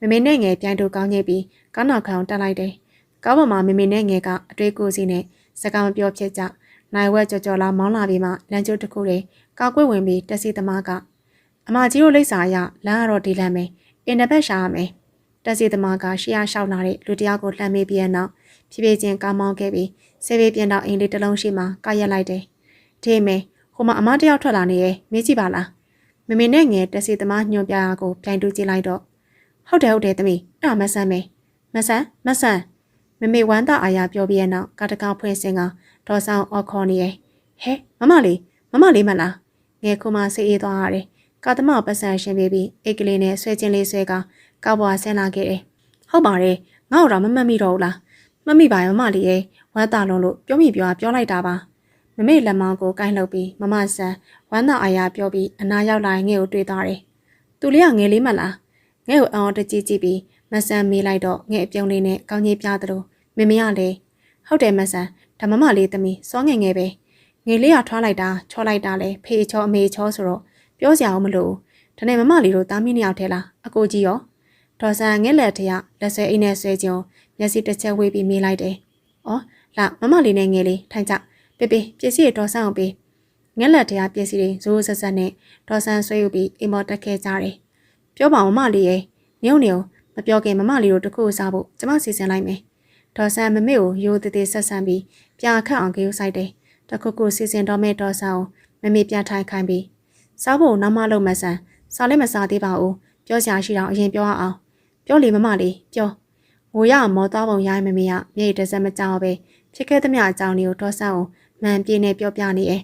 မမေနဲ့ငယ်ပြိုင်တူကောင်းညစ်ပြီးကားနောက်ခံတက်လိုက်တယ်ကားပေါ်မှာမမေနဲ့ငယ်ကအတွေးကိုစီနဲ့စကားမပြောဖြစ်ကြနိုင်ဝက်ကြော်လာမောင်းလာပြီးမှလမ်းကျိုးတစ်ခုတွေကာကွယ်ဝင်ပြီးတက်စီသမားကအမကြီးတို့လိပ်စာရလမ်းကတော့ဒီလမ်းပဲအင်တာဘက်ရှာရမယ်တက်စီသမားကရှေ့ရလျှောက်လာတဲ့လူတယောက်ကိုလှမ်းမေးပြီးနောက်ဖြည်းဖြည်းချင်းကားမောင်းခဲ့ပြီးဆေးပေးပြန်တော့အိမ်လေးတစ်လုံးရှိမှကာရက်လိုက်တယ်။ဒီမေဟိုမှာအမတယောက်ထွက်လာနေရဲ့မေးကြည့်ပါလား။မမေနဲ့ငယ်တက်စီသမားညွှန်ပြတာကိုပြိုင်တူကြည့်လိုက်တော့ဟုတ်တယ်သမီးအဲ့ဒါမဆန်းမေမဆန်းမမေဝမ်းသာအာရပြောပြီးနောက်ကာတကာဖွင့်စင်ကဒေါ်ဆောင်အော်ခေါ်နေရဲ့ဟဲမမလေးမလားငယ်ခုမှစိတ်အေးသွားရတယ်ကာသမောပတ်စံရှင်ပေးပြီးအိတ်ကလေးနဲ့ဆွဲချင်းလေးဆွဲကကောက်ပွားဆင်းလာခဲ့တယ်။ဟုတ်ပါတယ်ငါ့ကိုတော့မမှတ်မိတော့ဘူးလား။မမိပါရဲ့မမလေးရဲ့ဝမ်းသာလုံးလို့ပြောလိုက်တာပါ။မမေလက်မောင်းကိုကိုင်းလှုပ်ပြီးမမဆန်ဝမ်းသာအာရပြောပြီးအနာရောက်လာငဲ့ကိုတွေ့သွားတယ်။သူလေးကငယ်လေးမလား။ငဲ့ကိုအော်တကြည့်ပြီးမဆန်မေးလိုက်တော့ငဲ့အပြုံးလေးနဲ့ကောင်းကြီးပြသလိုမမေကလည်းဟုတ်တယ်မဆန်ဒါမမလေးသမီးစောငယ်ပဲငယ်လေးကထွားလိုက်တာချောလိုက်တာလေဖေချောအမေချောဆိုတော့ပြောစရာမလိုဒါနဲ့မမလေးတို့တားမီးနှစ်ယောက်ထဲလားအကိုကြီးရောဒေါ်ဆန်ငဲ့လက်ထရလက်ဆွဲအိမ်နဲ့ဆွဲခြင်းမျက်စိတစ်ချက်ဝေးပြီးမေးလိုက်တယ်။အော်လာမမလေးနဲ့ငယ်လေးထိုင်ကြပေးပစ္စည်းဒေါ်ဆန်ကိုပေးငဲ့လက်ထရပစ္စည်းတွေဇိုးဆက်နဲ့ဒေါ်ဆန်ဆွဲယူပြီးအိမ်ပေါ်တက်ခဲ့ကြတယ်။ပြောပါမမလေးရဲ့ညုံမပြောခင်မမလေးတို့တခုစားဖို့ကျမစီစဉ်လိုက်မယ်။ဒေါ်ဆန်မမေကိုရိုးသေးသေးဆက်ဆံပြီးပြာခတ်အောင်ကြိုးဆိုင်တယ်။တခုစီစဉ်တော့မဲ့ဒေါ်ဆန်ကိုမမေပြထိုင်ခိုင်းပြီးစားဖို့နောက်မှလုပ်မဆန်စားလည်းမစားသေးပါဘူးပြောစရာရှိတော့အရင်ပြောအောင်ပြောလေမမလေးပြောငိုရမောသွားပုံရိုင်းမမေကမျက်ရည်တစ်စက်မကြောက်ပဲဖြစ်ခဲ့သမျှအကြောင်းတွေကိုဒေါ်ဆန်ကိုမှန်ပြေးနေပြောပြနေတယ်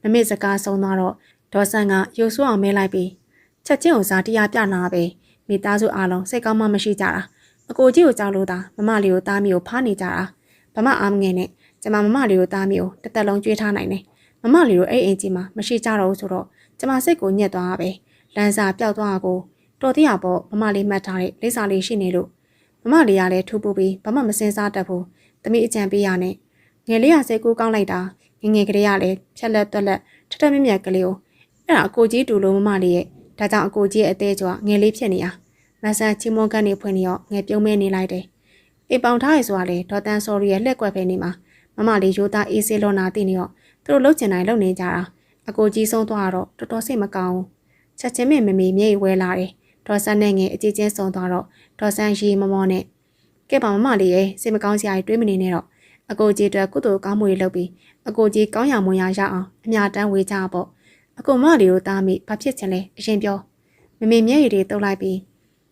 မမေစကားဆုံးသွားတော့ဒေါ်ဆန်ကရုပ်ဆိုးအောင်မဲလိုက်ပြီးချက်ချင်းကိုစားတရားပြနာပဲမိသားစုအားလုံးစိတ်ကောင်းမှမရှိကြတာအကိုကြီးကိုကြောက်လို့သာမမလေးကိုသားမီကိုဖားနေကြတာဘာမှအားမငယ်နဲ့ကျမမမလေးကိုသားမီကိုတစ်သက်လုံးကြွေးထားနိုင်တယ်မမလေးတို့အဲ့အိမ်ကြီးမှာမရှိကြတော့ဘူးဆိုတော့ကျမစိတ်ကိုညက်သွားတာပဲလမ်းစာပျောက်သွားကိုတော်သေးရပေါ့မမလေးမှတ်ထားတဲ့လိပ်စာလေးရှိနေလို့မမလေးကလည်းထူပူပြီးဘာမှမစင်စားတတ်ဘူးသမီးအကြံပေးရနဲ့ငယ်လေးကစိတ်ကူးကောင်းလိုက်တာငယ်ကလေးကလည်းဖြက်လက်တွက်လက်ထထမြက်မြက်ကလေးကိုအဲ့ဒါအကိုကြီးတူလို့မမလေးရဲ့ဒါကြောင့်အကိုကြီးရဲ့အသေးကြွငယ်လေးဖြစ်နေရမဆန်ချီမွန်ကန်နေဖွင့်နေရောငယ်ပြုံးမဲနေလိုက်တယ်အိမ်ပေါင်ထားရဆိုတာလေဒေါ်တန်ဆော်ရီရဲ့လက်ကွက်ပဲနေမှာမမလေးရိုးသားအေးဆေးလွန်နာသိနေရောသူတို့လှုပ်ချင်တိုင်းလှုပ်နေကြတာအကိုကြီးဆုံးသွားတော့တော်တော်စိတ်မကောင်းဘူးချက်ချင်းမမေမျက်ရည်ဝဲလာတယ်ဒေါ်ဆန်နဲ့ငယ်အကြည့်ချင်းဆုံးသွားတော့ဒေါ်ဆန်ရီမမောနဲ့ကဲပါမမလေးရဲ့စိတ်မကောင်းစရာတွေးမနေနဲ့တော့ အကိုကြီးအတွက်ကုသိုလ်ကောင်းမှုတွေလုပ်ပြီးအကိုကြီးကောင်းရမွန်ရရအောင်အများတန်းဝေကြပေါ့အကိုမလေးကိုတားမိဘာဖြစ်ချင်လဲအရင်ပြောမမေမျက်ရည်တွေတုပ်လိုက်ပြီ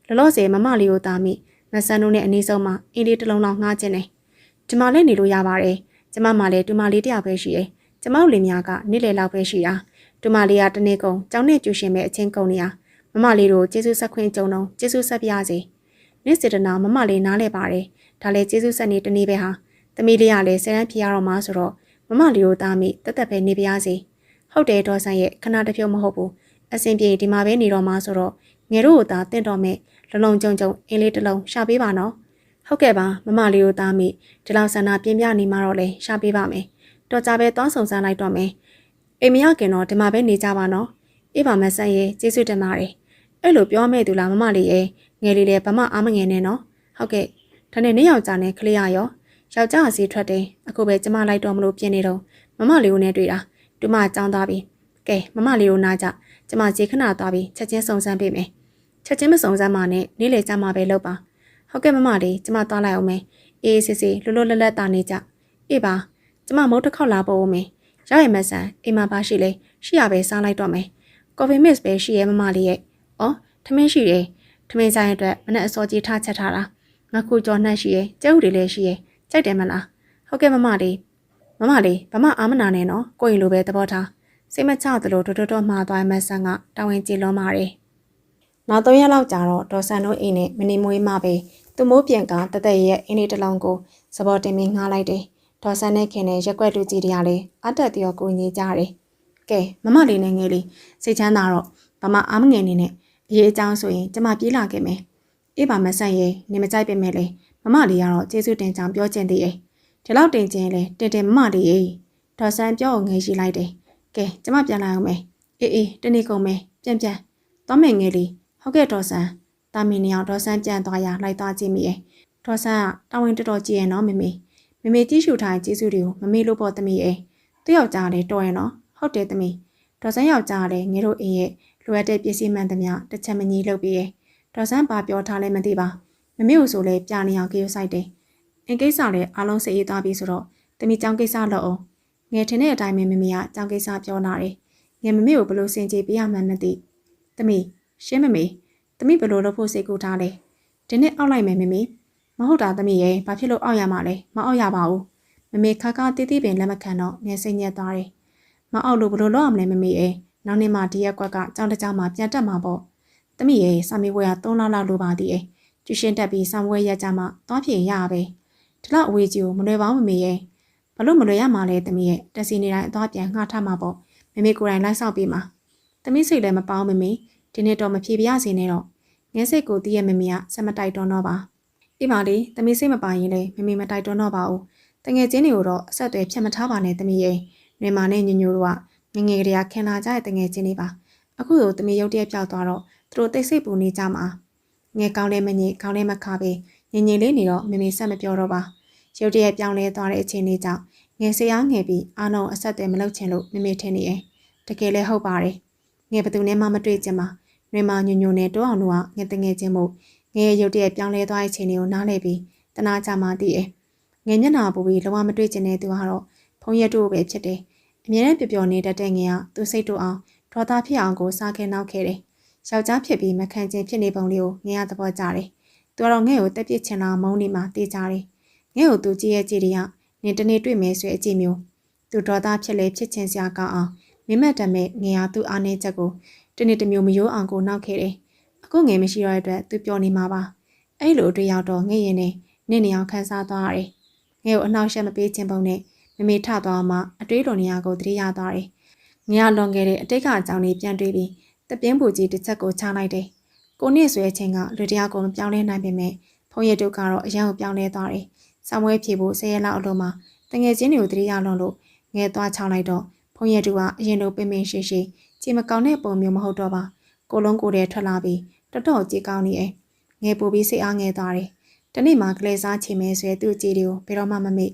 းလောလောဆယ်မမလေးကိုတားမိမဆန်းတို့နဲ့အနည်းဆုံးမှအင်းလေးတစ်လုံးလောက်ငှားခြင်းတယ်ကျမလည်းနေလို့ရပါတယ်ကျမမှလည်းတူမလေးတယောက်ပဲရှိတယ်ကျမတို့လင်များကနေ့လယ်လောက်ပဲရှိတာတူမလေးကတနေ့ကုန်ကျောင်းနဲ့ကျူရှင်မဲ့အချင်းကုန်နေရမမလေးတို့ကျေးဇူးဆက်ခွင့်ကြုံတော့ကျေးဇူးဆက်ပြစေနေ့စေတနာမမလေးနားလဲပါတယ်ဒါလည်းကျေးဇူးဆက်နေတနေ့ပဲဟာသမီးလေးကလည်းဆယ်တန်းဖြေရတော့မှဆိုတော့မမလေးကိုတားမိတက်တက်ပဲနေပါရစေဟုတ်တယ်ဒေါ်ဆန်းရဲ့ခဏတစ်ဖြုတ်မဟုတ်ဘူးအစဉ်ပြေဒီမှာပဲနေတော့မှဆိုတော့ငယ်တို့ကိုသာတင့်တော်မဲ့လုံလုံကြုံကြုံအင်းလေးတစ်လုံးရှာပေးပါနော်ဟုတ်ကဲ့ပါမမလေးကိုတားမိဒီလောက်ဆန္ဒပြင်းပြနေမှတော့လေရှာပေးပါမယ်တော်ကြပဲတောင်းဆောင်စမ်းလိုက်တော့မယ်အိမ်မရခင်တော့ဒီမှာပဲနေကြပါနော်အေးပါမဆန်းရဲ့ကျေးဇူးတင်ပါတယ်အဲ့လိုပြောမဲ့သူလားမမလေးရဲ့ငယ်လေးလည်းဘာမှအားမငယ်နဲ့နော်ဟုတ်ကဲ့ဒါနဲ့နေ့ယောက်ျားနဲ့ကလေးရရောယောက်ျားအစီထွက်တယ်အခုပဲကျမလိုက်တော့မလို့ပြင်နေတော့မမလေးကိုနဲ့တွေ့တာတူမကြောင်းသွားပြီကဲမမလေးကိုနားကြကျမဈေးခဏသွားပြီးချက်ချင်းစုံစမ်းပေးမယ်ချက်ချင်းမစုံစမ်းမှနဲ့နေ့လေကျမပဲလုပ်ပါဟုတ်ကဲ့မမလေးကျမသွားလိုက်အောင်မယ်အေးစစ်စစ်လွတ်လွတ်လပ်လပ်တာနေကြအေးပါကျမမုတ်တစ်ခေါက်လာပို့ဦးမယ်ရရမဆန်အိမ်မှာပါရှိလေရှိရပဲစားလိုက်တော့မယ်ကော်ဖီမစ်ပဲရှိရဲ့မမလေးရဲ့အော်ထမင်းရှိတယ်ထမင်းဆိုင်အတွက်မနဲ့အစောကြီးထားချက်ထားတာငါခုကြော်နှက်ရှိရဲ့ကျဲဥတွေလည်းရှိရဲ့ကြိုက်တယ်မလားဟုတ်ကဲ့မမလေးဘာမှအာမနာနဲ့နော်ကိုရင်လိုပဲသဘောထားစိတ်မချသလိုတော်မှားသွားမဆန်ကတာဝန်ကျေလွန်ပါတယ်နောက်3ရက်လောက်ကြာတော့ဒေါ်ဆန်တို့အိမ်နဲ့မနေမွေးမှပဲသူမိုးပြန်ကတသက်ရဲ့အင်းလေးတစ်လုံးကိုစပေါ်တင်ပြီးငှားလိုက်တယ်ဒေါ်ဆန်နဲ့ခင်နဲ့ရက်ွက်တူကြီးတရားလေးအတက်တရောကိုညီကြတယ်ကဲမမလေးနဲ့ငယ်လေးစိတ်ချမ်းသာတော့ဘာမှအားမငယ်နေနဲ့အရေးအကြောင်းဆိုရင်ကျမပြေးလာခဲ့မယ်အေးပါမဆန်ရဲ့နေမကြိုက်ပေမဲ့လေမမလေးကတော့ကျေးဇူးတင်ကြောင်းပြောချင်သေးရဲ့ဒီလောက်တင်ခြင်းလေတင်မမလေးရဲ့ဒေါ်ဆန်ပြောငယ်ရှိလိုက်တယ်ကဲကျမပြန်လာအောင်မယ်အေးတနေ့ကုန်မယ်ပြန်သွားမယ်ငယ်လေးဟုတ်ကဲ့ဒေါ်ဆန်တာမီနေအောင်ဒေါ်ဆန်ပြန်သွားရလိုက်သွားကြည့်မိရဲ့ဒေါ်ဆန်ကတာဝန်တော်ကြည့်ရဲ့နော်မေကြည့်ရှုထားကျေးဇူးတွေကိုမမေ့လို့ပေါ့သမီးရဲ့သူ့ယောက်ျားလည်းတော်ရဲ့နော်ဟုတ်တယ်သမီးဒေါ်ဆန်ယောက်ျားလည်းငယ်တို့အိမ်ရဲ့လိုအပ်တဲ့ပစ္စည်းမှန်သမျှတစ်ချက်မကြီးလုပ်ပြီးရဲ့ဒေါ်ဆန်ဘာပြောထားလဲမသိပါမမေကိုဆိုလဲပြနေအောင်ကြေးဆိုင်တယ်အင်ကိစ္စလည်းအားလုံးစိတ်အေးသွားပြီဆိုတော့သမီးကြောင်းကိစ္စလုပ်အောင်ငယ်ထင်တဲ့အတိုင်းမမေကကြောင်းကိစ္စပြောလာတယ်ငယ်မမေကိုဘလို့စင်ကြေးပေးရမှန်းမသိသမီးရှင်းမမေသမီးဘလို့လုပ်ဖို့စိတ်ကူထားလဲဒီနေ့အောက်လိုက်မယ်မမေမဟုတ်တာသမီးရဲ့ဘာဖြစ်လို့အောက်ရမှာလဲမအောက်ရပါဘူးမမေခါတီးတီးပင်လက်မခံတော့ငယ်စိတ်ညက်သွားတယ်မအောက်လို့ဘလို့လုပ်ရမလဲမမေရဲ့နောက်နေ့မှဒီရက်ကွက်ကကြောင်းတကြောင်မှပြန်တက်မှာပေါ့သမီးရဲ့စာမေးပွဲက3လလောက်လိုပါသေးရဲ့ကျူရှင်တက်ပြီးစာမေးပွဲရက်ကြမှာသွားဖြေရပဲဒီလောက်အဝေးကြီးကိုမလွယ်ပါဘူးမမေရဲ့ဘလို့မလွယ်ရမှာလဲသမီးရဲ့တက်စီနေတိုင်းအသွားပြန်ငှားထားမှာပေါ့မမေကိုယ်တိုင်လိုက်ဆောက်ပြီးမှာသမီးစိတ်လည်းမပေါင်းမမေဒီနေ့တော့မဖြေပြရစေနဲ့တော့ငယ်စိတ်ကိုတည့်ရဲ့မမေကဆက်မတိုက်တွန်းတော့ပါအေးပါလေသမီးစိတ်မပါရင်လေမမေမတိုက်တွန်းတော့ပါဘူးတငယ်ချင်းတွေကိုတော့အဆက်အသွယ်ဖြတ်မထားပါနဲ့သမီးရဲ့နေမာနဲ့ညညိုတို့ကငငယ်ကလေးကခင်လာကြတဲ့တငယ်ချင်းတွေပါအခုဆိုသမီးရုတ်တရက်ပြောက်သွားတော့သူတို့တိတ်ဆိတ်ပူနေကြမှာငယ်ကောင်းလဲမညစ်ကောင်းလဲမခါပဲငငယ်လေးနေတော့မမေဆက်မပြောတော့ပါရုတ်တရက်ပြောင်းလဲသွားတဲ့အချိန်လေးကြောင့်ငယ်စရာငယ်ပြီးအားလုံးအဆက်အသွယ်မလုပ်ချင်လို့မမေထင်နေရဲ့တကယ်လဲဟုတ်ပါတယ်ငယ်ဘသူနဲ့မှမတွေ့ချင်ပါနေမာညညိုနဲ့တိုးအောင်တို့ကငယ်တငယ်ချင်းမို့ငယ်ရုတ်တရက်ပြောင်းလဲသွားတဲ့အချိန်လေးကိုနားလဲပြီးတနာကြမှသိရဲ့ငယ်မျက်နှာပူပြီးလုံးဝမတွေ့ချင်တဲ့သူကတော့ဖုံးရက်တို့ပဲဖြစ်တယ်အမြဲတမ်းပျော်နေတတ်တဲ့ငယ်ကသူစိတ်တို့အောင်ဒေါသဖြစ်အောင်ကိုစားခဲနောက်ခဲ့တယ်ယောက်ျားဖြစ်ပြီးမခံချင်းဖြစ်နေပုံလေးကိုငယ်ရသဘောကျတယ်သူကတော့ငယ်ကိုတက်ပစ်ချင်တာမုန်းနေမှတေးကြတယ်ငယ်ကိုသူကြည့်ရဲ့ကြည့်တွေကနင်တနေ့တွေ့မယ်ဆိုတဲ့အကြည့်မျိုးသူဒေါသဖြစ်လေဖြစ်ချင်စရာကောင်းအောင်မိမတ်တမဲ့ငယ်ဟာသူ့အားနေချက်ကိုတနေ့တစ်မျိုးမရိုးအောင်ကိုနောက်ခဲ့တယ်အခုငယ်မရှိတော့တဲ့အတွက်သူပျော်နေမှာပါအဲ့လိုအတွေ့ရောက်တော့ငယ်ရင်နဲ့နင့်နေအောင်ခန်းစားသွားရတယ်ငယ်ကိုအနှောက်အယှက်မပေးချင်ပုံနဲ့မမေထသွားမှအတွေးတော်နေရာကိုတတိယသွားတယ်ငယ်ကလွန်ခဲ့တဲ့အတိတ်ကအကြောင်းလေးပြန်တွေးပြီးတပြင်းပူကြီးတစ်ချက်ကိုချလိုက်တယ်ကိုနှစ်ဆွဲချင်းကလူတယောက်ကိုမပြောင်းလဲနိုင်ပေမဲ့ဖုံးရတုကတော့အရန်ကိုပြောင်းလဲသွားတယ်စာမွေးဖြေဖို့10ရက်လောက်အလိုမှာတငယ်ချင်းတွေကိုတတိယလွန်လို့ငယ်သွားချောင်းလိုက်တော့ဖုံးရတုကအရင်လိုပင်ပင်ရှိရှိကြည်မကောင်းတဲ့ပုံမျိုးမဟုတ်တော့ပါကိုလုံးကိုယ်တည်းထွက်လာပြီးတော်တော်ကြည်ကောင်းနေတယ်ငယ်ပူပြီးစိတ်အားငယ်သွားတယ်တနေ့မှကလေးစားချင်မဲဆွဲသူ့ကြည်တွေကိုဘယ်တော့မှမမေ့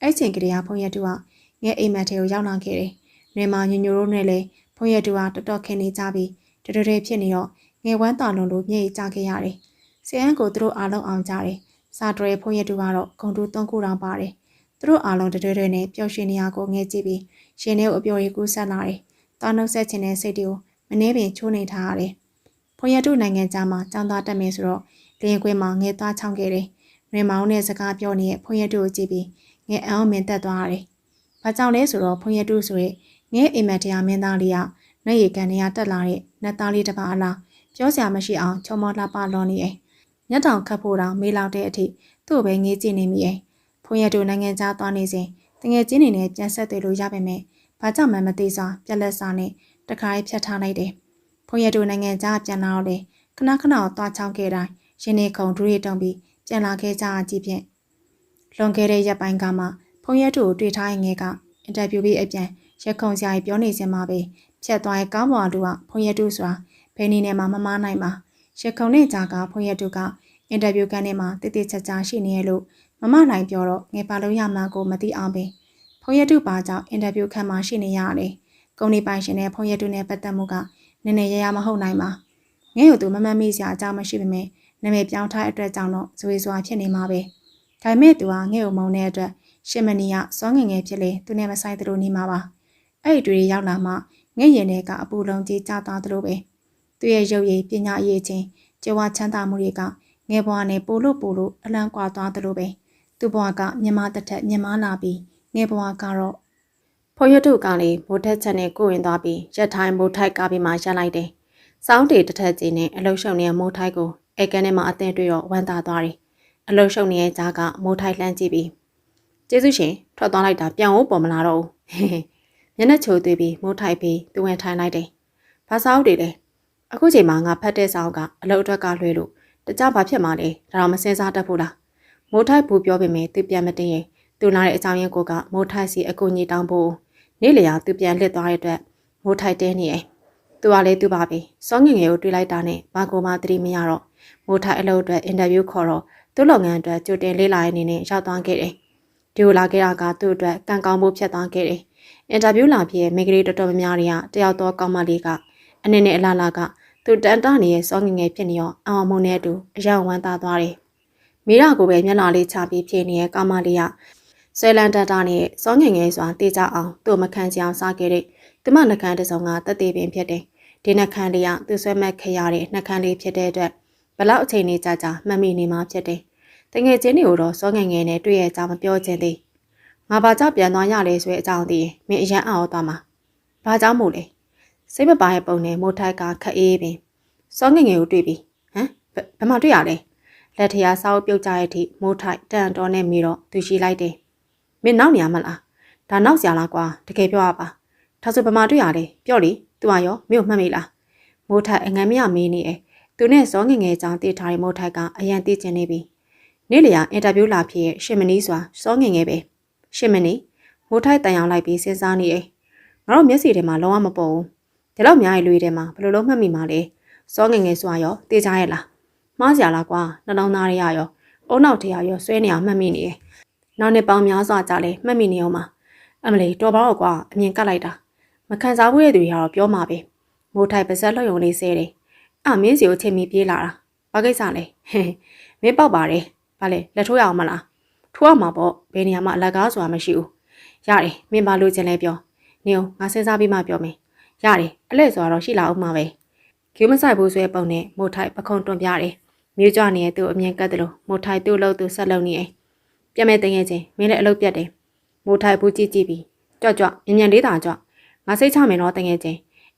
အဲ့ချိန်ကလေးကဖုံးရတုကငယ်အိမ်မက်ထဲကိုရောက်လာခဲ့တယ်နေမှာညညိုတို့နဲ့လည်းဖုံးရတုကတော်တော်ခင်နေကြပြီးတရတဲ့ဖြစ်နေတော့ငယ်ဝမ်းတာလုံးလို့မျက်ရည်ကျခဲ့ရတယ်။ဆဲအန်းကိုသူတို့အားလုံးအောင်ကြတယ်။စာတွဲဖုံးရတုကတော့ဂုံတူ3ခုတောင်ပါတယ်။ သူတို့အားလုံးတွေနဲ့ပျော်ရွှင်နေရကိုငဲကြည့်ပြီးရှင်ထဲကိုအပျော်ရည်ကူးဆက်လာတယ်။တောင်းနှုတ်ဆက်ခြင်းနဲ့စိတ်တွေကိုမနှဲပင်ချိုးနေထားရတယ်။ဖွန်ရတုနိုင်ငံသားမှာចောင်းသားတက်မယ်ဆိုတော့လင်းခွေးမှာငဲသားချောင်းခဲ့တယ်။ရေမောင်းနဲ့စကားပြောနေတဲ့ဖွန်ရတုကိုကြည့်ပြီးငဲအောင်မင်းတက်သွားရတယ်။ဘာကြောင့်လဲဆိုတော့ဖွန်ရတုဆိုရဲငဲအိမ်မက်တရားမင်းသားလေးကနှဲရီကန်နေရတက်လာတဲ့နတ်သားလေးတစ်ပါးအလားပြောစရာမရှိအောင်ချုံမောလှပလွန်နေတယ်။ညက်တောင်ခတ်ဖို့တောင်မေးလောက်တဲ့အထိသူ့ပဲငေးကြည့်နေမိရဲ့။ဖွန်ရတုနိုင်ငံသားသွားနေစဉ်တငယ်ချင်းတွေနဲ့ပြန်ဆက်သွေးလို့ရပါမယ်။ဘာကြောင့်မှမသိစွာပြက်လက်စာနဲ့တခါရေးဖြတ်ထားလိုက်တယ်။ဖွန်ရတုနိုင်ငံသားပြန်လာတော့လေခဏခဏသွားချောင်းခဲ့တိုင်းရှင်နေခုံဒူရီတုံပြီးပြန်လာခဲ့ကြအကြည့်ဖြင့်လွန်ခဲ့တဲ့ရက်ပိုင်းကမှဖွန်ရတုကိုတွေ့ထားရင်ငယ်ကအင်တာဗျူးပြီးအပြန်ရက်ခုံစရာကြီးပြောနေစင်မှာပဲဖြတ်သွားရဲ့ကောင်းပေါ်လူကဖွန်ရတုဆိုတာဘယ်နည်းနဲ့မှမမားနိုင်ပါရက်ခုံနဲ့ကြာကဖွန်ရတုကအင်တာဗျူးကန်ထဲမှာတိတိကျကျရှိနေရလို့မမနိုင်ပြောတော့ငယ်ပါလို့ရမှာကိုမသိအောင်ပဲဖွန်ရတုပါကြောင့်အင်တာဗျူးခန်းမှာရှိနေရတယ်ကုမ္ပဏီပိုင်ရှင်နဲ့ဖွန်ရတုနဲ့ပတ်သက်မှုကနည်းနည်းရရမဟုတ်နိုင်ပါငဲ့ကိုသူမမမိစရာအကြောင်းမရှိပေမဲ့နာမည်ပြောင်းထားအတွက်ကြောင့်တော့ဇွေစွာဖြစ်နေမှာပဲဒါပေမဲ့သူကငဲ့ကိုမုံတဲ့အတွက်ရှင်မနီကစောငငယ်ဖြစ်လေသူနဲ့မဆိုင်သလိုနေမှာပါအဲ့ဒီတွေရောက်လာမှငဲ့ရင်ထဲကအပူလုံးကြီးကျသွားသလိုပဲသူရဲ့ရုပ်ရည်ပညာအရေးချင်းကြွားချမ်းသာမှုတွေကငဲ့ဘွားနဲ့ပို့လို့အလန့်ကွာသွားသလိုပဲသူ့ဘွားကမြမတစ်ထက်မြမလာပြီးငဲ့ဘွားကတော့ဖွန်ရတုကလည်းမိုးထက်ချက်နဲ့ကိုဝင်သွားပြီးရက်ထိုင်းမိုးထိုက်ကပြီးမှရက်လိုက်တယ်စောင်းတေတစ်ထက်ကြီးနဲ့အလုရှုံနေတဲ့မိုးထိုက်ကိုအဲကန်ထဲမှာအသင်တွေ့တော့ဝမ်းသာသွားတယ်အလုရှုံနေတဲ့ကြားကမိုးထိုက်လှမ်းကြည့်ပြီးကျေးဇူးရှင်ထွက်သွားလိုက်တာပြန်ဖို့ပေါ်မလာတော့ဘူးမျက်နှာချိုသွေးပြီးမိုးထိုက်ပြီးသူဝင်ထိုင်လိုက်တယ်ဘာစာအုပ်တွေလဲအခုချိန်မှာငါဖတ်တဲ့စာအုပ်ကအလုအတွက်ကလွှဲလို့တကြဘာဖြစ်မှလဲဒါတော့မစင်စားတတ်ဘူးလားမိုးထိုက်ဘူးပြောပေမဲ့သူပြန်မတင်ရင်သူလာတဲ့အကြောင်းရင်းကိုကမိုးထိုက်စီအကူကြီးတောင်းဖို့နေ့လျာသူပြန်လစ်သွားတဲ့အတွက်မိုးထိုက်တင်းနေတယ်သူကလည်းသူပါပြီစောငငယ်ကိုတွေ့လိုက်တာနဲ့ဘာကိုမှသတိမရတော့မိုးထိုက်အလုပ်အတွက်အင်တာဗျူးခေါ်တော့သူ့လုပ်ငန်းအတွက်ကြိုတင်လေးလာတဲ့အနေနဲ့ရောက်သွားခဲ့တယ်ဒီလိုလာခဲ့တာကသူ့အတွက်ကံကောင်းဖို့ဖြစ်သွားခဲ့တယ်အင်တာဗျူးလာပြီးမိန်းကလေးတော်တော်များများတွေကတယောက်တော့ကောင်းမလေးကအနေနဲ့အလားလားကသူတန်တနေတဲ့စောငငယ်ဖြစ်နေရောအောင်မုံနဲ့အတူအယောင်ဝမ်းသာသွားတယ်မိရကိုပဲမျက်နှာလေးချပြီးဖြေနေတဲ့ကောင်းမလေးကဆွဲလန်းတတာနဲ့စောငငယ်စွာတေးကြအောင်သူ့မခံချအောင်စားခဲ့တဲ့သူမနှကန်းတစ်စုံကတက်သေးပင်ဖြစ်တယ်ဒီနှကန်းလေးကသူ့ဆွဲမဲ့ခရတဲ့နှကန်းလေးဖြစ်တဲ့အတွက်ဘလောက်အချိန်နေကြာကြာမှတ်မိနေမှဖြစ်တယ်တငယ်ချင်းတွေကိုတော့စောငငယ်နဲ့တွေ့ရကြမပြောချင်သေးငါဘာကြောင့်ပြန်သွားရလဲဆိုတဲ့အကြောင်းသိရင်မင်းအရန်အောင်သွားမှာဘာကြောင့်မို့လဲစိတ်မပါရဲ့ပုံနဲ့မိုးထိုက်ကခက်အေးပင်စောငငယ်ကိုတွေ့ပြီဟမ်ဘယ်မှာတွေ့ရလဲလက်ထရာစောက်ပြုတ်ကြရဲ့အထိမိုးထိုက်တန်တော်နဲ့မိတော့သူရှိလိုက်တယ်မင်းနောက်နေရမလားဒါနောက်စရာလားကွာတကယ်ပြောရပါဒါဆိုဘယ်မှာတွေ့ရလဲပြောလေသူကရောမင်းကိုမှတ်မိလားမိုးထိုက်အငန်းမရမေးနေတယ်သူနဲ့စောငငယ်ကြောင့်တေးထားတဲ့မိုးထိုက်ကအရန်သိကျင်နေပြီနေ့လျာအင်တာဗျူးလာဖြစ်ရဲ့ရှင်မနီးစွာစောငငယ်ပဲရှင်မနီးမိုးထိုက်တန်အောင်လိုက်ပြီးစဉ်းစားနေတယ်ငါတို့မျက်စိထဲမှာလုံးဝမပေါ်ဘူးဒီလောက်များရဲ့လူတွေထဲမှာဘယ်လိုလုံးမှတ်မိမှာလဲစောငငယ်စွာရောတေးကြရဲ့လားမှားစရာလားကွာနှလုံးသားရရောအုံနောက်ထရရောဆွဲနေအောင်မှတ်မိနေတယ်နောက်နှစ်ပေါင်းများစွာကြာလဲမှတ်မိနေအောင်ပါအမလီတော်ပါတော့ကွာအမြင်ကတ်လိုက်တာမခံစားဘူးရဲ့သူတွေကတော့ပြောမှာပဲမိုးထိုက်ပါဇက်လှုပ်ယုံလေးဆဲတယ်မင်းစီကိုချိန်ပြီးပြေးလာတာဘာကိစ္စလဲမင်းပေါက်ပါတယ်ဘာလဲလက်ထိုးရအောင်မလားထိုးရမှာပေါ့ဘယ်နေရာမှာအလက်ကားဆိုတာမရှိဘူးရတယ်မင်းဘာလို့ချင်လဲပြောနေအောင်ငါစဉ်းစားပြီးမှပြောမယ်ရတယ်အလဲဆိုတော့ရှိလာအောင်မှာပဲကျူးမဆိုင်ဘူးဆွဲပုံနဲ့မိုးထိုက်ပခုံးတွန်းပြတယ်မြို့ကြနေတဲ့သူ့အမြင်ကတ်တယ်လို့မိုးထိုက်သူ့လို့သူဆက်လုံနေတယ်ပြမဲ့တင်ရဲ့ချင်းမင်းလည်းအလုပ်ပြတ်တယ်မိုးထိုက်ဘူးကြည့်ပြီးကြွမြင်လေးတာကြွငါစိတ်ချမယ်တော့တင်ရဲ့ချင်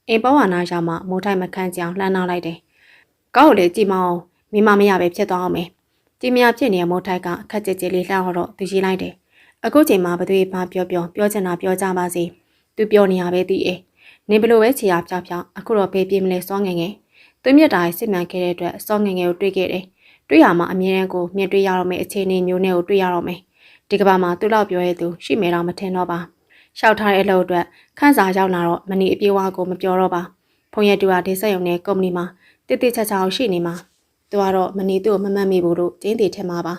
းအိမ်ပေါ်ဝါနာရောက်မှမိုးထိုက်မခန့်ကြောင်လှမ်းနှောက်လိုက်တယ်ကောက်ကိုလေကြည့်မအောင်မိမမရပဲဖြစ်သွားအောင်မယ်ကြည်မရဖြစ်နေတဲ့မိုးထိုက်ကအခက်ကြကြလေးလှမ်းတော့သူရေးလိုက်တယ်အခုချိန်မှာဘသူဘာပြောချင်တာပြောကြပါစေသူပြောနေရပဲတည်နေဘလို့ပဲခြေရဖြောက်အခုတော့ဘေးပြေးမလဲစောငငယ်သူမြတ်တာစစ်မှန်ခဲ့တဲ့အတွက်စောငငယ်ကိုတွေ့ခဲ့တယ်တွေ့ရမှာအမြဲတမ်းကိုမြင်တွေ့ရတော့မယ့်အခြေအနေမျိုးနဲ့ကိုတွေ့ရတော့မယ်ဒီကဘာမှာသူ့လောက်ပြောရသူရှိမယ်တော့မထင်တော့ပါရှောက်ထားတဲ့အလုပ်အတွက်ခန်းစာရောက်လာတော့မနီအပြေးဝါကိုမပြောတော့ပါဖုန်ရတူဟာဒေဆက်ယုံနဲ့ကုမ္ပဏီမှာတိတိကျကျရှိနေမှာသူကတော့မနီသူ့ကိုမမှတ်မိဘူးလို့ကျင်းတည်ထင်မှာပါ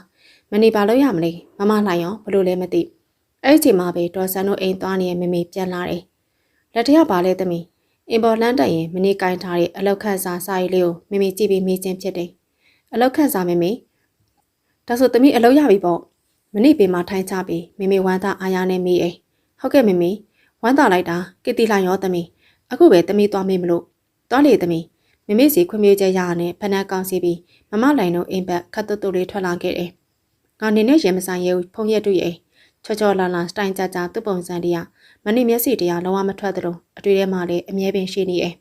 မနီဘာလို့ရမလဲမမလှိုင်ရောဘလို့လဲမသိအဲ့ဒီချိန်မှာပဲဒေါ်ဆန်တို့အိမ်သွားနေမမေပြန်လာတယ်လက်ထရပါလဲသမီးအင်ပေါ်လန်းတက်ရင်မနီကင်ထားတဲ့အလောက်ခန့်စာစာရေးလေးကိုမမေကြည့်ပြီးမေးချင်းဖြစ်တယ်အလောက်ခန့်စာမမေဒါဆိုသမီးအလောက်ရပြီပေါ့ မနေ့ပေမှာထိုင်ချပြီးမိမိဝမ်းသာအားရနဲ့မိအိမ်ဟုတ်ကဲ့မိမိဝမ်းသာလိုက်တာကစ်တီလာရောသမီးအခုပဲသမီးသွားမေးမလို့သွားလေသမီးမိမိစီခွင့်ပြုချက်ရရနဲ့ဖနက်ကောင်းစီပြီးမမလိုင်တို့အိမ်ဘက်ခတ်တုတ်တုတ်လေးထွက်လာခဲ့တယ်ငါနေနဲ့ရင်မဆိုင်ရဲဖုံရက်တွေ့အိမ်ချောချောလာလာစတိုင်ကြကြသူ့ပုံစံတရားမနေ့မျက်စိတရားလုံးဝမထွက်သလိုအတွေ့ထဲမှာလည်းအမြဲပင်ရှိနေတယ်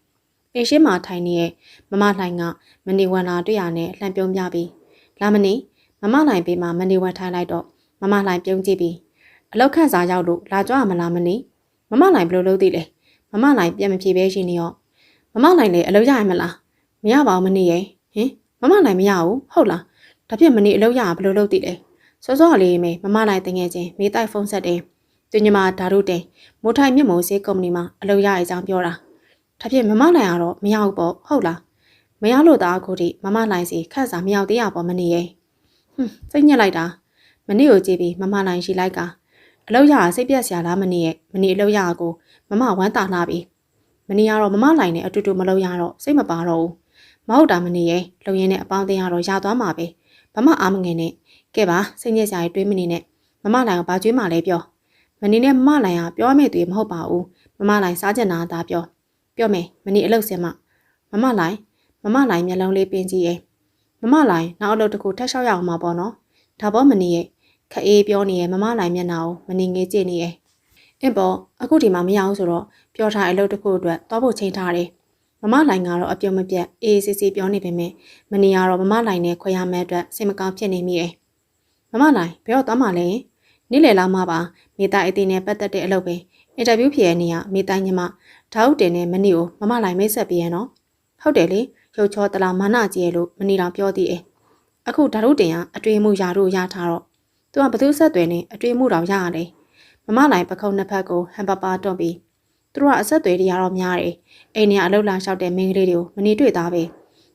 အိမ်ရှိမှထိုင်နေတဲ့မမလိုင်ကမနေဝန်လာတွေ့ရနဲ့လှမ်းပြုံးပြပြီးလာမနေမမလိုင်ပေးမှာမနေဝန်ထိုင်လိုက်တော့မမလိုင်ပြုံးကြည့်ပြီးအလောက်ခန့်စာရောက်လို့လာကြွမလားမနေမမလိုင်ဘယ်လိုလုပ်သိလဲမမလိုင်ပြန်မဖြေပဲရှိနေရောမမလိုင်လည်းအလုပ်ရရမလားမရပါဘူးမနေရဲ့ဟင်မမလိုင်မရဘူးဟုတ်လားဒါဖြင့်မနေအလုပ်ရဘယ်လိုလုပ်သိလဲစောစောလေးမေမမလိုင်တငယ်ချင်းမိတိုက်ဖုန်းဆက်တယ်သူညီမဓာတုတင်မိုးထိုင်မြင့်မိုးစေးကုမ္ပဏီမှာအလုပ်ရအကြောင်းပြောတာဒါဖြင့်မမလိုင်ကတော့မရဘူးပေါ့ဟုတ်လားမရလို့သားအခုထိမမလိုင်စီခက်စာမရောက်သေးရပေါ့မနေရဲ့စိတ်ညစ်လိုက်တာမနေကိုကြည့်ပြီးမမလိုင်ရှိလိုက်ကအလောက်ရစိတ်ပြက်စရာလားမနေရဲ့မနေအလောက်ရကိုမမဝမ်းတာလာပြီမနေရတော့မမလိုင်နဲ့အတူတူမလောက်ရတော့စိတ်မပါတော့ဘူးမဟုတ်တာမနေရဲ့လုံရင်းနဲ့အပေါင်းအသင်းရတော့ရသွားမှာပဲဘာမှအားမငယ်နဲ့ကဲပါစိတ်ညစ်စရာတွေးမနေနဲ့မမလိုင်ကဘာကြွေးမှလဲပြောမနေနဲ့မမလိုင်ကပြောမဲ့တွေမဟုတ်ပါဘူးမမလိုင်စားချင်တာသာပြောမယ်မနေအလုပ်စင်မမမလိုင်မျက်လုံးလေးပင်းကြည့်ရဲ့မမလိုင်နောက်အလုပ်တစ်ခုထပ်လျှောက်ရအောင်မှာပေါ့နော်ဒါပေါ့မနေရဲ့ခအေးပြောနေရဲ့မမလိုင်မျက်နှာကိုမနေငေးကြည့်နေရဲ့အင်းပေါ့အခုဒီမှာမရအောင်ဆိုတော့ပြောထားအလုပ်တစ်ခုအတွက်သွားဖို့ချိန်ထားတယ်မမလိုင်ကတော့အပြုံးမပြတ်အေးစစ်စစ်ပြောနေပေမဲ့မနေရတော့မမလိုင်နဲ့ခွဲရမယ့်အတွက်စိတ်မကောင်းဖြစ်နေမိရဲ့မမလိုင်ဘယ်တော့သွားမှလဲနေ့လယ်လောက်မှပါမိသားအသေးနဲ့ပတ်သက်တဲ့အလုပ်ပဲအင်တာဗျူးဖြေရနေရမိသားညီမဓာတ်တင်နဲ့မနေကိုမမလိုင်မိတ်ဆက်ပေးရနော်ဟုတ်တယ်လေရုပ်ချောတလားမာနကြီးရဲ့လို့မနေတော့ပြောသေးတယ်အခုဓာတ်တင်ကအတွေ့အမှုရာတို့ရထားတော့သူကဘသူဆက်သွယ်နေအတွေ့အမှုတော်ရရတယ်မမလိုင်ပခုံးနှစ်ဖက်ကိုဟန်ပပါတွန့်ပြီးသူတို့ကအဆက်သွယ်တွေရတော့များတယ်အိမ်နေအလုပ်လာလျှောက်တဲ့မိန်းကလေးတွေကိုမနေတွေ့သားပဲ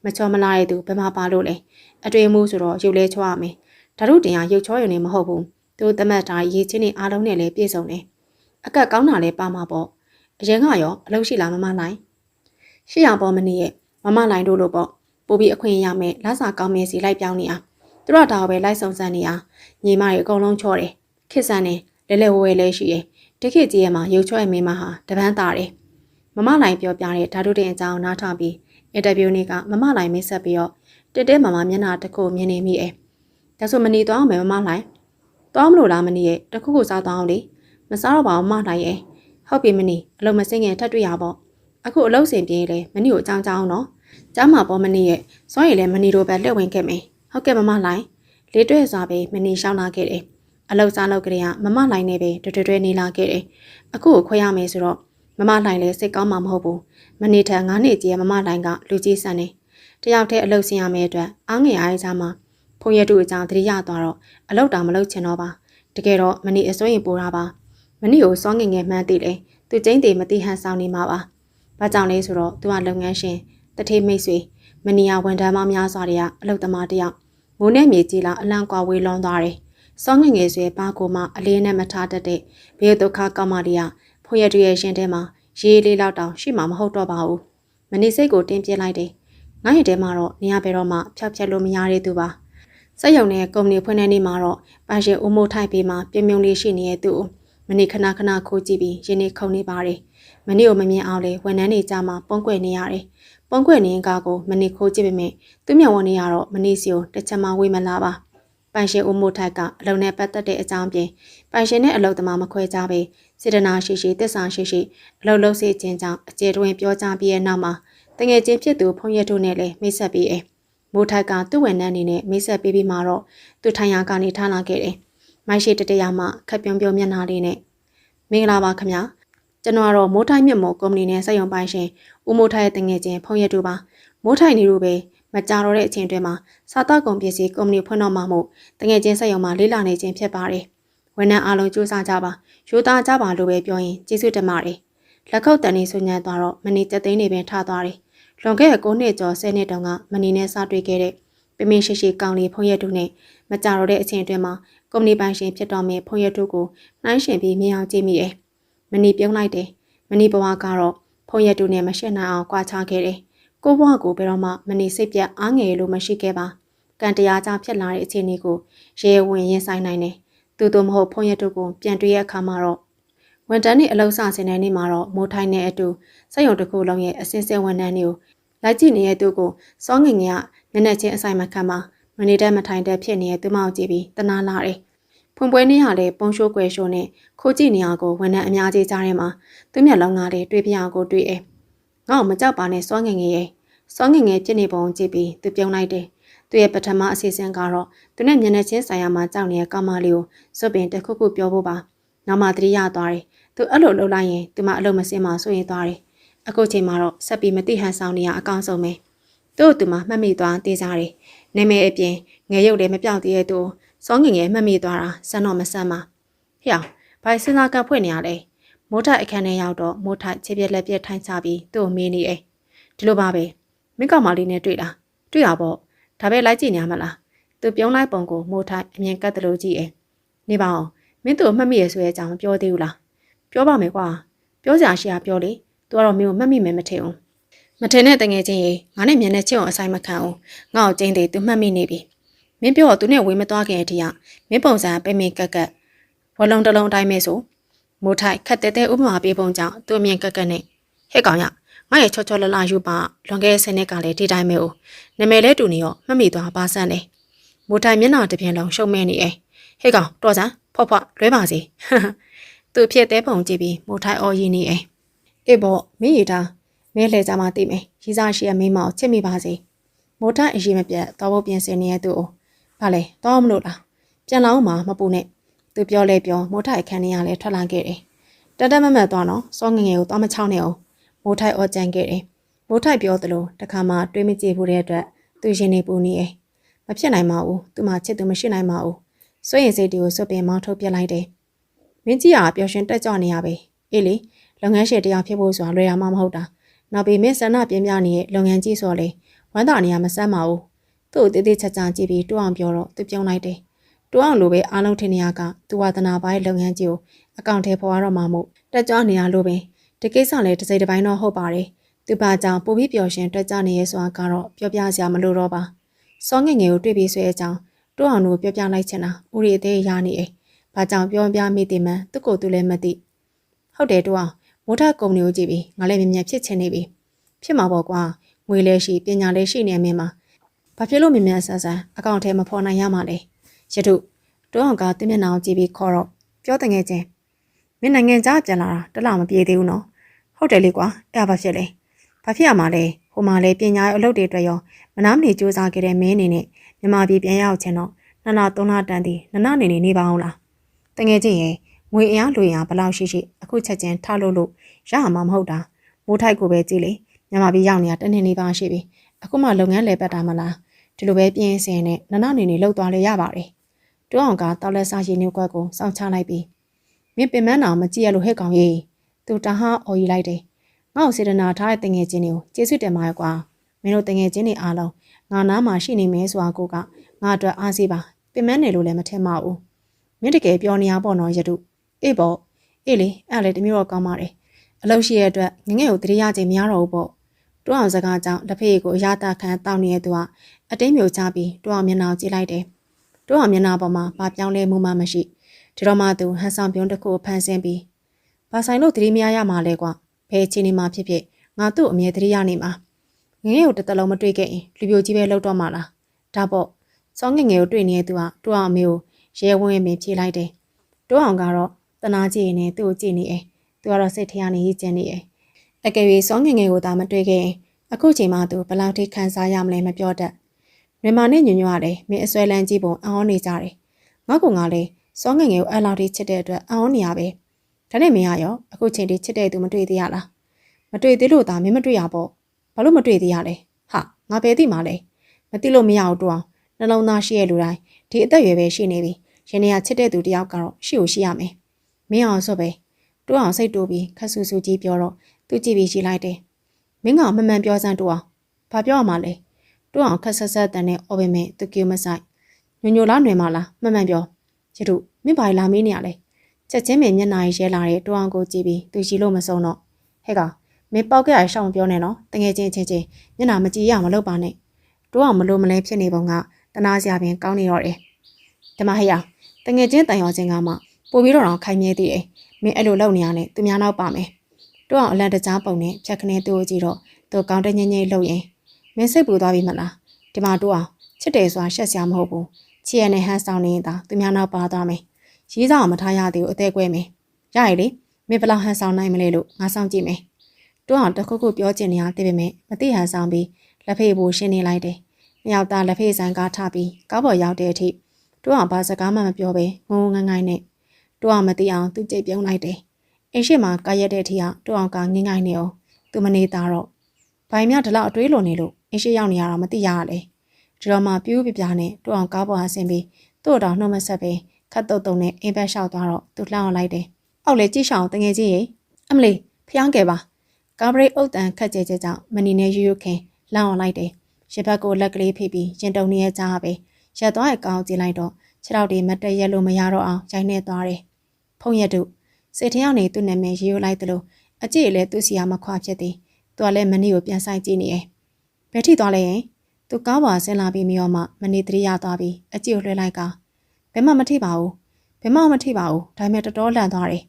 မချောမလာတဲ့သူဘယ်မှာပါလို့လဲအတွေ့အမှုဆိုတော့ရုပ်လဲချောရမယ်ဓာတ်တင်ကရုပ်ချောရုံနဲ့မဟုတ်ဘူးသူတမတ်တာရေးချင်းတွေအားလုံးနဲ့လည်းပြည့်စုံတယ်အကက်ကောင်းတာလည်းပါမှာပေါ့အရင်ကရောအလုပ်ရှိလားမမလိုင်ရှိရပေါ်မနေရဲ့မမလိုင်တို့လို့ပေါ့ပို့ပြီးအခွင့်ရမယ်လက်စာကောင်းမယ်စီလိုက်ပြောင်းနေအောင်သူတို့ဒါပဲလိုက်စုံစမ်းနေအောင်ညီမတွေအကုန်လုံးချော့တယ်ခစ်ဆန်တယ်လဲလဲဝဲလဲရှိရဲ့တခိကြီးရဲ့မှာရုပ်ချော့ရဲ့မိမဟာတပန်းတာတယ်မမလိုင်ပြောပြတဲ့ဓာတုတင်အကြောင်းနားထောင်ပြီးအင်တာဗျူးနေ့ကမမလိုင်မိတ်ဆက်ပြီးတော့တက်တဲမမမျက်နှာတစ်ခုမြင်နေမိရဲ့ဒါဆိုမနေသွားအောင်မယ်မမလိုင်သွားမလို့လားမနေရဲ့တခုခုစားသွားအောင်လေမစားတော့ပါဘူးမလိုင်ရဲ့ဟုတ်ပြီမနေအလုံးမစင်းငယ်ထပ်တွေ့ရပေါ့အခုအလုံးစင်ပြေးလေမနေကိုအကြောင်းအောင်နော်ကြားမှာပေါ်မနေရဲ့စွန့်ရည်လည်းမနေတော့ပဲလှည့်ဝင်ခဲ့မယ်ဟုတ်ကဲ့မမလိုင်လေးတွဲစွာပဲမနေရှောင်းလာခဲ့တယ်အလောက်စားလောက်ကလေးကမမလိုင်နဲ့ပဲတွဲနေလာခဲ့တယ်အခုကိုခွဲရမယ်ဆိုတော့မမလိုင်လည်းစိတ်ကောင်းမှာမဟုတ်ဘူးမနေထန်9နှစ်ကြီးရဲ့မမလိုင်ကလူကြီးဆန်နေတယောက်တည်းအလုပ်ဆင်းရမယ့်အတွက်အားငယ်အားစားမှာဖုန်ရတူအကြောင်းသတိရသွားတော့အလောက်တောင်မလုပ်ချင်တော့ပါတကယ်တော့မနေအစိုးရင်ပို့တာပါမနေကိုစောငငယ်မှန်းသိတယ်သူကျင်းသေးမသိဟန်ဆောင်နေမှာပါဘာကြောင့်လဲဆိုတော့သူကလုပ်ငန်းရှင်တထေးမိတ်ဆွေမနီယာဝန်ထမ်းမများစွာတွေကအလုပ်သမားတယောက်မိုးနဲ့မြေကြီးလာအလန့်ကွာဝေးလွန်သွားတယ်စောငငယ်ဆွေဘာကိုမှအလေးနဲ့မထားတတ်တဲ့ဘေးဒုက္ခကောက်မတွေကဖုန်ရတူရဲ့ရှင်ထဲမှာရေးလေးလောက်တောင်ရှိမှာမဟုတ်တော့ပါဘူးမနေစိတ်ကိုတင်းပြစ်လိုက်တယ်ငါ့ရဲ့ထဲမှာတော့နေရာဘယ်တော့မှဖြောက်ဖြက်လို့မရတဲ့သူပါစက်ရုံနဲ့ကုမ္ပဏီဖွင့်တဲ့နေ့မှာတော့ပိုင်ရှင်ဦးမိုးထိုက်ပေးမှာပြင်းပြုံးလေးရှိနေတဲ့သူမနေခဏခဏခိုးကြည့်ပြီးရင်းနေခုန်နေပါတယ်မနေကိုမမြင်အောင်လေဝန်ထမ်းတွေကြားမှာပုံကွယ်နေရတယ်ပုံကွယ်နေရင်ကားကိုမနေခိုးကြည့်ပေမဲ့သူ့မျက်ဝန်းနေရတော့မနေစီကိုတစ်ချက်မှဝေးမလာပါပိုင်ရှင်ဦးမိုးထိုက်ကအလုံနဲ့ပတ်သက်တဲ့အကြောင်းပြင်ပိုင်ရှင်နဲ့အလုံသမားမခွဲကြပဲစေတနာရှိရှိတစ္ဆာရှိရှိအလုံလုံးစေခြင်းကြောင့်အကျေတွင်ပြောကြပြီးရဲ့နောက်မှာတငယ်ချင်းဖြစ်သူဖုန်ရထုနဲ့လည်းမိတ်ဆက်ပြီးမိုးထိုက်ကသူ့ဝန်ထမ်းအနေနဲ့မိတ်ဆက်ပေးပြီးမှတော့သူထိုင်ရာကနေထားလာခဲ့တယ်မိုက်ရှိတတရမှခက်ပြုံးပြုံးမျက်နှာလေးနဲ့မင်္ဂလာပါခင်ဗျာကျွန်တော်ကတော့မိုးထိုက်မြတ်မို့ကုမ္ပဏီနဲ့စက်ရုံပိုင်ရှင်ဦးမိုးထိုက်ရဲ့တငယ်ချင်းဖုန်ရထုပါမိုးထိုက်နေလို့ပဲမကြတော့တဲ့အချိန်တွင်မှာစားတောက်ကုန်ပစ္စည်းကုမ္ပဏီဖွင့်တော့မှမို့တငယ်ချင်းစက်ရုံမှာလေးလာနေခြင်းဖြစ်ပါတယ်ဝန်ထမ်းအားလုံးကြိုးစားကြပါရိုးသားကြပါလို့ပဲပြောရင်ကျေးဇူးတင်ပါတယ်လက်ခုပ်တန်နေဆွညံသွားတော့မနေတက်သိန်းနေပင်ထသွားတယ်လွန်ခဲ့တဲ့9နှစ်ကျော်10နှစ်တုန်းကမနေနဲ့စတွေ့ခဲ့တဲ့ပင်ပင်ရှိရှိကောင်းလေးဖုန်ရထုနဲ့မကြတော့တဲ့အချိန်တွင်မှာကုမ္ပဏီပိုင်ရှင်ဖြစ်တော်မူဖုန်ရထုကိုနှိုင်းရှင်ပြီးမြင်အောင်ကြည့်မိတယ်မနေပြုံးလိုက်တယ်မနေဘဝကတော့ဖုန်ရထုနဲ့မရှက်နိုင်အောင်ကြွားချခဲ့တယ်ကိုဘဝကိုဘယ်တော့မှမနေစိတ်ပြတ်အားငယ်လို့မရှိခဲ့ပါကံတရားကြောင့်ဖြစ်လာတဲ့အခြေအနေကိုရဲဝင်ရင်ဆိုင်နိုင်တယ် သူတို့မဟုတ်ဖုန်းရက်တို့ကိုပြန်တွေ့ရအခါမှာတော့ဝန်တန်းနေအလုံးစစင်တဲ့နေ့မှာတော့မိုးထိုင်းနဲ့အတူစက်ရုံတစ်ခုလုံးရဲ့အစင်းစဲဝန်တန်းတွေကိုလိုက်ကြည့်နေတဲ့သူကိုစောငငယ်ကမျက်နှာချင်းအဆိုင်မခံမှာမနေတတ်မထိုင်တတ်ဖြစ်နေတဲ့သူမကိုကြည့်ပြီးတနာလာတယ်။ဖွင့်ပွဲနေ့ကလည်းပုံရှိုးကွယ်ရှိုးနဲ့ခိုးကြည့်နေရကိုဝန်တန်းအများကြီးကြားထဲမှာသူမျက်လုံးသားလေးတွေ့ပြအောင်ကိုတွေ့တယ်။ငါ့ကိုမကြောက်ပါနဲ့စောငငယ်ရဲ့စောငငယ်ပြစ်နေပုံကြည့်ပြီးသူပြုံးလိုက်တယ်။သူရဲ့ပထမအစီအစဉ်ကတော့သူနဲ့မျက်နှာချင်းဆိုင်ရာမှာကြောက်နေတဲ့ကောင်မလေးကိုစွပ်ပင်တစ်ခုခုပြောဖို့ပါ။နောက်မှသတိရသွားတယ်။သူအဲ့လိုလှုပ်လိုက်ရင်သူမအလုံးမစင်းမှဆိုရင်သွားတယ်။အခုချိန်မှာတော့ဆက်ပြီးမတိဟန်ဆောင်နေရအကောင်းဆုံးပဲ။သူ့သူမမှတ်မိသွားသေးစားတယ်။နာမည်အပြင်ငယ်ရုပ်လည်းမပြောက်သေးတဲ့သူစောငငယ်မှတ်မိသွားတာစမ်းတော့မဆမ်းပါ။ဟေ့အောင်ဘာစဉ်းစားကဖွင့်နေရလဲ။မိုးထိုက်အခန်းထဲရောက်တော့မိုးထိုက်ခြေပြက်လက်ပြက်ထိုင်ချပြီးသူ့ကိုမေးနေတယ်။ဒီလိုပါပဲ။မင်းကောင်မလေးနဲ့တွေ့လား။တွေ့ရပေါ့။ဒါပဲလိုက်ကြည့်နေရမလား။သူပြုံးလိုက်ပုံကိုမိုးထိုက်အမြင်ကတ်တလို့ကြည့်တယ်။နေပါအောင်မင်းတို့မှတ်မိရဆိုတဲ့အကြောင်းမပြောသေးဘူးလား။ပြောပါမယ်ကွာ။ပြောစရာရှိတာပြောလေ။ तू ကတော့မင်းကိုမှတ်မိမယ်မထင်ဘူး။မထင်တဲ့တငယ်ချင်းရေငါနဲ့မျက်နှာချင်းအောင်အဆိုင်မခံဘူး။ငါ့ကိုကျင်းသေး तू မှတ်မိနေပြီ။မင်းပြောတော့ तू နဲ့ဝေးမသွားခင်အထိကမင်းပုံစံပဲမင်းကက်ကက်ဝလုံးတစ်လုံးတိုင်းမဲဆိုမိုးထိုက်ခက်တဲ့ဥပမာပေးပုံကြောင့်သူ့အမြင်ကက်ကက်နဲ့ဟဲ့ကောင်ရငါရဲ့ချောချောလလယူပါလွန်ခဲ့တဲ့10နှစ်ကလည်းဒီတိုင်းပဲ哦နာမည်လဲတူနေရောမှတ်မိသွားပါဆန်းတယ်မိုးထိုက်မျက်နှာတစ်ပြင်လုံးရှုံမဲနေဟဲ့ကောင်တော်စမ်းဖွားလွဲပါစေသူဖြစ်တဲ့ပုံကြည့်ပြီးမိုးထိုက်အော်ရင်းနေအေးပေါ့မင်းရတာမဲလှဲကြမှာသိမယ်ရီးစားရှိရမင်းမအောင်ချစ်မိပါစေမိုးထိုက်အရေးမပြတ်တော့ဖို့ပြင်ဆင်နေတဲ့သူ့ဘာလဲတော့မလို့လားပြန်လာအောင်မပူနဲ့သူပြောလဲပြောမိုးထိုက်အခန်းထဲကလည်းထွက်လာခဲ့တယ်တမတ်သွားတော့စောငငယ်ကိုတော့မချောင်းနဲ့အောင်မိုးထိုက်အော်ကြံခဲ့တယ်မိုးထိုက်ပြောသလိုတခါမှတွေးမကြည့်ဘူးတဲ့အတွက်သူရှင်နေပူနေမဖြစ်နိုင်ပါဘူးသူမှချစ်သူမရှိနိုင်ပါဘူးစွရင်စိတ်တွေကိုစွပ်ပင်မောင်းထုတ်ပြလိုက်တယ်မင်းကြီးကပျော်ရွှင်တက်ကြွနေရပဲအေးလေလုပ်ငန်းရှင်တရားဖြစ်ဖို့ဆိုတာလွယ်ရမှာမဟုတ်တာနောက်ပြီးမင်းဆန္ဒပြင်းပြနေတဲ့လုပ်ငန်းကြီးဆိုလေဝမ်းသာနေရမစမ်းပါဘူးသူ့ကိုတေးသေးချာချာကြည့်ပြီးတိုးအောင်ပြောတော့သူပြုံးလိုက်တယ်တိုးအောင်လိုပဲအားလုံးထင်နေရကသူဝါသနာပိုင်းလုပ်ငန်းကြီးကိုအကောင့်ထဲပေါ်ရတော့မှမို့တက်ကြွနေရလို့ပဲဒီကိစ္စလည်းတစ်စိတ်တစ်ပိုင်းတော့ဟုတ်ပါတယ်သူပါကြောင့်ပိုပြီးပျော်ရွှင်တက်ကြွနေရဲဆိုတာကတော့ပြောပြစရာမလိုတော့ပါစောငငယ်ကိုတွေ့ပြီးဆွဲအကြောင်းတိုးအောင်တို့ပြောပြလိုက်ချင်တာဦးရီအသေးရနေဘာကြောင့်ပြောပြမိတယ်မှသူ့ကိုယ်သူလည်းမသိဟုတ်တယ်တိုးအောင်မိုးထကုံမျိုးကြည့်ပြီးငါလည်းမြင်မြင်ဖြစ်ချင်နေပြီဖြစ်မှာပေါ့ကွာငွေလည်းရှိပညာလည်းရှိနေမင်းမှာဘာဖြစ်လို့မြင်မြင်ဆန်းဆန်းအကောင့်ထဲမဖော်နိုင်ရမှာလဲရတုတိုးအောင်ကသူ့မျက်နှာကိုကြည့်ပြီးခေါ်တော့ပြောတငယ်ချင်းမင်းနိုင်ငံသားပြန်လာတာတလားမပြေသေးဘူးနော်ဟုတ်တယ်လေကွာအဲ့ဘာဖြစ်လဲဘာဖြစ်ရမှာလဲဟိုမှာလေပညာရေးအလုပ်တွေအတွက်ရောမနာမနေစူးစမ်းခဲ့တဲ့မင်းအနေနဲ့မြန်မာပြည်ပြန်ရောက်ချင်တော့2လ3လတန်းတည်းနနနေပါအောင်လားတငယ်ချင်းရဲ့ငွေအင်အားလူအင်အားဘယ်လောက်ရှိအခုချက်ချင်းထားလို့ရမှာမဟုတ်တာမိုးထိုက်ကိုပဲကြည့်လေမြန်မာပြည်ရောက်နေတာတနေ့နေပါရှိပြီအခုမှလုပ်ငန်းလဲပတ်တာမလားဒီလိုပဲပြင်းစင်နဲ့နနနေလှုပ်သွားလေရပါတယ်တွန်းအောင်ကတောက်လက်စားရည်နှုတ်ကွက်ကိုစောင့်ချလိုက်ပြီးမင်းပင်မနာမကြည့်ရလို့ဟဲ့ကောင်ကြီးသူတဟအော်ယူလိုက်တယ်ငါ့ကိုစေတနာထားတဲ့တငယ်ချင်းတွေကိုကျေးဇူးတင်ပါရကွာမင်းတို့တငယ်ချင်းတွေအားလုံးငါနားမှာရှိနေမယ်ဆိုတာကိုကငါအတွက်အားစီးပါပင်မနေလို့လည်းမထင်ပါဘူးမင်းတကယ်ပြောနေရပေါ့နော်ရတုအေးပေါ့အေးလေအဲ့လေတမျိုးတော့ကောင်းပါတယ်အလုပ်ရှိရတဲ့အတွက်ငငယ်ကိုတတိယချိန်မရတော့ဘူးပေါ့တွန်းအောင်စကားကြောင့်လက်ဖေးကိုအရသာခံတောင်းနေတဲ့သူကအတိတ်မျိုးချပြီးတွန်းအောင်မျက်နှာကိုကြည့်လိုက်တယ်တွန်းအောင်မျက်နှာပေါ်မှာဘာပြောင်းလဲမှုမှမရှိဒီတော့မှသူဟန်ဆောင်ပြုံးတစ်ခုဖန်ဆင်းပြီးဘာဆိုင်လို့တတိမရရမှာလဲကွာဘယ်ချိန်နေမှာဖြစ်ဖြစ်ငါသူ့အမြဲတတိရနေမှာငငယ်ကိုတစ်သက်လုံးမတွေ့ခဲ့ရင်လူပြိုကြီးပဲလှုပ်တော့မှာလားဒါပေါ့စောငငယ်ကိုတွေ့နေတဲ့သူကတွန်းအောင်အမေကိုရဲဝင်းပင်ဖြေလိုက်တယ်တွန်းအောင်ကတော့တနာကြည့်နေသူ့ကိုကြည့်နေသူကတော့စိတ်ထဲကနေရည်ကျင်းနေအကယ်၍စောငငယ်ကိုသာမတွေ့ခဲ့ရင်အခုချိန်မှသူဘယ်လောက်ထိခံစားရမလဲမပြောတတ်မြန်မာနဲ့ညွညွရတယ်မင်းအစွဲလန်းကြည့်ပုံအောင်းနေကြတယ်ငါကလည်းစောငငယ်ကိုအဲ့လောက်ထိချစ်တဲ့အတွက်အောင်းနေရပဲဒါနဲ့မင်းရောအခုချိန်ထိချစ်တဲ့သူမတွေ့သေးရလားမတွေ့သေးလို့သာမင်းမတွေ့ရပေါ့ဘာလို့မတွေ့သေးရလဲဟာငါပဲသိမှလဲမသိလို့မရအောင်တော့နှလုံးသားရှိရလူတိုင်းဒီအသက်ရွယ်ပဲရှိနေပြီရှင်နေရချစ်တဲ့သူတယောက်ကတော့ရှိကိုရှိရမယ်မင်းအောင်ဆိုပဲတိုးအောင်စိတ်တိုးပြီးခက်ဆူဆူကြီးပြောတော့သူကြည့်ပြီးရှိလိုက်တယ်မင်းကမမှန်ပြောစမ်းတိုးအောင်ဘာပြောရမှာလဲတိုးအောင်ခက်ဆက်ဆက်တန်နဲ့အော်ပင်မဲ့သူကြိုမဆိုင်ညညလားຫນွယ်မလားမှန်မှန်ပြောရတုမင်းဘာလာမေးနေရလဲချက်ချင်းပဲမျက်နှာရရဲလာတဲ့တိုးအောင်ကိုကြည့်ပြီးသူရှိလို့မဆုံးတော့ဟဲ့ကောင်မင်းပေါက်ကြရရှောင်းပြောနေနော်တငယ်ချင်းချင်းမျက်နှာမကြည့်ရမလုပ်ပါနဲ့တိုးအောင်မလို့မလဲဖြစ်နေပုံကတနာစရာပင်ကောင်းနေတော့တယ်ဓမ္မဟဲ့ရမ တငယ်ချင်းတန်ရောချင်းကမှပို့ပြီးတော့ခိုင်မြဲသေးတယ်မင်းအဲ့လိုလုပ်နေရနဲ့သူများနောက်ပါမယ်တို့အောင်အလန့်တကြားပုံနဲ့ဖြတ်ခနဲသူ့ကိုကြည့်တော့သူကောင်းတဲ့ငိမ့်ငိမ့်လှုပ်ရင်မင်းစိတ်ပူသွားပြီမလားဒီမှာတို့အောင်ချစ်တယ်ဆိုတာရှက်စရာမဟုတ်ဘူးချစ်ရနဲ့ဟန်ဆောင်နေတာသူများနောက်ပါသွားမယ်ရေးစားအောင်မထားရသေးဘူးအသေးကွဲမယ်ရရည်လေမင်းဘလောက်ဟန်ဆောင်နိုင်မလဲလို့ငါဆောင်ကြည့်မယ်တို့အောင်တခုခုပြောချင်နေရသေးပေမဲ့မသိဟန်ဆောင်ပြီးလက်ဖေးဖို့ရှင်းနေလိုက်တယ်နှစ်ယောက်သားလက်ဖေးဆန်ကားထပြီးကောက်ပေါ်ရောက်တဲ့အထိတို့အောင်ဘာစကားမှမပြောဘဲငုံငိုင်းငိုင်းနဲ့တို့အောင်မသိအောင်သူ့ကြိတ်ပြုံးလိုက်တယ်အိမ်ရှိမှာကာရက်တဲ့အထိကတို့အောင်ကငိမ့်ငိုင်းနေအောင်သူမနေတာတော့ဘိုင်မြဒီလောက်အတွေးလွန်နေလို့အိမ်ရှိရောက်နေရတာမသိရရလေဒီတော့မှပြူးပြပြနဲ့တို့အောင်ကားပေါ်ဟာဆင်းပြီးသူ့တော်နှုတ်မဆက်ပဲခတ်တုတ်တုံနဲ့အိမ်ဘက်လျှောက်သွားတော့သူလှမ်းအောင်လိုက်တယ်အောက်လေကြည့်ရှောင်တငယ်ချင်းရေအမလီဖျောင်းကဲပါကာဘရိတ်အုတ်တန်ခက်ကြဲကြဲကြောင့်မနီနဲ့ယူယူခင်လှမ်းအောင်လိုက်တယ်ရဘက်ကိုလက်ကလေးဖိပြီးရင်တုံနေရကြားပဲရက်သွားရဲ့ကောင်းကြည့်လိုက်တော့ခြေထောက်တွေမတက်ရက်လို့မရတော့အောင်ရိုက်နေသွားတယ်ဖုံရက်တို့စိတ်ထရောက်နေသူ့နာမည်ရေးယူလိုက်သလိုအကြည့်လည်းသူ့စီယာမခွာဖြစ်သည်သူကလည်းမနီကိုပြန်ဆိုင်ကြည့်နေရဲ့ဘယ်ထိသွားလဲရင်သူကားပေါ်ဆင်းလာပြီးမြောမှမနီတရိရသွားပြီးအကြည့်ကိုလွှဲလိုက်ကဘယ်မှမထိပါဘူးဘယ်မှမထိပါဘူးဒါပေမဲ့တော်တော်လန့်သွားတယ်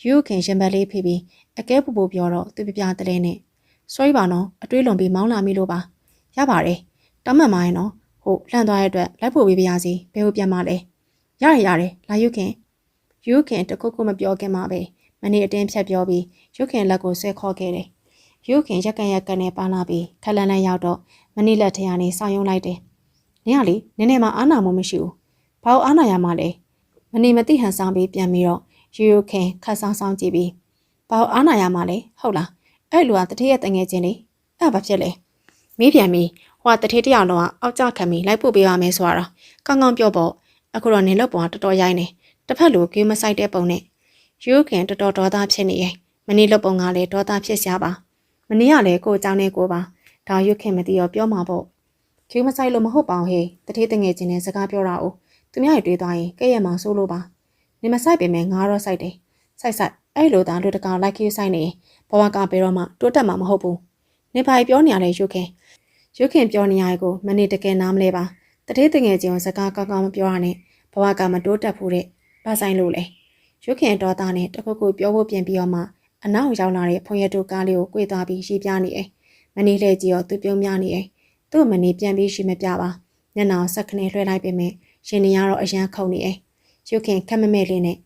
ယူခင်ရှင်ဘက်လေးဖိပြီးအကဲပူပူပြောတော့သူပြပြတလဲနဲ့sorryပါနော်အတွေးလွန်ပြီးမောင်းလာမိလို့ပါရပါတယ်တောင်းမှန်ပါရဲ့နော်ဟုတ်လန့်သွားတဲ့အတွက်လိုက်ဖို့ပေးပါရစီဘယ်ကိုပြန်မလဲရတယ်လာယူခင်တခုခုမပြောခင်မှာပဲမနေ့အတင်းဖြတ်ပြောပြီးယူခင်လက်ကိုဆွဲခေါ်ခဲ့တယ်ယူခင်ရက်ကန်နဲ့ပါလာပြီးခက်လန်းလန်းရောက်တော့မနေ့လက်ထရနေဆောင်ယုံလိုက်တယ်နင်ကလေနည်းနည်းမှအားနာမှုမရှိဘူးဘာလို့အားနာရမှလဲမနေ့မသိဟန်ဆောင်ပြီးပြန်ပြီးတော့ယူခင်ခတ်ဆောင်ကြည့်ပြီးဘာလို့အားနာရမှလဲဟုတ်လားအဲ့လူကတတိယတငယ်ချင်းလေအဲ့ဘာဖြစ်လဲမေးပြန်ပြီးဟိုကတတိတယောက်လုံးကအောက်ကျခံပြီးလိုက်ပို့ပေးပါမယ်ဆိုတော့ကောင်းပြောပေါ့အခုတော့နင်လောက်ပေါ်တော်တော်ရိုင်းနေတစ်ဖက်လိုကိမဆိုင်တဲ့ပုံနဲ့ယူခင်တော်တော်ဒေါသဖြစ်နေရဲ့မနေ့လောက်ပုံကလည်းဒေါသဖြစ်ရှားပါမနေ့ကလည်းကိုအကြောင်းနဲ့ကိုပါဒါယူခင်မသိရောပြောမှာပေါ့ကိမဆိုင်လို့မဟုတ်ပါဘူးဟေးတတိတငယ်ချင်းနဲ့စကားပြောတာ哦သူများတွေတွေးသွားရင်ကဲ့ရဲ့မှာစိုးလို့ပါနင်မဆိုင်ပေမဲ့ငါတော့စိုက်တယ်စိုက်အဲ့လိုသာလူတကောင်လိုက်ခီးဆိုင်နေဘဝကဘယ်တော့မှတိုးတက်မှာမဟုတ်ဘူးနေပါပြောနေရလဲယူခင်ပြောနေရကိုမနေ့တကယ်နားမလဲပါတတိတငယ်ချင်းကိုစကားကောင်းမပြောရနဲ့ဘဝကမတိုးတက်ဘူးတဲ့ဘာဆိုင်လို့လဲယူခင်တော်သားနဲ့တခုခုပြောဖို့ပြင်ပြီးတော့မှအနောက်ရောက်လာတဲ့ဖွန်ရတူကားလေးကို꿰သွားပြီးရှိပြနေတယ်မနေ့လေကြီးရောသူပြုံးများနေတယ်သူ့မနေ့ပြန်ပြီးရှိမပြပါညနာဆက်ခနဲ့လွှဲလိုက်ပေမဲ့ရှင်နေရတော့အရန်ခုန်နေတယ်ယူခင်ခက်မမဲ့လေးနဲ့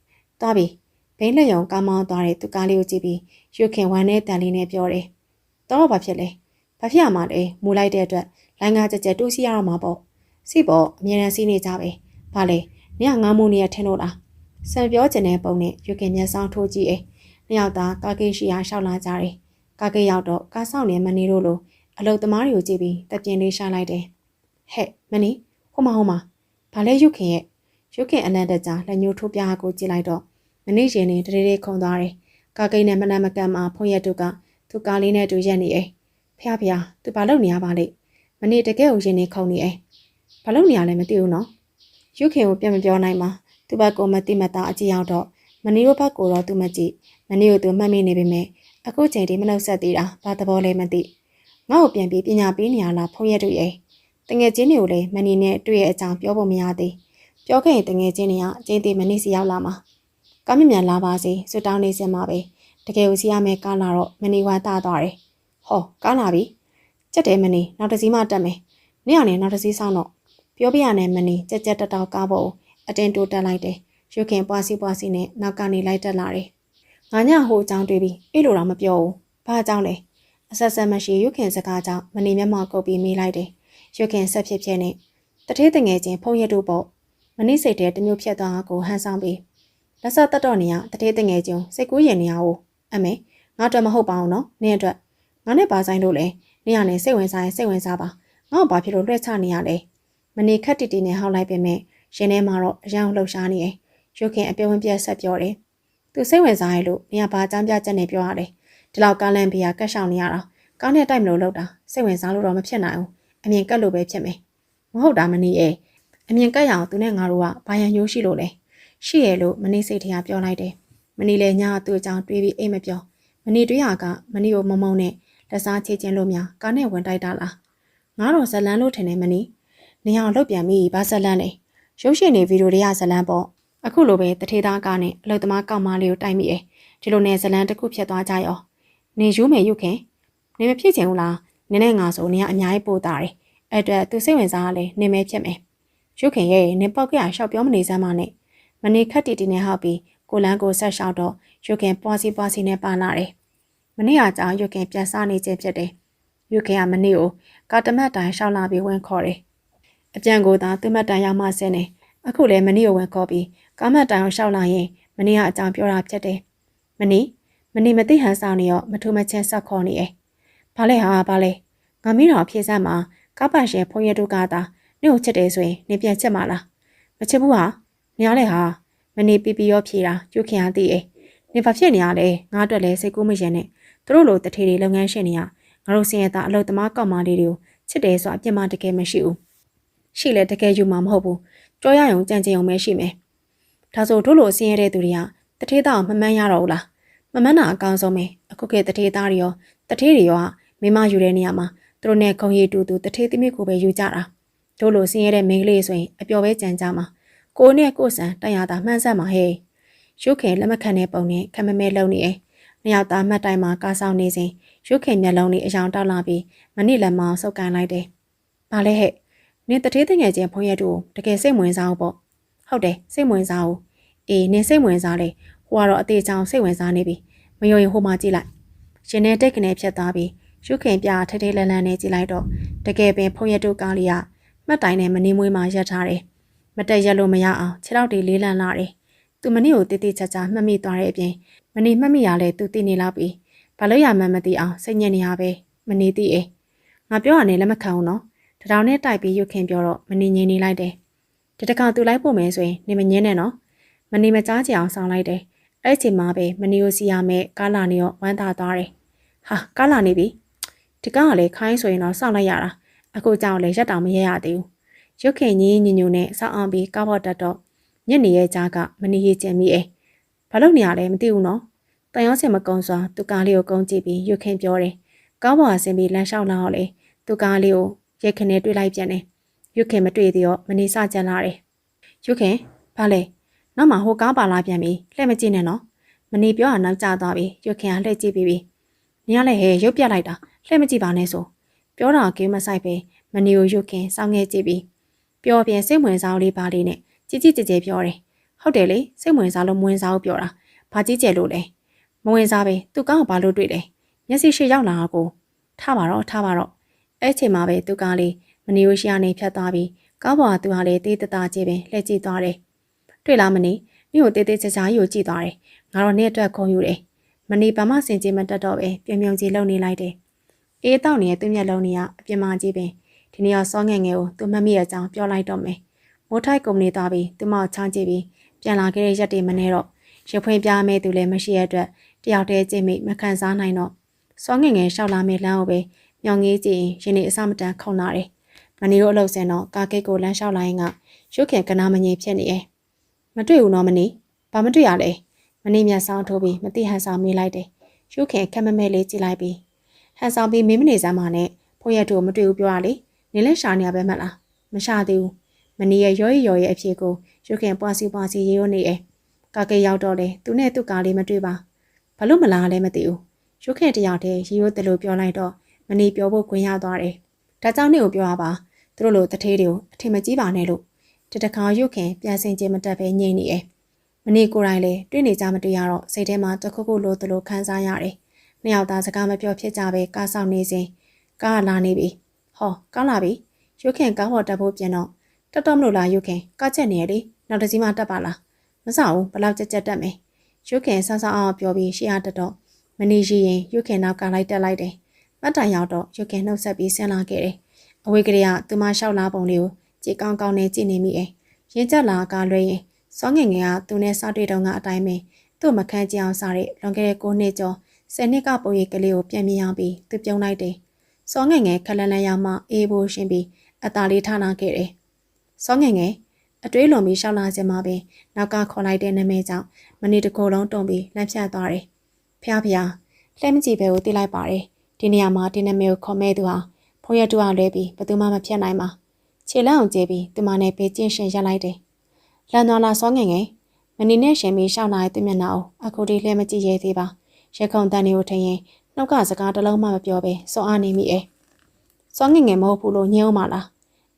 သွားပြီးဘိန်းလက်ရုံကားမောင်းသွားတဲ့သူကားလေးကိုကြည့်ပြီးယူခင်ဝမ်းနဲ့တန်လေးနဲ့ပြောတယ်တော့ဘာဖြစ်လဲဘာဖြစ်ရမှာလဲမူလိုက်တဲ့အတွက်လိုင်းကားကြက်တိုးစီရတော့မှာပေါ့စီပေါ့အမြဲတမ်းစီးနေကြပဲဘာလဲညငါးမိုးနေရထင်လို့လားဆန်ပြောကျင်တဲ့ပုံနဲ့ယူခင်မျက်စောင်းထိုးကြည့်နှစ်ယောက်သားကားကိရှိရာရှောက်လာကြတယ်ကားကိရောက်တော့ကားဆောင်နေမနေလို့လို့အလုတ်သမားတွေကိုကြည့်ပြီးတပြင်းလေးရှာလိုက်တယ်ဟဲ့မနီဟိုမှာဘာလဲယူခင်အနန္တကြာလက်ညှိုးထိုးပြားကိုကြည့်လိုက်တော့မနေ့ရှင်နေတရေခုံသွားတယ်ကားကိနဲ့မနမကန်မှာဖွန်ရက်တို့ကသူကားလေးနဲ့တူရက်နေဖျားသူဘာလုပ်နေရပါလိမ့်မနေ့တကယ်ကိုရင်နေခုံနေဘာလုပ်နေရလဲမသိဘူးနော်ယူခင်ကိုပြန်မပြောနိုင်မှာသူဘက်ကမတိမတာအကြည့်ရောက်တော့မနီတို့ဘက်ကိုတော့သူမကြည့်မနီကိုသူမှတ်မိနေပေမဲ့အခုချိန်ဒီမနှုတ်ဆက်သေးတာဘာသဘောလဲမသိငါ့ကိုပြန်ပြီးပညာပေးနေရလားဖုံးရက်တို့ရဲ့တငယ်ချင်းတွေကိုလည်းမနီနဲ့တွေ့ရဲ့အကြောင်းပြောဖို့မရသေးပြောခဲ့ရင်တငယ်ချင်းတွေကအကျဉ်းသေးမနီစီရောက်လာမှာကားမြမြန်လာပါစေဆွတောင်းနေစင်မှာပဲတကယ်ကိုစီရမယ်ကားလာတော့မနီဝါတာသွားတယ်ဟောကားလာပြီကြက်တယ်မနီနောက်တစ်စီးမှတက်မယ်နေ့အောင်နဲ့နောက်တစ်စီးဆောင်တော့ပြောပြရနဲ့မနီကြက်တောက်ကားဖို့အတင်းတိုးတက်လိုက်တယ်ယူခင်ပွားစီနဲ့နောက်ကနေလိုက်တက်လာတယ်ငါညဟိုအကြောင်းတွေးပြီးအဲ့လိုတော့မပြောဘူးဘာအကြောင်းလဲအဆက်ဆက်မရှိယူခင်စကားကြောင့်မနီမျက်မှောက်ကုပ်ပြီးမေးလိုက်တယ်ယူခင်ဆက်ဖြစ်နဲ့တထေးတငယ်ချင်းဖုံးရတို့ပေါ့မနီစိတ်တဲ့တမျိုးဖြတ်သွားကိုဟန်ဆောင်ပြီးလက်ဆက်တက်တော့နေရတထေးတငယ်ချင်းစိတ်ကူးရင်နေရအောင်အမေငါတော့မဟုတ်ပါဘူးနော်နင်းအတွက်ငါနဲ့ပါဆိုင်လို့လေနင်းရနေစိတ်ဝင်စားပါငါ့ကိုဘာဖြစ်လို့လွှဲချနေရလဲမနီခက်တီနဲ့ဟောက်လိုက်ပေမဲ့ရှင်ထဲမှာတော့အရန်လှုပ်ရှားနေတယ်ရုခင်အပြုံးဝင်ပြက်ဆက်ပြောတယ်သူစိတ်ဝင်စားရဲ့လို့နေရာဘာအကြောင်းပြချက်နဲ့ပြောရတယ်ဒီလောက်ကားလန့်ပြကတ်ရှောင်နေရတာကားနဲ့တိုက်မလို့လောက်တာစိတ်ဝင်စားလို့တော့မဖြစ်နိုင်ဘူးအမြင်ကတ်လို့ပဲဖြစ်မယ်မဟုတ်တာမနီရဲ့အမြင်ကတ်ရအောင်သူနဲ့ငါတို့ကဘာရန်ညိုးရှိလို့လဲရှိရဲ့လို့မနီစိတ်ထရာပြောလိုက်တယ်မနီလည်းညာသူ့အကြောင်းတွေးပြီးအိမ်မပြောမနီတွေးရကမနီကိုမုံနဲ့လက်စားချေချင်းလို့များကားနဲ့ဝင်တိုက်တာလားငါတော့ဇလန်းလို့ထင်တယ်မနီနေအောင်လှုပ်ပြန်ပြီးဘာဇလန်းလဲရုပ်ရှင်တွေဗီဒီယိုတွေကဇလန်းပေါ့ အခုလိုပဲတထေးသားကနဲ့အလုသမားကောက်မလေးကိုတိုက်မိတယ်ဒီလိုနဲ့ဇလန်းတစ်ခုဖြတ်သွားကြရောနေယူမယ်ယူခင်နေမဖြစ်ချင်ဘူးလားနင်းနဲ့ငါဆိုနေကအများကြီးပို့တာတယ်အဲ့အတွက်သူစိတ်ဝင်စားရလဲနေမဲဖြစ်မယ်ယူခင်ရဲ့နေပေါက်ကရရှောက်ပြောမနေစမ်းမနဲ့မနေခက်တီတီနဲ့ဟောက်ပြီးကိုလန်းကိုဆက်လျှောက်တော့ယူခင်ပွားစီနဲ့ပါလာတယ်မနေ့ကကြောင်ယူခင်ပြန်စားနေခြင်းဖြစ်တယ်ယူခင်ကမနေ့ကိုကာတမတ်တိုင်ရှောက်လာပြီးဝင်ခေါ်တယ်အပြန်ကိုသာသူ့မတ်တိုင်ရောက်မှဆင်းနေအခုလည်းမနေ့ကိုဝင်ခေါ်ပြီးကားမတ်တိုင်ကိုရှောက်လာရင်မနေ့ကအကြောင်းပြောတာဖြစ်တယ်မနေ့မသိဟန်ဆောင်နေရောမထူမချင်းဆက်ခေါ်နေဘာလဲဘာလဲငါမီးတော်ဖြေစမ်းမှာကားပတ်ရှင်ဖုန်းရတုကသာနေကိုချစ်တယ်ဆိုရင်နေပြန်ချက်မလားမချစ်ဘူးဟာနေရလဲဟာမနေ့ပီပီရောဖြေတာကျုခင်ရသိနေဘာဖြစ်နေရလဲငါအတွက်လဲစိတ်ကူးမရင်နဲ့သူတို့လိုတထေတွေလုပ်ငန်းရှင်တွေကငါတို့စင်ရတာအလုပ်သမားကောက်မလေးတွေကိုချစ်တယ်ဆိုအပြစ်မှတကယ်မရှိဘူးရှိလဲတကယ်ယူမှာမဟုတ်ဘူးကြောရရုံကြံကြင်အောင်ပဲရှိမယ်ဒါဆိုတို့လိုစင်ရတဲ့သူတွေကတထေသားမမှန်းရတော့ဘူးလားမမှန်းတာအကောင်းဆုံးပဲအခုခေတ်တထေသားတွေရောတထေတွေရောမိမယူတဲ့နေရာမှာသူတို့နဲ့ခုံရည်တူတထေသမီးကိုပဲယူကြတာတို့လိုစင်ရတဲ့မိန်းကလေးဆိုရင်အပျော်ပဲကြံကြမှာကိုနဲ့ကိုဆန်တန်ရတာမှန်းဆက်မှာဟဲ့ရုတ်ခင်လက်မခံတဲ့ပုံနဲ့ခမမဲလုံနေနှစ်ယောက်သားမှတ်တိုင်မှာကားဆောင်နေစဉ်ရုတ်ခင်မျက်လုံးလေးအယောင်တောက်လာပြီးမနစ်လက်မောင်းဆုပ်ကန်လိုက်တယ်ဘာလဲဟဲ့နင်တထေးတငယ်ချင်းဖုန်းရက်တို့တကယ်စိတ်ဝင်စားအောင်ပေါ့ဟုတ်တယ်စိတ်ဝင်စားအောင်အေးနင်စိတ်ဝင်စားလေဟိုကတော့အသေးချောင်းစိတ်ဝင်စားနေပြီမယုံရင်ဟိုမှာကြည့်လိုက်ရှင်နဲ့တိတ်ကနေဖြတ်သွားပြီးရုခင်ပြထဲထဲလန်းလန်းနဲ့ကြည့်လိုက်တော့တကယ်ပင်ဖုန်းရက်တို့ကားလေးကမှတ်တိုင်နဲ့မနေမွေးမှာရပ်ထားတယ်မတက်ရက်လို့မရအောင်ခြေထောက်တွေလေးလန့်လာတယ်သူမနစ်ကိုတိတိကျကျမှတ်မိသွားတဲ့အပြင်မနေမှတ်မိရလဲသူသိနေလောက်ပြီဘာလို့ရမှန်းမသိအောင်စိတ်ညစ်နေရပဲမနေသိငါပြောရနေလက်မခံဘူးနော်တထောင်နဲ့တိုက်ပြီးရုခင်ပြောတော့မနေငြိမ်နေလိုက်တယ်ဒီတခါသူလိုက်ဖို့မယ်ဆိုရင်နေမငင်းနဲ့နော်မနေမကြားကြအောင်ဆောင်လိုက်တယ်အဲ့ချိန်မှာပဲမနေကိုစီရမယ်ကားလာနေရောဝမ်းသာသွားတယ်ဟာကားလာနေပြီဒီကောင်ကလည်းခိုင်းဆိုရင်တော့စောင့်လိုက်ရတာအခုကြောင်လည်းရက်တောင်မရရသေးဘူးရုတ်ခင်ကြီးညညူနဲ့စောင့်အောင်ပြီးကားပေါ်တက်တော့ညနေရဲ့ကြားကမနေရကျင်မိဘာလို့နေရလဲမသိဘူးနော်တန်ရောစင်မကုံစွာသူကားလေးကိုကုန်းကြည့်ပြီးရုတ်ခင်ပြောတယ်ကားပေါ်ကဆင်းပြီးလမ်းလျှောက်လာတော့လေသူကားလေးကိုရက်ခနဲ့တွေ့လိုက်ပြန်တယ်ရုတ်ခင်မတွေ့သေးတော့မနေစကြံလာတယ်ရုတ်ခင်ဘာလဲနောက်မှဟိုကားပါလာပြန်ပြီလှည့်မကြည့်နဲ့နော်မနေပြောတာနောက်ကျသွားပြီရုတ်ခင်ကလှည့်ကြည့်ပြီးနေရလဲဟဲ့ရုပ်ပြလိုက်တာလှည့်မကြည့်ပါနဲ့ဆိုပြောတာကင်းမဆိုင်ပဲမနေကိုရုတ်ခင်စောင်းငဲကြည့်ပြီးပြောပြန်စိတ်ဝင်စားလေးပါလေးနဲ့ကြည်ကြည်ပြောတယ်ဟုတ်တယ်လေစိတ်ဝင်စားလို့မဝင်စားဘူးပြောတာဘာကြီးကျယ်လို့လဲမဝင်စားပဲသူကောင်းဘာလို့တွေ့လဲမျက်စိရှေ့ရောက်လာတာကိုထားပါတော့အဲ့ချိန်မှာပဲသူကားလေးမနေကိုရှေ့ကနေဖြတ်သွားပြီးကားပေါ်ကသူဟာလေတေးတသားကြီးပင်လှည့်ကြည့်သွားတယ်တွေ့လားမနေမြို့ကိုတေးတေးချာချာကြီးကိုကြည့်သွားတယ်ငါတော့နေ့အတွက်ခုံယူတယ်မနေဘာမှစင်ကြင်မတက်တော့ပဲပြုံပြုံကြီးလုံနေလိုက်တယ်အေးတောက်နေတဲ့သူ့မျက်လုံးတွေကအပြင်းမကြီးပင်ဒီနေ့ရောစောငယ်ငယ်ကိုသူမမိရဲ့အကြောင်းပြောလိုက်တော့မယ်မိုးထိုက်ကုမ္ပဏီသွားပြီးသူမကိုချောင်းကြည့်ပြီးပြန်လာခဲ့တဲ့ရက်တွေမနေတော့ရဖွင့်ပြမဲ့သူလည်းမရှိတဲ့အတွက်တယောက်တည်းကြည့်မိမခံစားနိုင်တော့စောငယ်ငယ်ရှောက်လာမဲ့လမ်းကိုပဲညောင်ငေးကြည့်ရင်နေအစမတန်ခုန်လာတယ်မနေတို့အလုပ်စင်တော့ကားကိတ်ကိုလမ်းလျှောက်လာရင်ကရုတ်ခင်ကနာမငြိမ်ဖြစ်နေမတွေ့ဘူးနော်မနေဘာမတွေ့ရလဲမနေမျက်စောင်းထိုးပြီးမတိဟန်ဆောင်မေးလိုက်တယ်ရုတ်ခင်ခက်မမဲလေးကြည့်လိုက်ပြီးဟန်ဆောင်ပြီးမင်းမနေစမ်းပါနဲ့ဖိုးရက်တို့မတွေ့ဘူးပြောရလေနေလဲရှာနေရပဲမလားမရှာသေးဘူးမနေရဲ့ရောရဲ့အဖြေကိုရုတ်ခင်ပွားစီရေရောနေကားကိတ်ရောက်တော့လေသူနဲ့သူ့ကားလေးမတွေ့ပါဘာလို့မလားလဲမသိဘူးရုတ်ခင်တယောက်တည်းရေရိုးတလို့ပြောလိုက်တော့မနေပြောဖို့ခွင့်ရသွားတယ်ဒါကြောင့်နေကိုပြောရပါသူတို့လိုတထေးတွေကိုအထင်မကြီးပါနဲ့လို့တတခါရုတ်ခင်ပြန်စင်ခြင်းမတက်ပဲညိမ့်နေမနေကိုယ်တိုင်လေတွေ့နေကြမတွေ့ရတော့စိတ်ထဲမှာတခုခုလိုတလို့ခံစားရတယ်နှစ်ယောက်သားစကားမပြောဖြစ်ကြပဲကားဆောင်နေစဉ်ကားလာနေပြီဟောကားလာပြီရုတ်ခင်ကားပေါ်တက်ဖို့ပြင်တော့တက်တော့မလို့လားရုတ်ခင်ကားချက်နေရလေနောက်တစ်စီးမှတက်ပါလားမစဘူးဘလောက်ကြက်တက်မယ်ရုတ်ခင်ဆဆအောင်ပြောပြီးရှေ့အားတက်တော့မနေရှိရင်ရုတ်ခင်နောက်ကလိုက်တက်လိုက်တယ်မတ်တိုင်ရောက်တော့ရုတ်ခင်နှုတ်ဆက်ပြီးဆင်းလာခဲ့တယ်အဝေးကလေးကသူမလျှောက်လာပုံလေးကိုကြည်ကောင်းကောင်းနဲ့ကြည့်နေမိရင်ကျက်လာကားလွှဲရင်စောငငယ်ကသူနဲ့စတွေ့တော့ကအတိုင်းပဲသူ့မခန်းကြအောင်စားတဲ့လွန်ခဲ့တဲ့9နှစ်ကျော်10နှစ်ကပုံရိပ်ကလေးကိုပြန်မြင်အောင်ပြီးသူပြုံးလိုက်တယ်စောငငယ်ခက်လန်းလန်းရောက်မှအေးဖို့ရှင်းပြီးအသားလေးထားလာခဲ့တယ်စောငငယ်အတွေးလွန်ပြီးရှောက်လာခြင်းမှာပင်နောက်ကခေါ်လိုက်တဲ့နာမည်ကြောင့်မနေ့တကိုယ်လုံးတုံပြီးလမ်းဖြတ်သွားတယ်ဖျားလှဲမကြည့်ပဲကိုတိလိုက်ပါတယ်ဒီနေရာမှာဒီနာမည်ကိုခေါ်မဲ့သူဟာဖုန်းရတူအောင်လဲပြီးဘယ်သူမှမဖြတ်နိုင်ပါခြေလမ်းအောင်ကျေးပြီးသူမနဲ့ပေးချင်းရှင်ရက်လိုက်တယ်လန်သွားလာစောငငယ် နီနဲ့ရှင်ပြီးရှောင်းလာတဲ့သူမျက်နှာကိုအခုထိလှည့်မကြည့်ရဲသေးပါရက်ခုံတန်တွေကိုထင်ရင်နှုတ်ကစကားတစ်လုံးမှမပြောပဲစောအားနေမိစောငငယ်မဟုတ်ဘူးလို့ညှို့မှလား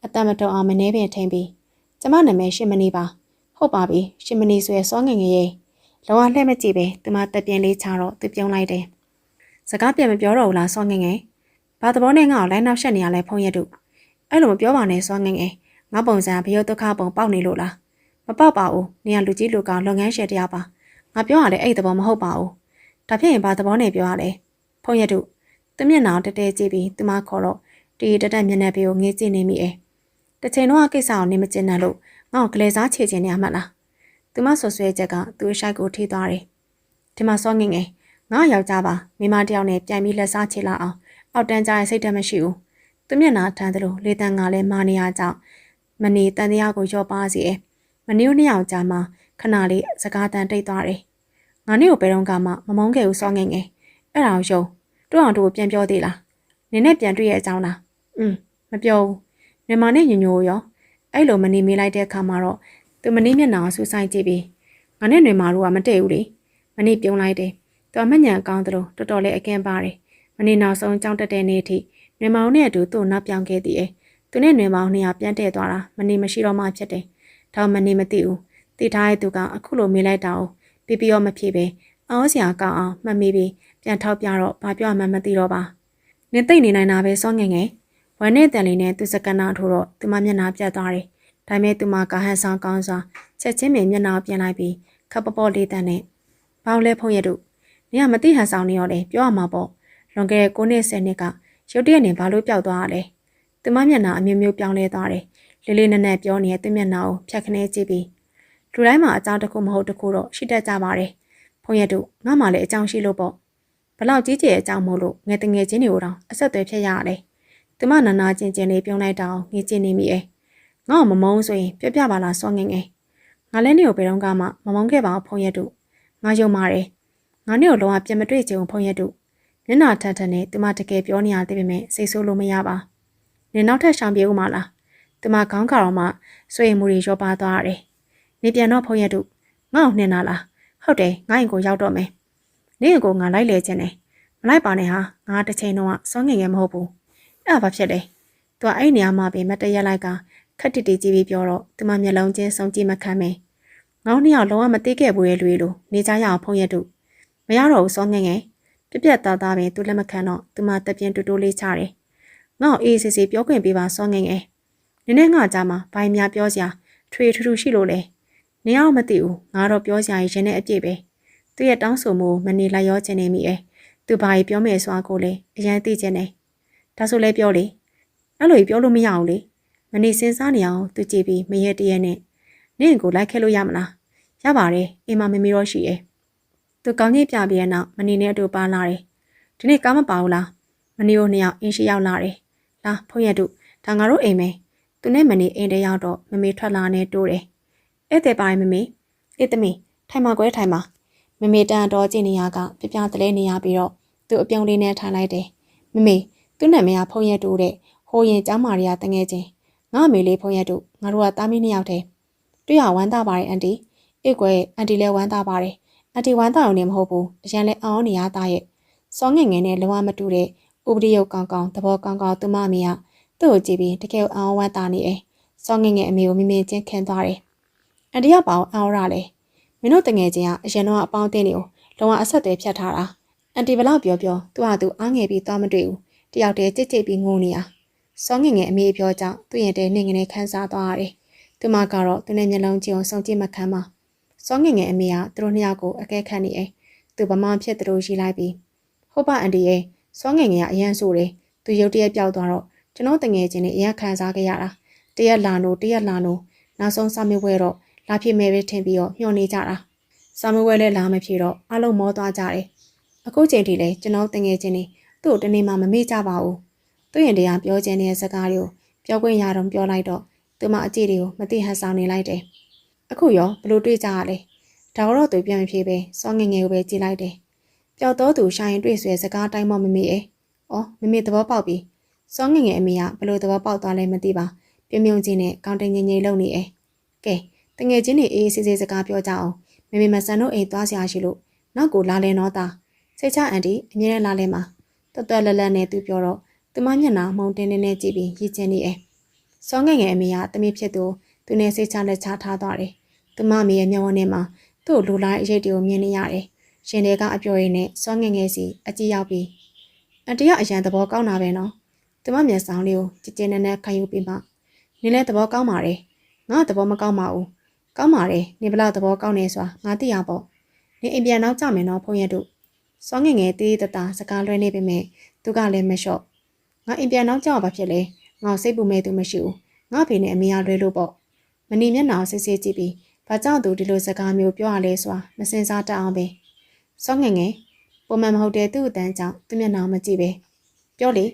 အတမတော်အောင်မနှဲပင်ထိန်ပြီးကျမနာမည်ရှင်မနီပါဟုတ်ပါပြီရှင်မနီဆိုရစောငငယ်ရဲ့လောကလှည့်မကြည့်ပဲသူမတက်ပြင်းလေးချတော့သူပြုံးလိုက်တယ်စကားပြန်မပြောတော့ဘူးလားစောငငယ်ဘာသဘောနဲ့ငါ့ကိုလိုက်နောက်ရှက်နေရလဲဖုံးရတုအဲ့လိုမပြောပါနဲ့စောငငယ်ငါပုံစံဘယုတ်ဒုက္ခပုံပေါက်နေလို့လားမပေါက်ပါဘူးနေရလူကြီးလူကောင်လုပ်ငန်းရှယ်တရားပါငါပြောရလဲအဲ့သဘောမဟုတ်ပါဘူးဒါဖြစ်ရင်ဘာသဘောနဲ့ပြောရလဲဖုံးရတုသူမျက်နှာတက်တဲကြည့်ပြီးသူမခေါ်တော့တီတက်တက်မျက်နှာပေးကိုငေးကြည့်နေမိတစ်ချိန်တော့ကိစ္စကိုနေမကျင်နဲ့လို့ငါ့ကိုကလေးစားချေချင်နေရမှလားသူမဆွဆွဲချက်ကသူ့ရှိုက်ကိုထိသွားတယ်ဒီမှာစောငငယ်ငါယောက်ျားပါမိမတယောက်နဲ့ပြန်ပြီးလက်စားချေလာအောင်အောက်တန်းကြရဲ့စိတ်ဓာတ်မရှိဘူးသူမျက်နှာထမ်းသလိုလေတန်ကလည်းမာနေရကြောင်းမနေတန်တရားကိုရောပါစီမနေတို့နှစ်ယောက်ကြားမှာခဏလေးစကားတန်တိတ်သွားတယ်ငါနေ့ကိုဘယ်တော့မှမမုန်းခဲ့ဘူးစောငငယ်အဲ့ဒါကိုယုံတို့အောင်တို့ပြန်ပြောသေးလားနင်းနဲ့ပြန်တွေ့ရဲ့အကြောင်းလားမပြောဘူးမြန်မာနဲ့ညညိုရောအဲ့လိုမနေမေးလိုက်တဲ့အခါမှာတော့သူမနေမျက်နှာကိုစူးစိုက်ကြည့်ပြီးငါနဲ့ຫນွေမာတို့ကမတည့်ဘူးလေမနေပြုံးလိုက်တယ်သူအမညံကောင်းသလိုတော်တော်လေးအကင်းပါတယ်မနေနောက်ဆုံးကြောင်းတက်တဲ့နေ့အထိຫນွေမာတို့နဲ့အတူသူ့နောက်ပြောင်းခဲ့သည်သူနဲ့ຫນွေမာတို့နှစ်ယောက်ပြန်တဲ့သွားတာမနေမရှိတော့မှဖြစ်တယ်ဒါမနေမသိဘူးတိထားတဲ့သူကအခုလိုမေးလိုက်တာကိုပြပြရောမဖြစ်ပဲအောင်းစရာကောင်းအောင်မှတ်မိပြီးပြန်ထောက်ပြတော့ဘာပြောမှမသိတော့ပါနင်သိနေနိုင်တာပဲစောငငယ်ဝမ်းနဲ့တန်လေးနဲ့သူစကနာထိုးတော့သူမမျက်နှာပြတ်သွားတယ်ဒါပေမဲ့သူမကဟန်ဆောင်ကောင်းစွာချက်ချင်းပင်မျက်နှာပြင်လိုက်ပြီးခပ်ပပေါ့လေးတန်နဲ့ဘောင်းလဲဖုံးရတို့နင်ကမသိဟန်ဆောင်နေရောလေပြောရမှာပေါ့လွန်ခဲ့တဲ့9နှစ်10နှစ်ကရုတ်တရက်နေဘာလို့ပျောက်သွားရလဲသူမမျက်နှာအမျိုးမျိုးပြောင်းလဲသွားတယ်လေးလေးနက်နက်ပြောနေတဲ့သူမျက်နှာကိုဖြတ်ခနဲကြည့်ပြီးလူတိုင်းမှာအကြောင်းတစ်ခုမဟုတ်တစ်ခုတော့ရှိတတ်ကြပါတယ်ဖုံးရတို့ငါမှလည်းအကြောင်းရှိလို့ပေါ့ဘလောက်ကြီးကျယ်အကြောင်းမို့လို့ငယ်တငယ်ချင်းတွေကိုတော့အဆက်အသွယ်ဖြစ်ရရတယ်သူမနာနာချင်းချင်းလေးပြုံးလိုက်တော့ငေးကျင်နေမိငါ့ကိုမမုန်းဆိုရင်ပြပြပါလားစောငငယ်ငါလည်းနေကိုဘယ်တော့မှမမုန်းခဲ့ပါဘူးဖုံးရတို့ငါယုံပါတယ်ငါနေကိုလုံးဝပြန်မတွေ့ချင်ဘူးဖုံးရတို့မျက်နှာထန်ထန်နဲ့သူမတကယ်ပြောနေရသေးပေမဲ့စိတ်ဆိုးလို့မရပါနေနောက်ထပ်ရှောင်ပြေဦးမလားသူမခေါင်းကတော့မှဆွေမှုတွေရောပါသွားရတယ်နေပြန်တော့ဖုံးရတို့ငါ့ကိုနှင်လာလားဟုတ်တယ်ငါ့ရင်ကိုရောက်တော့မယ်နေကိုငါလိုက်လေခြင်းနဲ့မလိုက်ပါနဲ့ဟာငါတစ်ချိန်တော့စောငငယ်မဟုတ်ဘူးအဲ့ဘာဖြစ်လဲသူကအဲ့နေရာမှာပဲမတရက်လိုက်ကခက်တစ်တီကြည့်ပြီးပြောတော့သူမမျက်လုံးချင်းစုံကြည့်မခံမဲငေါင်းနှစ်ယောက်လုံးဝမသိခဲ့ဘူးရဲ့လူတွေလိုနေကြရအောင်ဖုံးရတို့မရတော့ဘူးစောငငယ်ပြပြသားသားပဲသူလက်မခံတော့သူမတက်ပြင်းတူတူလေးချတယ်ငေါ့အေးစစ်စစ်ပြောခွင့်ပေးပါစောငငယ်နင်းနဲ့ငါကြားမှာဘာများပြောစရာထွေထူးထူးရှိလို့လဲနင်းအောင်မသိဘူးငါတော့ပြောစရာရင်နဲ့အပြည့်ပဲသူရဲ့တောင်းဆိုမှုမနေလိုက်ရောချင်နေမိသူဘာကြီးပြောမယ်ဆိုတာကိုလေအရင်သိချင်တယ်ဒါဆိုလဲပြောလေအဲ့လိုပြောလို့မရအောင်လေမနေစဉ်းစားနေအောင်သူကြည့်ပြီးမရတရနဲ့နင့်ကိုလိုက်ခဲ့လို့ရမလားရပါတယ်အိမ်မှာမမေတော့ရှိသူကောင်းကြီးပြပြီးတဲ့နောက်မနေနဲ့အတူပါလာတယ်ဒီနေ့ကားမပါဘူးလားမနေတို့နှစ်ယောက်အင်းရှိရောက်လာတယ်လာဖုံးရတို့ဒါငါတို့အိမ်ပဲသူနဲ့မနေအိမ်တရောက်တော့မမေထွက်လာနေတိုးတယ်ဧည့်သည်ပါမမေအေးသမီးထိုင်မှာကွဲထိုင်မှာမမေတန်တော်ကြည့်နေရကပြပြတလဲနေရပြီးတော့သူအပြုံးလေးနဲ့ထိုင်လိုက်တယ်မမေသူ့နာမည်ကဖုံးရတို့တဲ့ဟိုရင်ကျောင်းမာရီယာတငယ်ချင်းငါအမေလေးဖုံးရတို့ငါတို့ကတာမီးနှစ်ယောက်တည်းတွေ့ရဝမ်းသာပါတယ်အန်တီအေးကွယ်အန်တီလည်းဝမ်းသာပါတယ်အန်တီဝမ်းသာရုံနဲ့မဟုတ်ဘူးအရင်လဲအောင်းနေရသားရဲ့စောငငယ်နဲ့လောကမတူတဲ့ဥပဒေရုပ်ကောင်းကောင်းသဘောကောင်းကောင်းသူမအမေကသူ့ကိုကြည့်ပြီးတကယ်အောင်းဝမ်းသာနေစောငငယ်အမေကိုမင်းချင်းခင်သွားတယ်အန်တီကပေါအောင်အောင်းရလဲမင်းတို့တငယ်ချင်းကအရင်တော့အပေါင်းတင်းနေကိုလောကအဆက်အသွယ်ဖြတ်ထားတာအန်တီဘလောက်ပြောသူဟာသူအားငယ်ပြီးသွားမတွေ့ဘူးတယောက်တည်းကြစ်ကြစ်ပြီးငိုနေရစောငငယ်အမေပြောကြောင့်သူ့ရင်တဲနေငနေခန်းစားသွားရတယ်သူမကတော့သူနဲ့မျက်လုံးကြည့်အောင်စုံကြည့်မခံပါစောငငယ်အမေကသူတို့နှစ်ယောက်ကိုအကဲခတ်နေသူဗမာဖြစ်သူတို့ရှိလိုက်ပြီးဟုတ်ပါအန်တီရဲ့စောငငယ်ကအရန်ဆိုတယ်သူရုတ်တရက်ပျောက်သွားတော့ကျွန်တော်တငယ်ချင်းနဲ့အရန်ခံစားခဲ့ရတာတရက်လာနိုးနောက်ဆုံးစာမေးပွဲတော့လာဖြစ်မယ်ပဲထင်ပြီးတော့ညှော်နေကြတာစာမေးပွဲလည်းလာမဖြစ်တော့အလုံးမောသွားကြတယ်အခုချိန်ထိလည်းကျွန်တော်တငယ်ချင်းနေသူ့တနေ့မှမမေ့ကြပါဘူးသူ့ရင်တရားပြောခြင်းတဲ့စကားတွေကိုပြောခွင့်ရတော့ပြောလိုက်တော့သူမအကြည့်တွေကိုမသိဟန်ဆောင်နေလိုက်တယ်အခုရောဘလို့တွေ့ကြရလဲဒါတော့သူပြန်မဖြေပဲစောငငယ်ကိုပဲကြည့်လိုက်တယ်ပျောက်တော့သူရှာရင်တွေ့ဆွဲစကားတိုင်းမှမမေ့မမေ့သဘောပေါက်ပြီစောငငယ်အမေကဘလို့သဘောပေါက်သွားလဲမသိပါပြုံပြုံချင်းနဲ့ကောင်းတင်ငိမ့်ငိမ့်လုံနေကဲတငယ်ချင်းတွေအေးအေးဆေးဆေးစကားပြောကြအောင် မေမေမဆန်တို့အိမ်သွားစရာရှိလို့နောက်ကိုလာလဲတော့သားစိတ်ချအန်တီအမြဲတမ်းလာလဲမှာတော်တော်လက်လက်နဲ့သူပြောတော့သူမမျက်နှာမှုန်တင်းတင်းနဲ့ကြည့်ပြီးရည်ကျင်နေတယ်စောငယ်ငယ်အမေကတမီးဖြစ်သူနဲ့စိတ်ချလက်ချထားသွားတယ်သူမအမေရဲ့မျက်ဝန်းထဲမှာသူ့လိုလားအရေးတွေကိုမြင်နေရတယ်ရှင်တွေကအပြော်ရင်းနဲ့စောငယ်ငယ်စီအကြည့်ရောက်ပြီးအန်တီကအရန်သဘောကောင်းတာပဲနော်သူမမျက်စောင်းလေးကိုကြည်ကျင်နဲ့ခံယူပြီးမှနင်းလည်းသဘောကောင်းပါတယ်ငါသဘောမကောင်းပါဘူးကောင်းပါတယ်နင်ဘလောက်သဘောကောင်းနေစွာငါသိရပေါ့နင်အိမ်ပြန်နောက်ကြမယ်နော်ဖုန်းရတို့စောငယ်ငယ်တီးတတာစကားလွှဲနေပေမဲ့သူကလည်းမလျှော့ငါအိမ်ပြန်နောက်ကြပါဖြစ်လေငါစိတ်ပူမဲ့သူမရှိဘူးငါဖေနဲ့အမေရလွဲလို့ပေါ့မနီမျက်နှာကိုစစ်ကြည့်ပြီးဘာကြောင့်သူဒီလိုစကားမျိုးပြောရလဲစွာမစင်စားတတ်အောင်ပဲစောငယ်ငယ်ပုံမှန်မဟုတ်တဲ့သူ့အတန်းကြောင့်သူ့မျက်နှာမကြည့်ပဲပြောလေ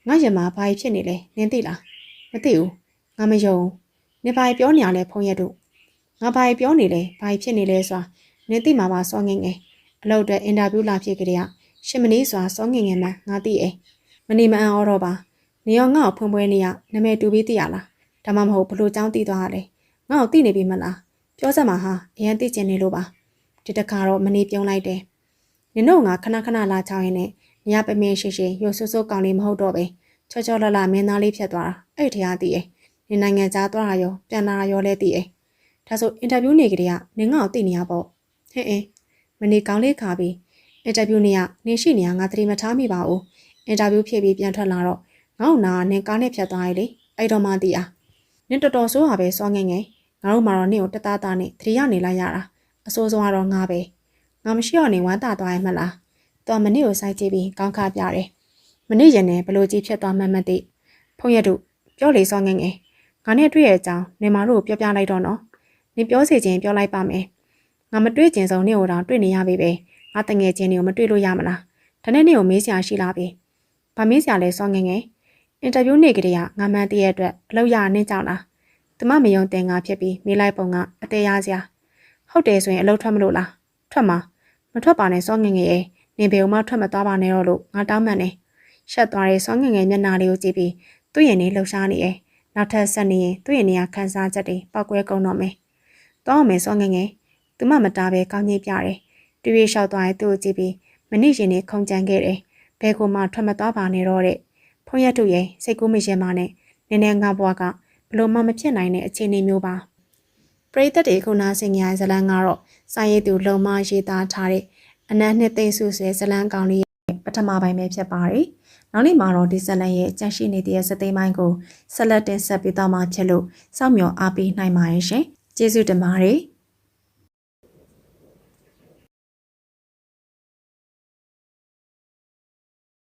ငါရမဘာဖြစ်နေလဲနင်သိလားမသိဘူးငါမယုံနင်ဘာပြောနေရလဲဖုန်းရတို့ငါဘာပြောနေလဲဘာဖြစ်နေလဲစွာနင်သိမှာပါစောငယ်ငယ်အလုပ်အတွက်အင်တာဗျူးလာဖြစ်ကြတဲ့ရှင်မနီစွာစောငယ်ငယ်မှငါသိအိမနီမအံ့ဩတော့ပါနေရောငါ့ကိုဖွင့်ပွဲနေရနာမည်တူပြီးသိရလားဒါမှမဟုတ်ဘလို့ကြောင်းသိသွားရလဲငါ့ကိုသိနေပြီမလားပြောစမ်းပါဟာအရင်သိကျင်နေလို့ပါဒီတခါတော့မနီပြုံးလိုက်တယ်နင်တို့ငါခဏခဏလာချောင်းရင်းနဲ့ညပမင်းရှိရှိရုပ်ဆူဆူကောင်းလေးမဟုတ်တော့ပဲချောချောလလမင်းသားလေးဖြတ်သွားတာအဲ့တရားသိနင်နိုင်ငံသားသွားတာရောပြန်လာရောလဲသိဒါဆိုအင်တာဗျူးနေကြတဲ့ကနင်ငါ့ကိုသိနေရပေါ့ဟင်းမနီကောင်းလေးခါပြီးအင်တာဗျူးနေရနင်ရှိနေရငါသတိမထားမိပါဘူးအင်တာဗျူးဖြည့်ပြီးပြန်ထွက်လာတော့ငါ့နာနင်ကားနဲ့ဖြတ်သွားရလေအဲ့တော့မှသိနင်တော်တော်ဆိုးပါပဲစောငယ်ငယ်ငါတို့မှတော့နင့်ကိုတသားသားနဲ့သတိရနေလိုက်ရတာအဆိုးဆုံးကတော့ငါပဲငါမရှိတော့နေဝမ်းသာသွားရဲ့မလားတော်မနစ်ကိုစိုက်ကြည့်ပြီးကောင်းခါပြတယ်မနစ်ရင်နဲ့ဘလို့ကြီးဖြစ်သွားမှမသိဖုန်းရတို့ပြောလေစောငယ်ငယ်ငါနဲ့တွေ့ရဲ့အကြောင်းနေမာတို့ပြောပြလိုက်တော့နော်နင်ပြောစီခြင်းပြောလိုက်ပါမယ်ငါမတွေ့ခြင်းစုံနင့်ကိုတော့တွေ့နေရပြီပဲငါတငယ်ချင်းတွေကိုမတွေ့လို့ရမလားဒါနဲ့နင့်ကိုမေးစရာရှိလားပြီဘာမေးစရာလဲစောငယ်ငယ်အင်တာဗျူးနေကြတဲ့ကငါမှန်းတည့်ရဲ့အတွက်အလုပ်ရနေကြောင်းလားသူမမယုံတင်ငါဖြစ်ပြီးမေးလိုက်ပုံကအသေးရစရာဟုတ်တယ်ဆိုရင်အလုပ်ထွက်မလို့လားထွက်မှာမထွက်ပါနဲ့စောငယ်ငယ်ရဲ့နင်ဘယ်မှထွက်မသွားပါနဲ့တော့လို့ငါတောင်းပန်နေရှက်သွားတဲ့စောငယ်ငယ်မျက်နှာလေးကိုကြည့်ပြီးသူ့ရင်နဲ့လှုပ်ရှားနေရဲ့နောက်ထပ်ဆက်နေရင်သူ့ရင်နဲ့ခန်းစားချက်တွေပောက်ကွဲကုန်တော့မယ်တောင်းမယ်စောငယ်ငယ်သူမမတားပဲကောင်းကြီးပြတယ်တွေ့ရလျှောက်သွားတဲ့သူ့ကိုကြည့်ပြီးမနစ်ရင်နဲ့ခုန်ကြမ်းခဲ့တယ်ဘယ်ကိုမှထွက်မသွားပါနဲ့တော့တဲ့ဖုန်းရထုတ်ရဲ့စိတ်ကူးမရင်ပါနဲ့နည်းနည်းငါဘွားကဘလို့မှမဖြစ်နိုင်တဲ့အခြေအနေမျိုးပါပရိသတ်တွေခုနာဆင်ကြရဇလန်းကတော့စာရေးသူလုံမရေးသားထားတဲ့အနမ်းနှစ်သိမ့်စုဆွဲဇလန်းကောင်းလေးရဲ့ပထမပိုင်းပဲဖြစ်ပါတယ်နောက်နေ့မှာတော့ဒီဇလန်းရဲ့ကြန့်ရှိနေတဲ့စသိမ်းပိုင်းကိုဆက်လက်တင်ဆက်ပေးသွားမှာဖြစ်လို့စောင့်မျှော်အားပေးနိုင်ပါရဲ့ရှင်ကျေးဇူးတင်ပါတယ်